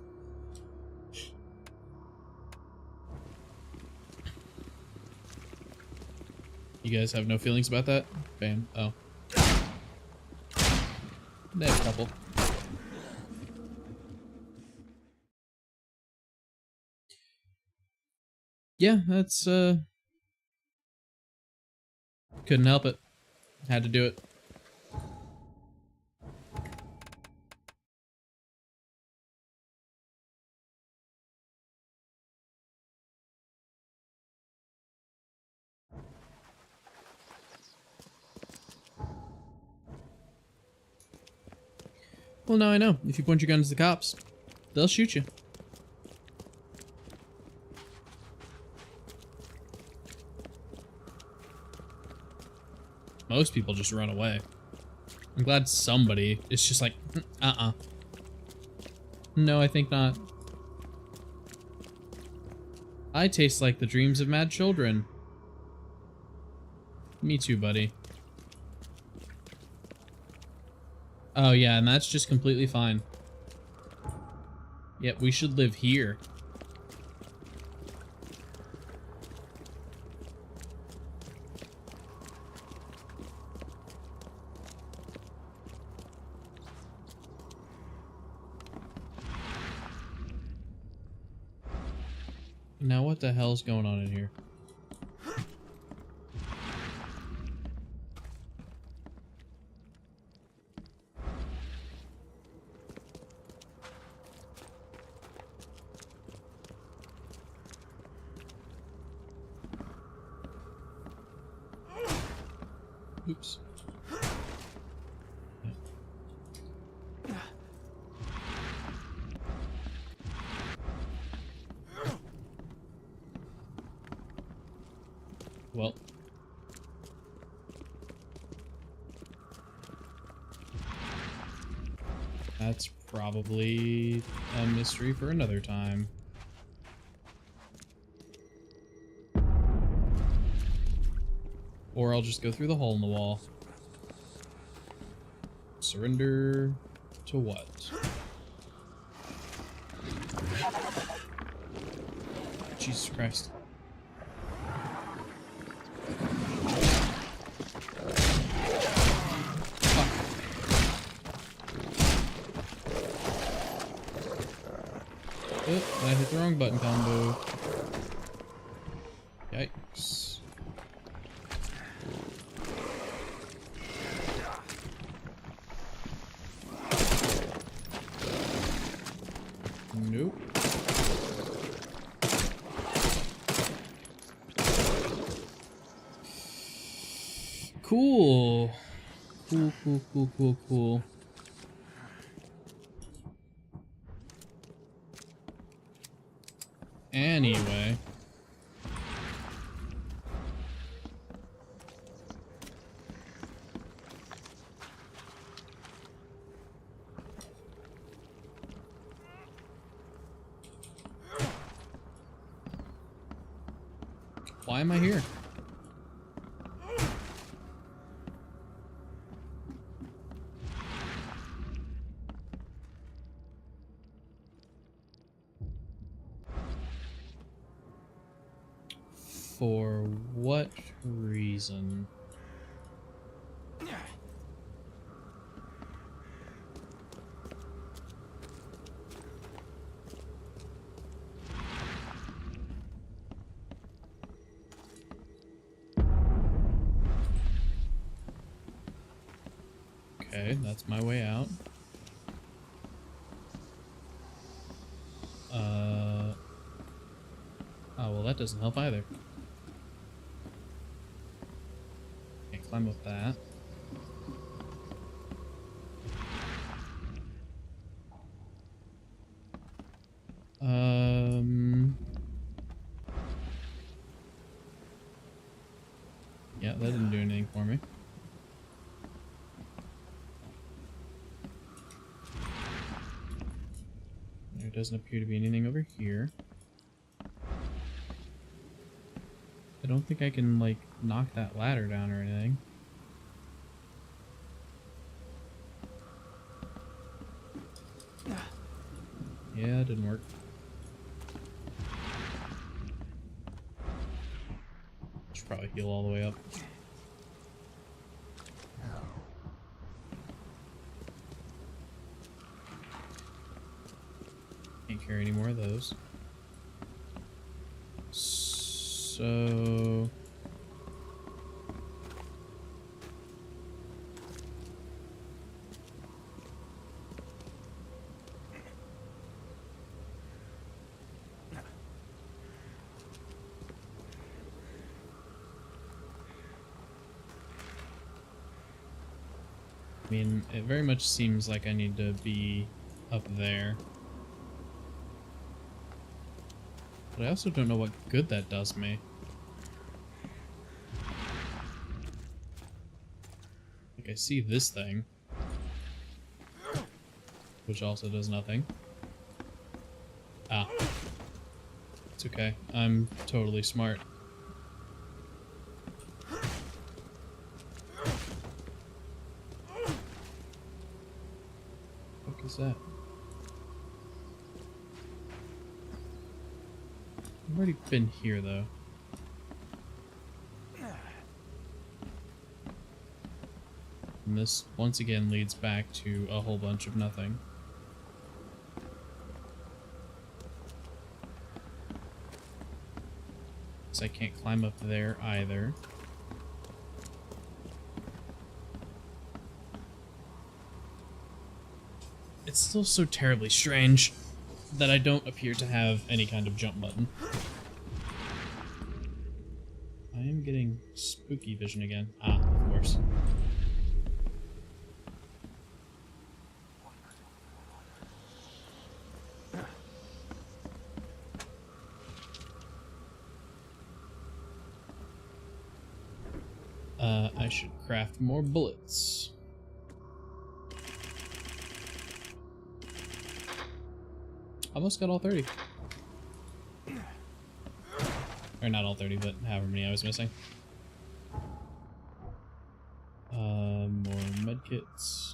You guys have no feelings about that? Bam. Oh. They have a couple. Yeah, that's, couldn't help it. Had to do it. Well, now I know. If you point your gun to the cops, they'll shoot you. Most people just run away. I'm glad somebody is just like, No, I think not. I taste like the dreams of mad children. Me too, buddy. Oh yeah, and that's just completely fine. Yep, we should live here. Now what the hell's going on in here? Oops. Well. That's probably a mystery for another time. Or I'll just go through the hole in the wall. Surrender to what? Jesus Christ. Oh, I hit the wrong button combo. Yikes. Nope. Cool. Cool. Anyway. Why am I here? For what reason? Okay, that's my way out. Oh, well, that doesn't help either. Can't climb up that. Yeah, that didn't do anything for me. There doesn't appear to be anything over here. I don't think I can, like, knock that ladder down or anything. Yeah, it didn't work. Should probably heal all the way up. Can't carry any more of those. So... I mean, it very much seems like I need to be up there. But I also don't know what good that does me. Like, I see this thing, which also does nothing. Ah. It's okay. I'm totally smart. What is that? I've already been here, though. And this, once again, leads back to a whole bunch of nothing. So I can't climb up there either. It's still so terribly strange that I don't appear to have any kind of jump button. I am getting spooky vision again. Ah, of course. I should craft more bullets. Almost got all 30. Or not all 30, but however many I was missing. More medkits.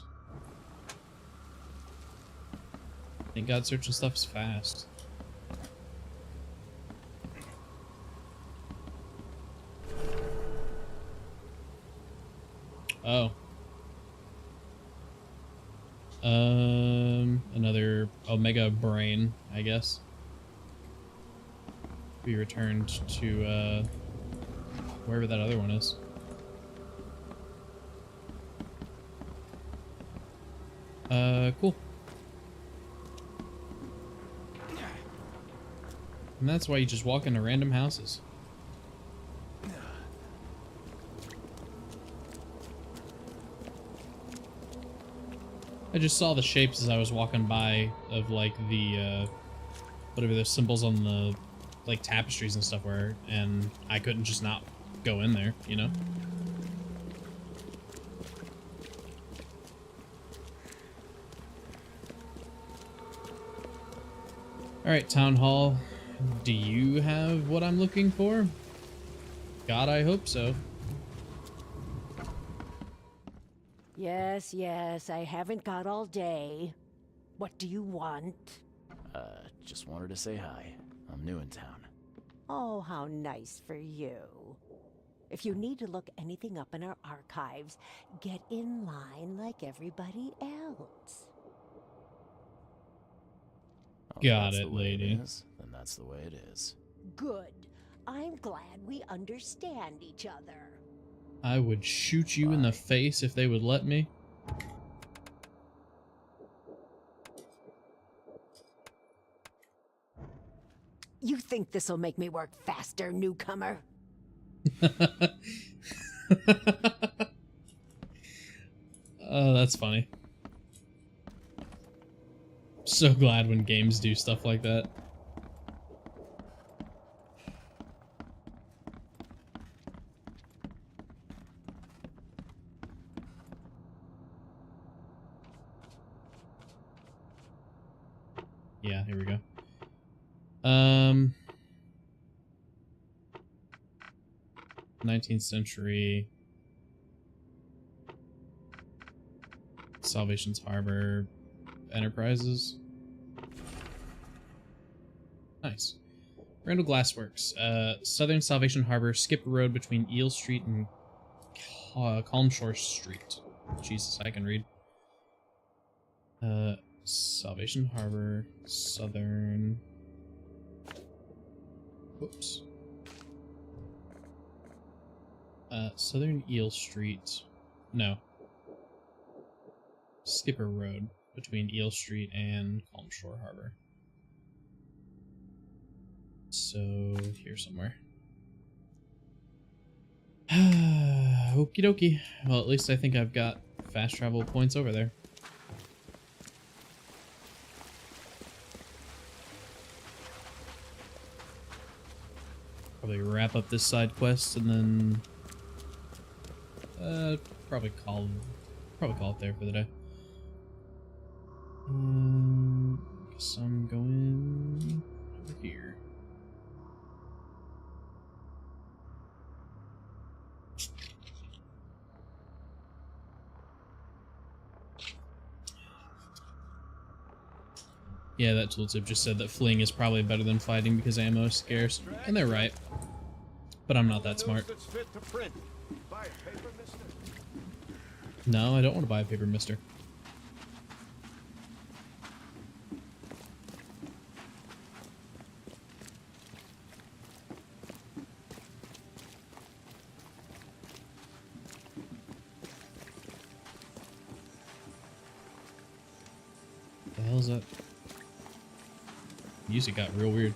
Thank God searching stuff is fast. Oh. Another Omega brain, I guess. Be returned to, wherever that other one is. Cool. And that's why you just walk into random houses. I just saw the shapes as I was walking by of like the whatever those symbols on the like tapestries and stuff were, and I couldn't just not go in there, you know? Alright, Town Hall. Do you have what I'm looking for? God, I hope so. Yes, yes, I haven't got all day. What do you want? Just wanted to say hi. I'm new in town. Oh, how nice for you. If you need to look anything up in our archives, get in line like everybody else. Oh, Got that's it, the way lady. It is, then that's the way it is. Good. I'm glad we understand each other. I would shoot you in the face if they would let me. You think this'll make me work faster, newcomer? Oh, that's funny. So glad when games do stuff like that. Yeah, here we go. 19th century Salvation's Harbor Enterprises. Nice. Randall Glassworks. Southern Salvation Harbor, skip a road between Eel Street and Calm Shore Street. Jesus, I can read. Salvation Harbor, Southern... Whoops. Southern Eel Street. No. Skipper Road between Eel Street and Calm Shore Harbor. So, here somewhere. Okie dokie. Well, at least I think I've got fast travel points over there. Probably wrap up this side quest and then probably call it there for the day. Guess I'm going over here. Yeah, that tooltip just said that fleeing is probably better than fighting because ammo is scarce, and they're right. But I'm not that smart. No, I don't want to buy a paper mister. What the hell is that? Music got real weird.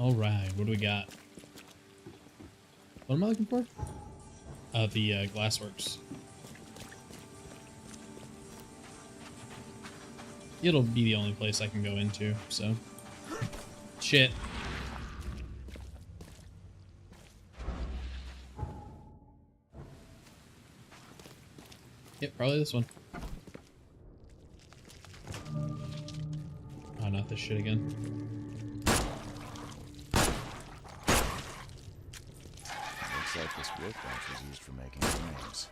Alright, what do we got? What am I looking for? The Glassworks. It'll be the only place I can go into, so. Shit. Yep, probably this one. Oh, not this shit again. Looks like this workbench was used for making frames.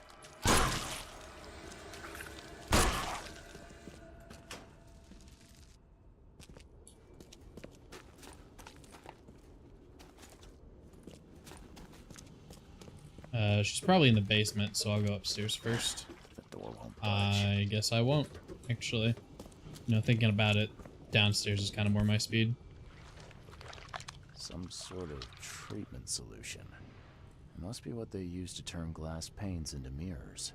She's probably in the basement, so I'll go upstairs first. The door won't budge. I guess I won't, actually. You know, thinking about it, downstairs is kind of more my speed. Some sort of treatment solution. It must be what they use to turn glass panes into mirrors.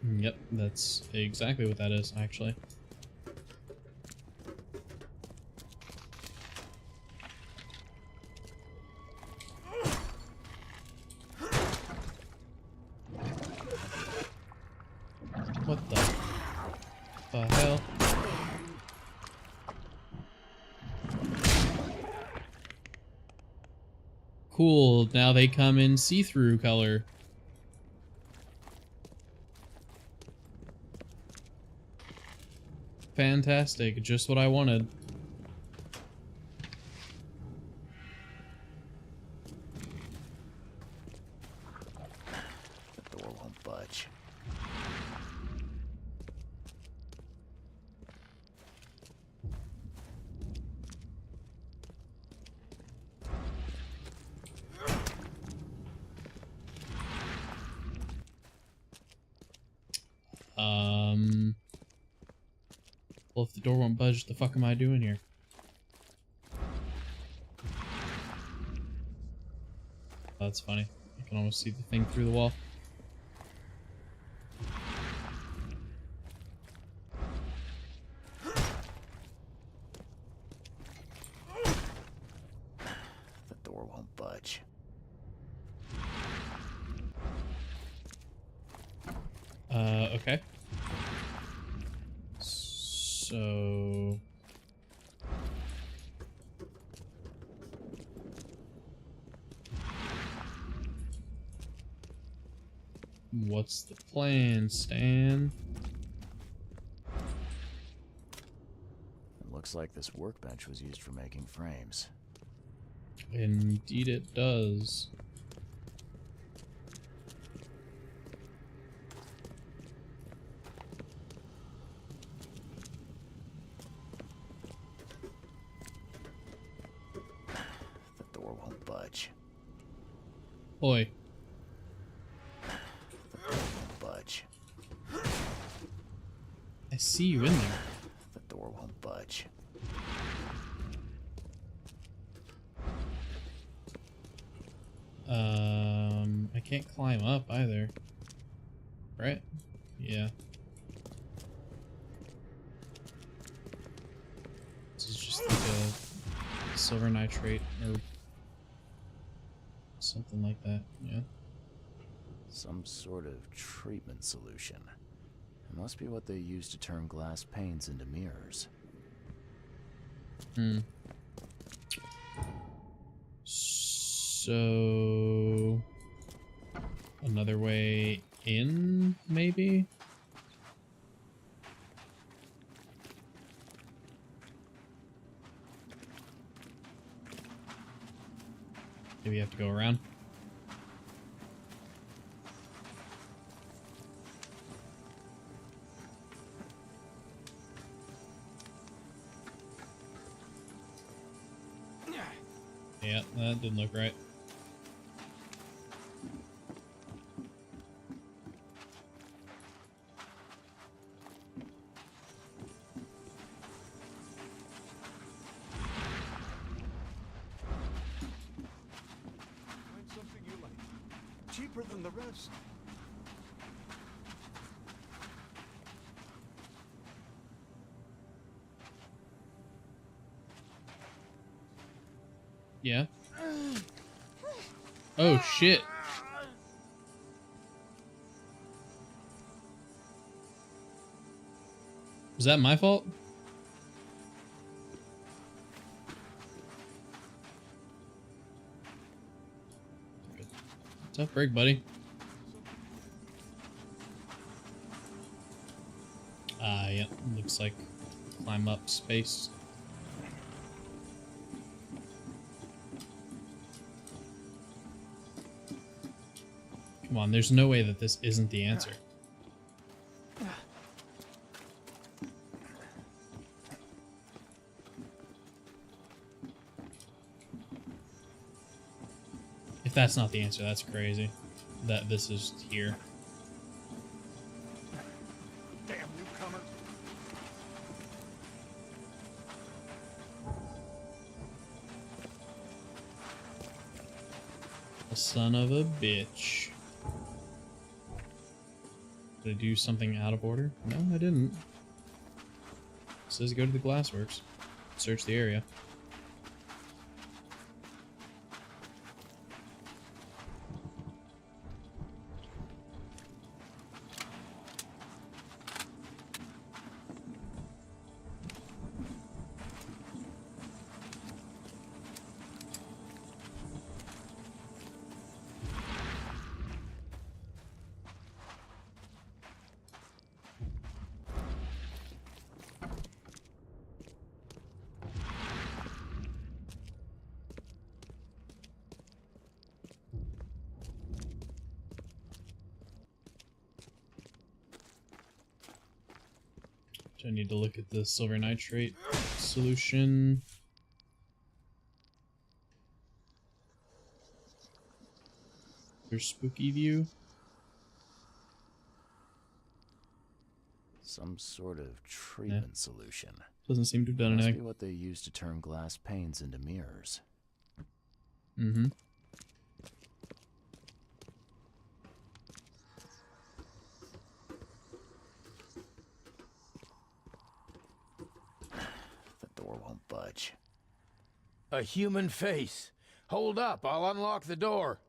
Yep, that's exactly what that is, actually. What the hell? Cool, now they come in see-through color. Fantastic, just what I wanted. The door won't budge. Well, if the door won't budge, the fuck am I doing here? That's funny. I can almost see the thing through the wall. The door won't budge. Okay. So... what's the plan, Stan? It looks like this workbench was used for making frames. Indeed it does. The door won't budge. Oi. see you in there. The door won't budge. I can't climb up either. Right? Yeah. This is just like a silver nitrate or something like that, yeah. Some sort of treatment solution. It must be what they use to turn glass panes into mirrors. Hmm. So... another way in, maybe? Maybe you have to go around. Yeah, that didn't look right. Find something you like. Cheaper than the rest. Yeah. Oh shit. Was that my fault? Tough break, buddy. Yeah, looks like climb up space. Come on, there's no way that this isn't the answer. If that's not the answer, that's crazy. That this is here. Damn newcomer. A son of a bitch. Did I do something out of order? No, I didn't. It says go to the glassworks. Search the area. I need to look at the silver nitrate solution. There's spooky view. Some sort of treatment solution. Doesn't seem to have done Must anything. be what they use to turn glass panes into mirrors. Mm-hmm. The door won't budge. A human face. Hold up, I'll unlock the door.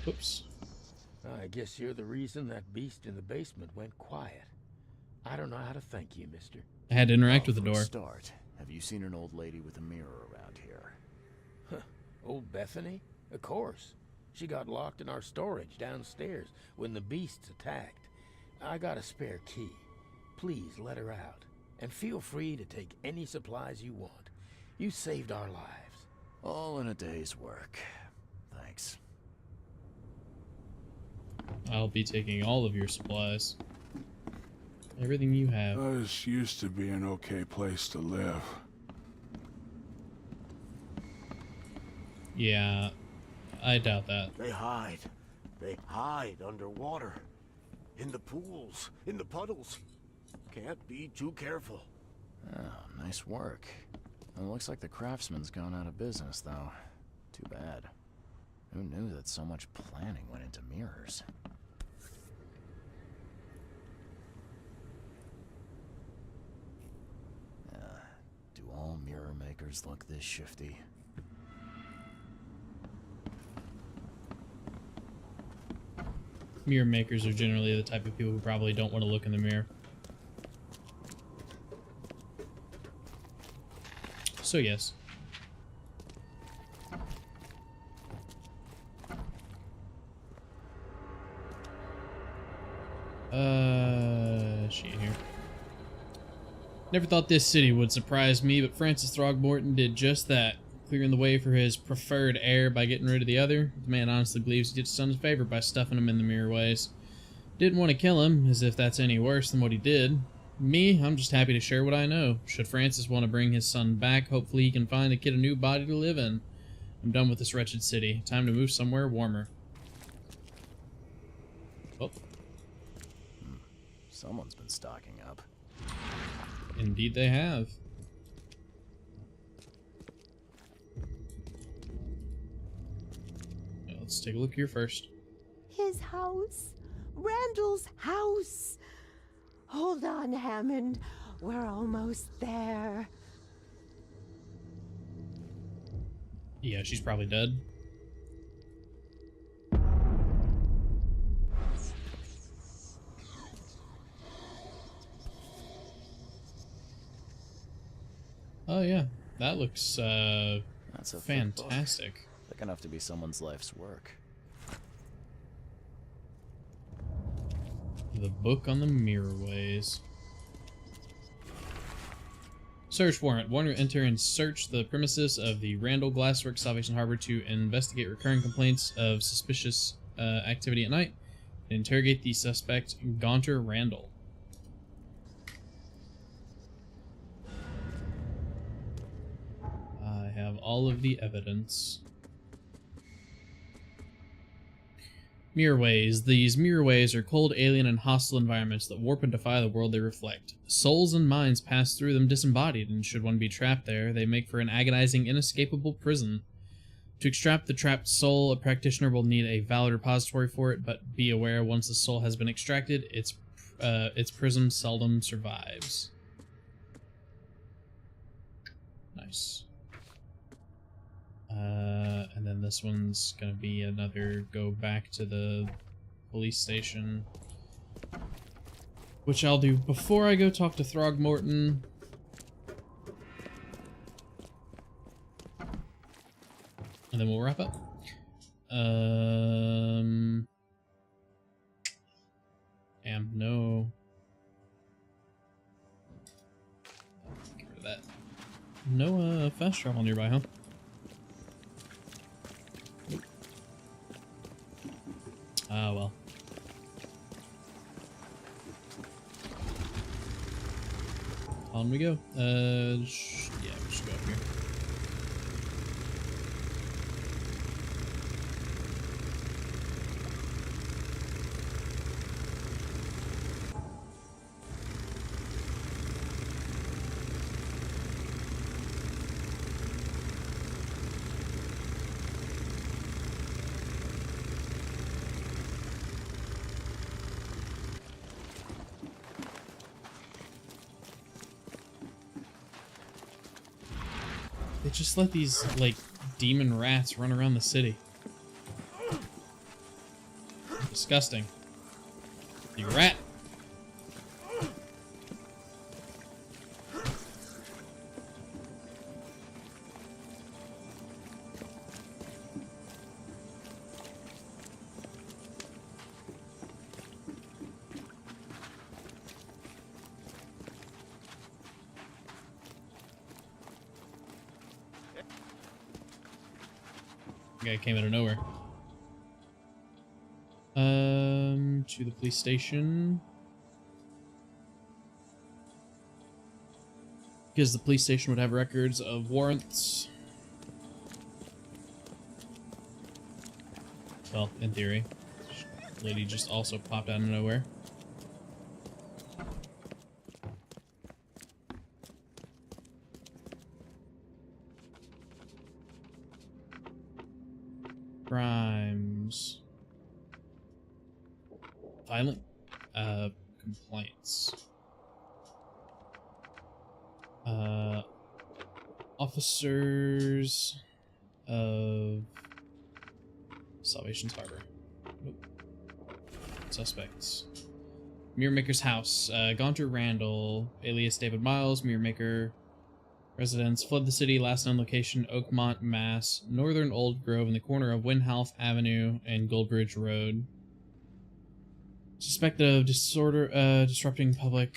Oops. I guess you're the reason that beast in the basement went quiet. I don't know how to thank you, mister. I had to interact with the For a door. start, have you seen an old lady with a mirror around here? Huh. Old Bethany? Of course. She got locked in our storage downstairs when the beasts attacked. I got a spare key. Please let her out. And feel free to take any supplies you want. You saved our lives. All in a day's work. Thanks. I'll be taking all of your supplies. Everything you have. This used to be an okay place to live. Yeah, I doubt that. They hide. They hide underwater. In the pools, in the puddles. Can't be too careful. Oh, nice work. It looks like the craftsman's gone out of business, though. Too bad. Who knew that so much planning went into mirrors? Do all mirror makers look this shifty? Mirror makers are generally the type of people who probably don't want to look in the mirror. So yes. She here. Never thought this city would surprise me, but Francis Throgmorton did just that, clearing the way for his preferred heir by getting rid of the other. The man honestly believes he did his son a favor by stuffing him in the mirror ways. Didn't want to kill him, as if that's any worse than what he did. Me, I'm just happy to share what I know. Should Francis want to bring his son back, hopefully he can find the kid a new body to live in. I'm done with this wretched city. Time to move somewhere warmer. Oh. Someone's been stocking up. Indeed they have. Well, let's take a look here first. His house. Randall's house. Hold on, Hammond. We're almost there. Yeah, she's probably dead. Oh yeah, that looks That's a thick book. fantastic. Thick enough to be someone's life's work. The book on the mirrorways. Search warrant. Warner enter and search the premises of the Randall Glassworks Salvation Harbor to investigate recurring complaints of suspicious activity at night and interrogate the suspect, Gaunter Randall. I have all of the evidence. Mirrorways. These mirrorways are cold, alien, and hostile environments that warp and defy the world they reflect. Souls and minds pass through them disembodied, and should one be trapped there, they make for an agonizing, inescapable prison. To extract the trapped soul, a practitioner will need a valid repository for it, but be aware once the soul has been extracted, its prism seldom survives. Nice. And then this one's gonna be another go back to the police station, which I'll do before I go talk to Throgmorton. And then we'll wrap up. No. Get rid of that. No, fast travel nearby, huh? Ah, well. On we go. Yeah, we should go up here. They just let these, like, demon rats run around the city. Disgusting. You rat! Guy came out of nowhere. To the police station. Because the police station would have records of warrants. Well, in theory. Lady just also popped out of nowhere. Violent complaints. Officers of Salvation's Harbor. Nope. Suspects. Mirrormaker's house. Gaunter Randall, alias David Miles, Mirrormaker residents, fled the city, last known location, Oakmont, Mass. Northern Old Grove in the corner of Windhalf Avenue and Goldbridge Road. Suspected of disrupting public...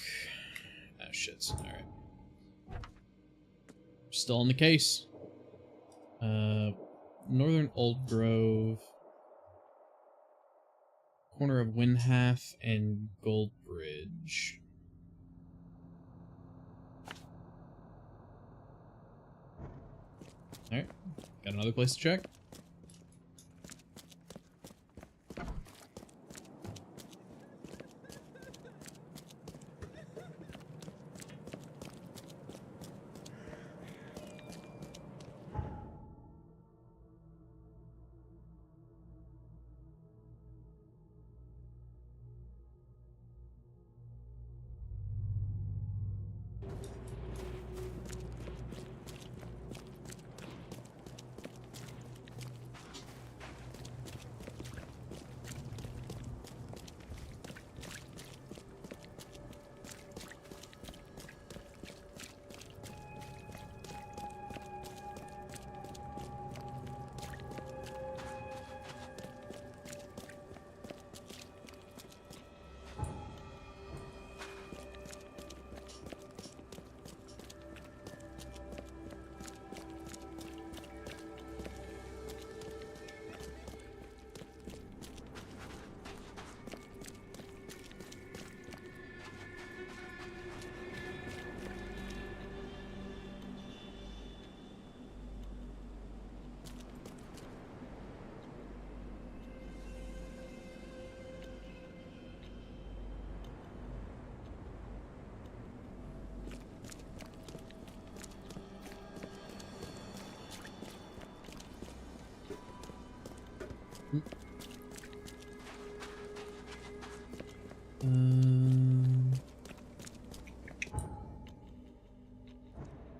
Oh, shit. Alright. Still on the case. Northern Old Grove. Corner of Windhalf and Goldbridge. Alright. Got another place to check.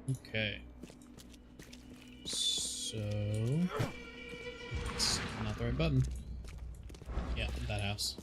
Okay. So... It's not the right button. Yeah, that house.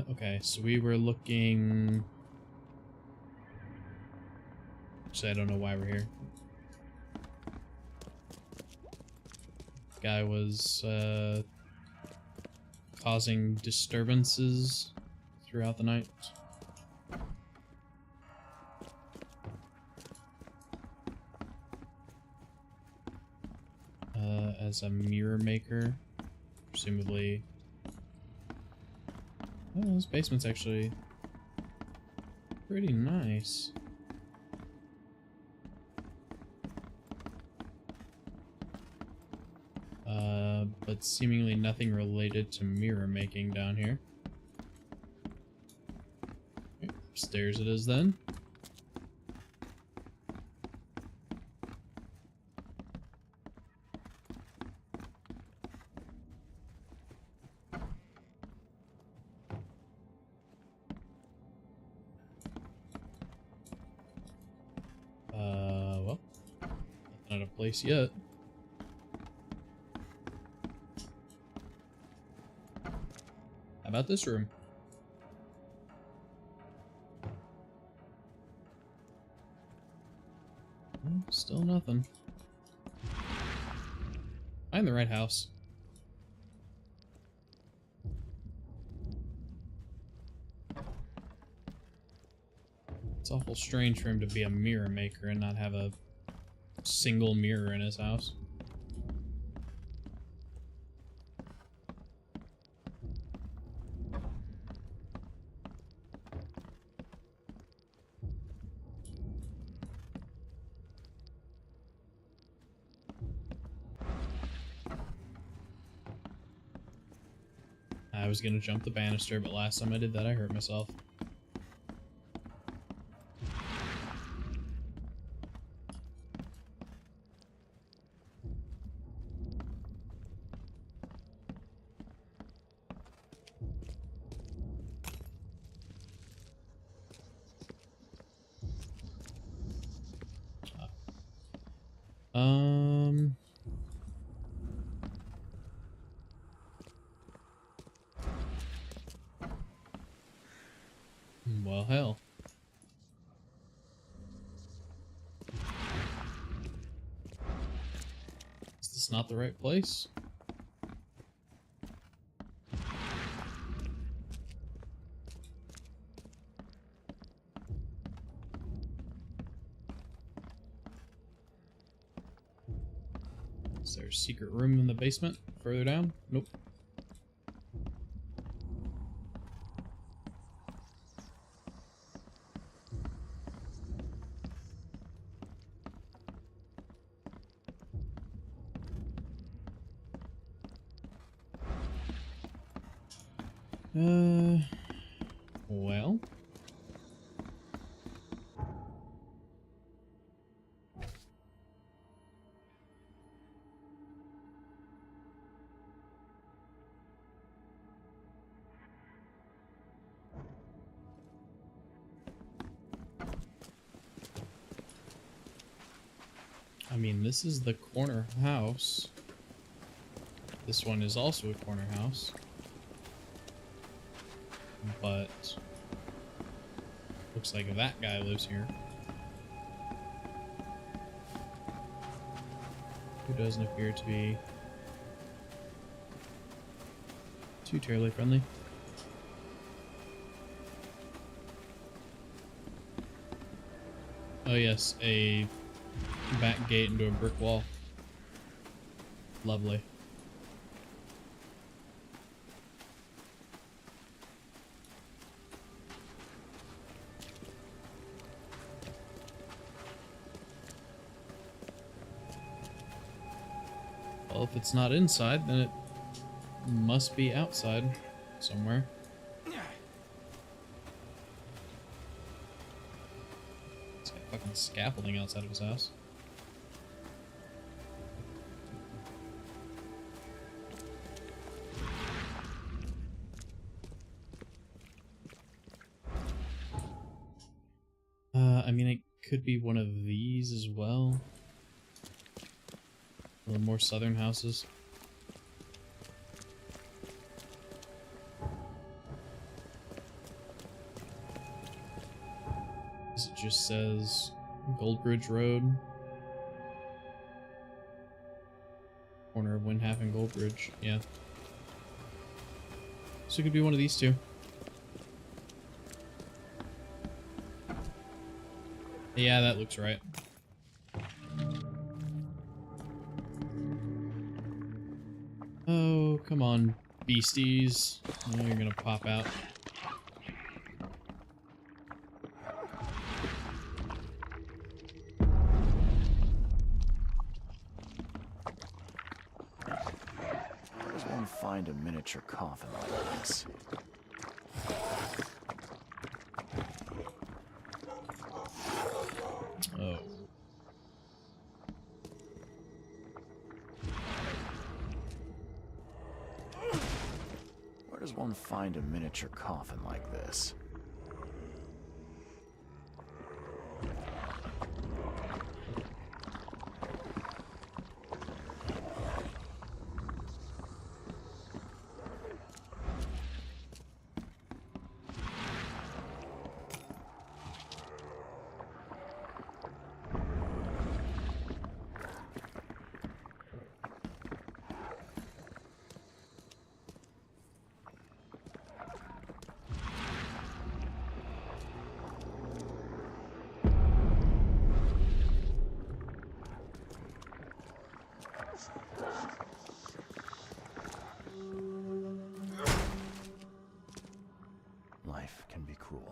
Okay, so we were looking... Actually, I don't know why we're here. Guy was, causing disturbances throughout the night. As a mirror maker, presumably... Oh, this basement's actually pretty nice. But seemingly nothing related to mirror making down here. Okay, upstairs it is then. Well, not a place yet. How about this room? Still nothing. I'm in the right house. It's awful strange for him to be a mirror maker and not have a single mirror in his house. I was gonna jump the banister, but last time I did that, I hurt myself. Well, hell. Is this not the right place? Is there a secret room in the basement further down? Nope. Well. I mean, this is the corner house. This one is also a corner house. But looks like that guy lives here. Who doesn't appear to be too terribly friendly. Oh yes, a back gate into a brick wall. Lovely. Well, if it's not inside, then it must be outside somewhere. It's got fucking scaffolding outside of his house. I mean, it could be one of these as well. A little more southern houses. It just says Goldbridge Road. Corner of Windhalf and Goldbridge, yeah. So it could be one of these two. Yeah, that looks right. Oh, come on, beasties. Oh, you're gonna pop out. Where does one find a miniature coffin like this? Oh. Where does one find a miniature coffin like this? Life can be cruel.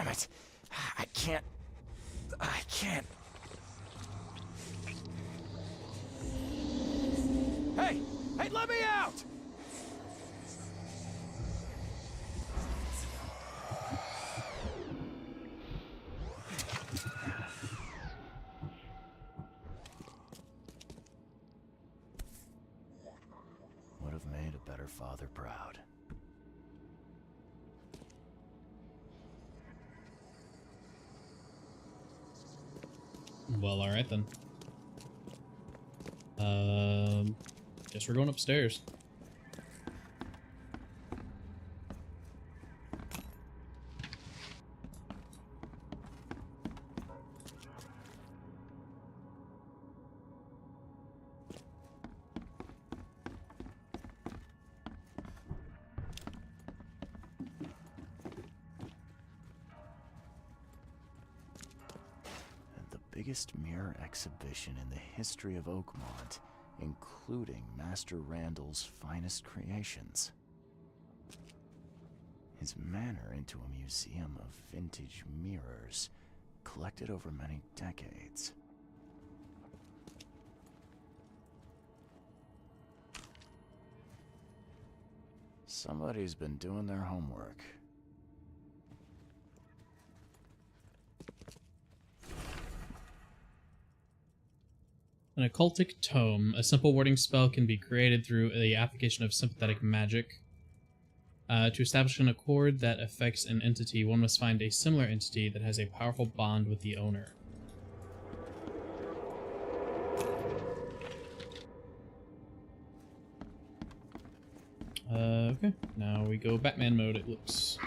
it. I can't. Hey! Hey, let me out! Would have made a better father proud. Well, alright then. Guess we're going upstairs. Biggest mirror exhibition in the history of Oakmont, including Master Randall's finest creations. His manor into a museum of vintage mirrors, collected over many decades. Somebody's been doing their homework. An occultic tome. A simple warding spell can be created through the application of sympathetic magic. To establish an accord that affects an entity, one must find a similar entity that has a powerful bond with the owner. Okay, now we go Batman mode, it looks.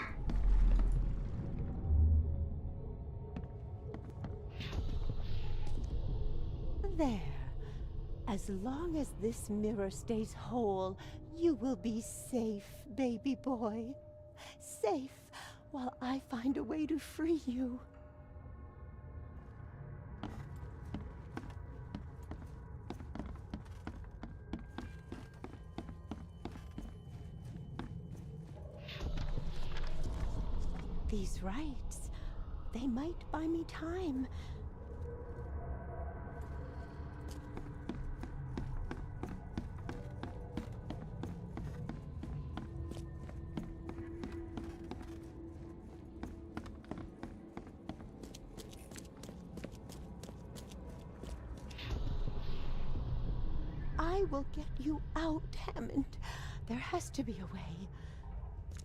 There. As long as this mirror stays whole, you will be safe, baby boy. Safe while I find a way to free you. These rites, they might buy me time. I will get you out, Hammond. There has to be a way.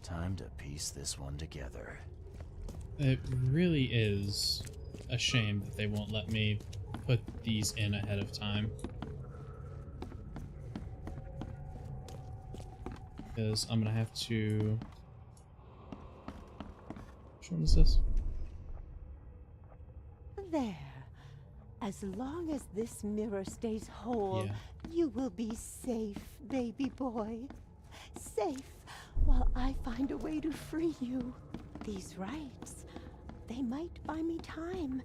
Time to piece this one together. It really is a shame that they won't let me put these in ahead of time. Because I'm gonna have to... Which one is this? There. As long as this mirror stays whole, you will be safe, baby boy. Safe while I find a way to free you. These rites, they might buy me time.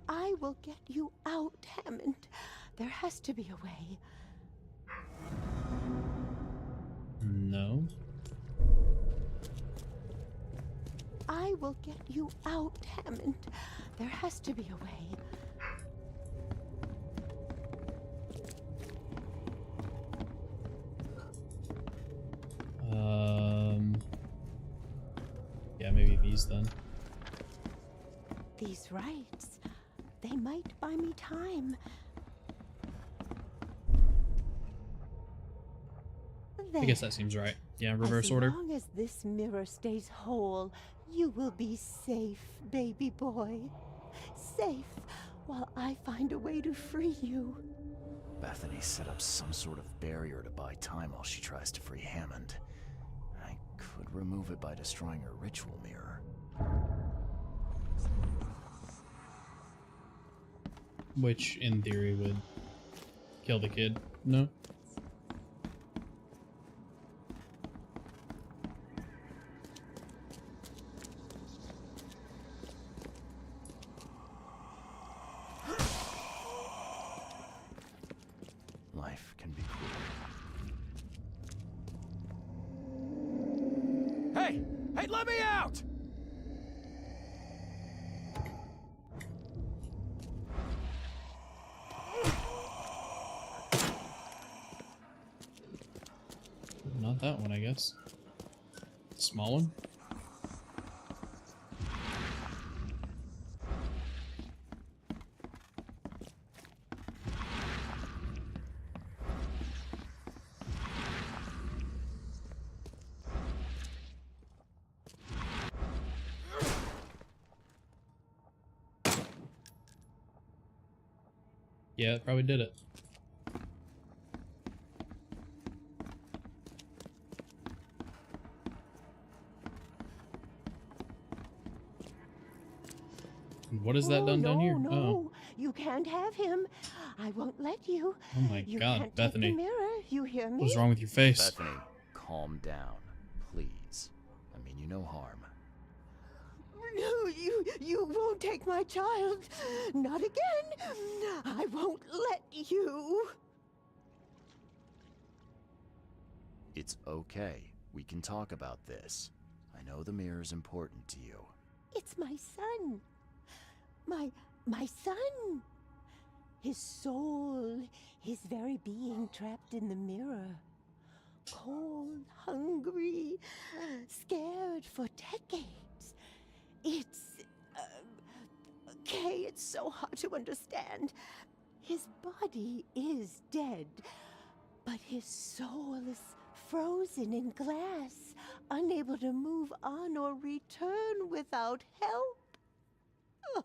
I will get you out, Hammond. There has to be a way. No. I will get you out, Hammond. There has to be a way. Yeah, maybe these then. These rites, they might buy me time. I guess that seems right. Yeah, reverse order. As long as this mirror stays whole, you will be safe, baby boy. Safe while I find a way to free you. Bethany set up some sort of barrier to buy time while she tries to free Hammond. I could remove it by destroying her ritual mirror. Which, in theory, would kill the kid. No? Life can be cruel. Hey! Hey, let me out! Not that one, I guess. Small one? Yeah, it probably did it. What has that done down here? No, Oh. you can't have him. I won't let you. Oh my You God, can't Bethany. Take the mirror. You hear me? What's wrong with your face? Bethany, calm down, please. I mean you no harm. No, you won't take my child. Not again. I won't let you. It's okay. We can talk about this. I know the mirror's important to you. It's my son. My son. His soul, his very being trapped in the mirror. Cold, hungry, scared for decades. It's... okay, it's so hard to understand. His body is dead, but his soul is frozen in glass, unable to move on or return without help. Oh,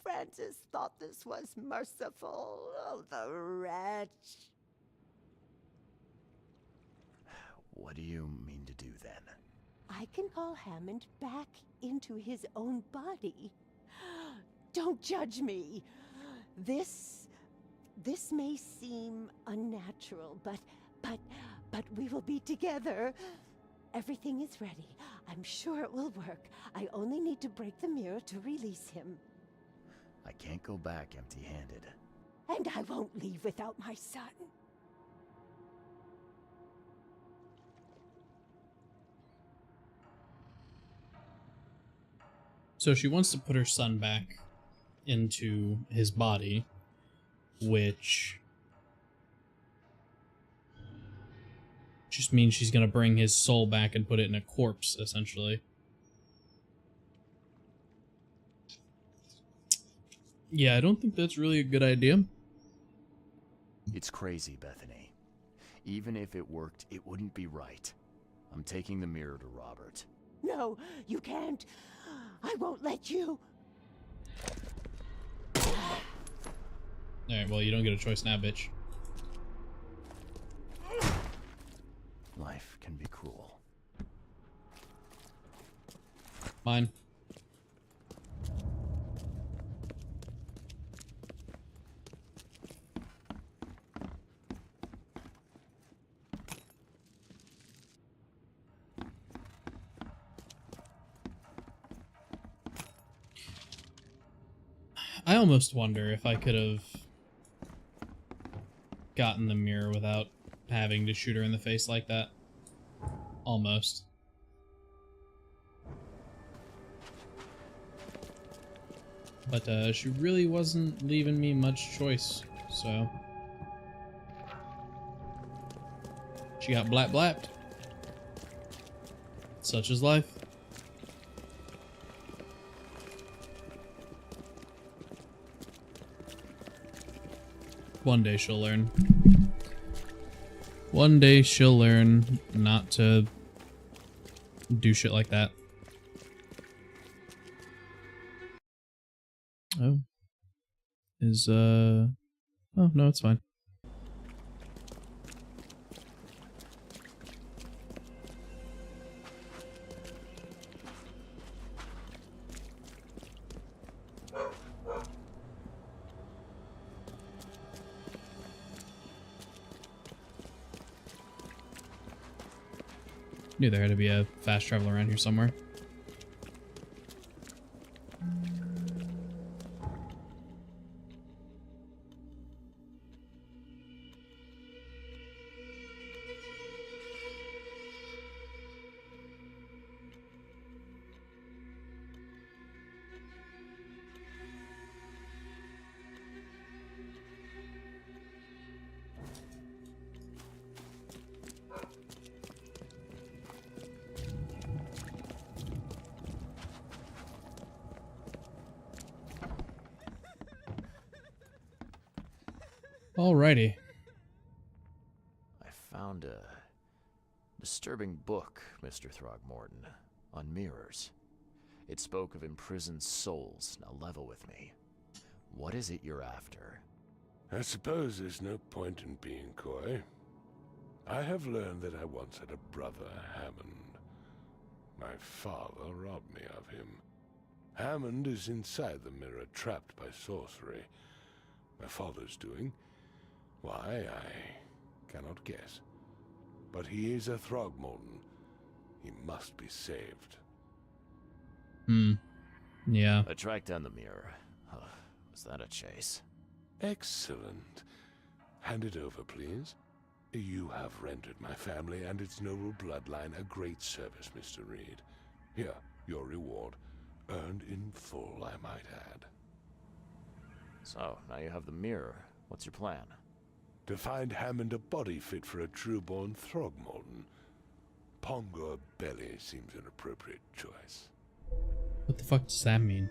Francis thought this was merciful. Oh, the wretch. What do you mean to do then? I can call Hammond back into his own body. Don't judge me. This may seem unnatural, but we will be together. Everything is ready. I'm sure it will work. I only need to break the mirror to release him. I can't go back empty-handed. And I won't leave without my son. So she wants to put her son back into his body, which just means she's gonna bring his soul back and put it in a corpse, essentially. Yeah, I don't think that's really a good idea. It's crazy, Bethany. Even if it worked, it wouldn't be right. I'm taking the mirror to Robert. No, you can't. I won't let you. Alright, well, you don't get a choice now, bitch. Life can be cruel. Mine. I almost wonder if I could have gotten the mirror without having to shoot her in the face like that. Almost. But she really wasn't leaving me much choice, so she got blapped. Such is life. One day she'll learn. One day she'll learn not to do shit like that. Oh. Oh, no, it's fine. Knew there had to be a fast travel around here somewhere. Alrighty. I found a disturbing book, Mr. Throgmorton, on mirrors. It spoke of imprisoned souls. Now level with me. What is it you're after? I suppose there's no point in being coy. I have learned that I once had a brother, Hammond. My father robbed me of him. Hammond is inside the mirror, trapped by sorcery. My father's doing? Why, I cannot guess. But he is a Throgmorton. He must be saved. Yeah. I tracked down the mirror. Was that a chase? Excellent. Hand it over, please. You have rendered my family and its noble bloodline a great service, Mr. Reed. Here, your reward. Earned in full, I might add. So, now you have the mirror. What's your plan? To find Hammond a body fit for a true-born Throgmorton. Pongo Belly seems an appropriate choice. What the fuck does that mean?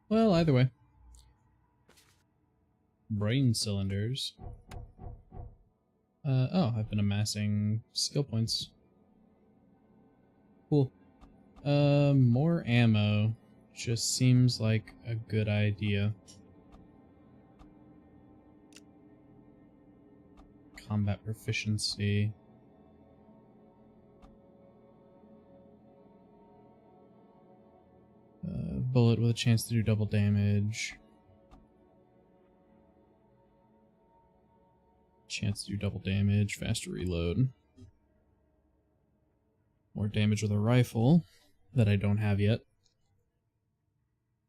Well, either way. Brain cylinders. Oh, I've been amassing skill points. Cool. More ammo just seems like a good idea. Combat proficiency. Bullet with a chance to do double damage. Chance to do double damage, faster reload. More damage with a rifle that I don't have yet.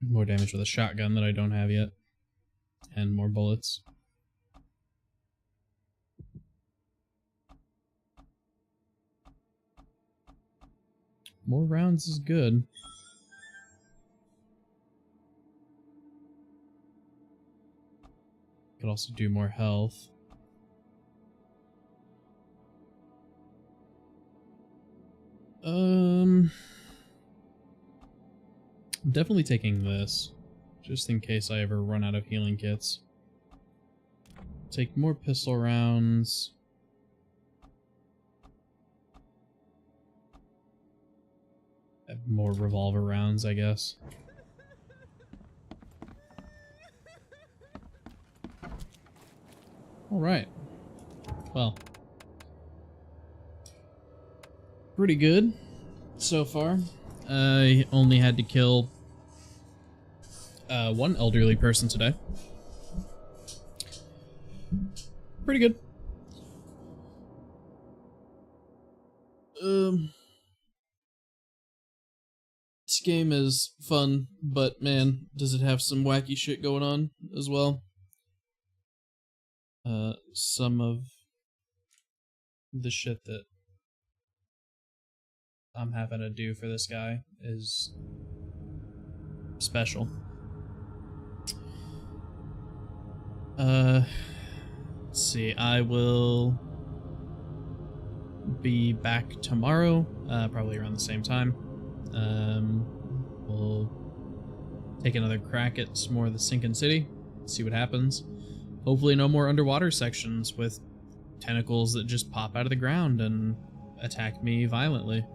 More damage with a shotgun that I don't have yet. And more bullets. More rounds is good. Could also do more health. I'm definitely taking this, just in case I ever run out of healing kits. Take more pistol rounds. Have more revolver rounds, I guess. Alright. Well. Pretty good so far. I only had to kill one elderly person today. Pretty good. This game is fun, but man, does it have some wacky shit going on as well. Some of the shit that I'm having to do for this guy is special. Let's see, I will be back tomorrow, probably around the same time. We'll take another crack at some more of the Sinking City, see what happens. Hopefully no more underwater sections with tentacles that just pop out of the ground and attack me violently.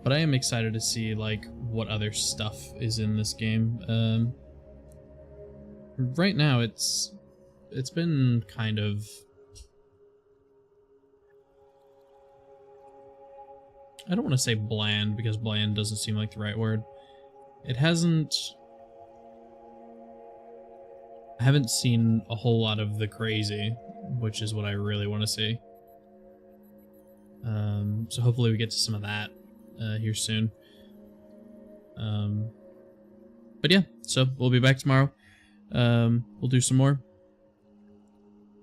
But I am excited to see, like, what other stuff is in this game. Right now, it's been kind of... I don't want to say bland, because bland doesn't seem like the right word. It hasn't... I haven't seen a whole lot of the crazy, which is what I really want to see. So hopefully we get to some of that here soon. But yeah, so we'll be back tomorrow. We'll do some more.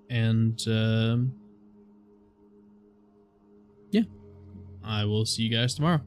And yeah, I will see you guys tomorrow.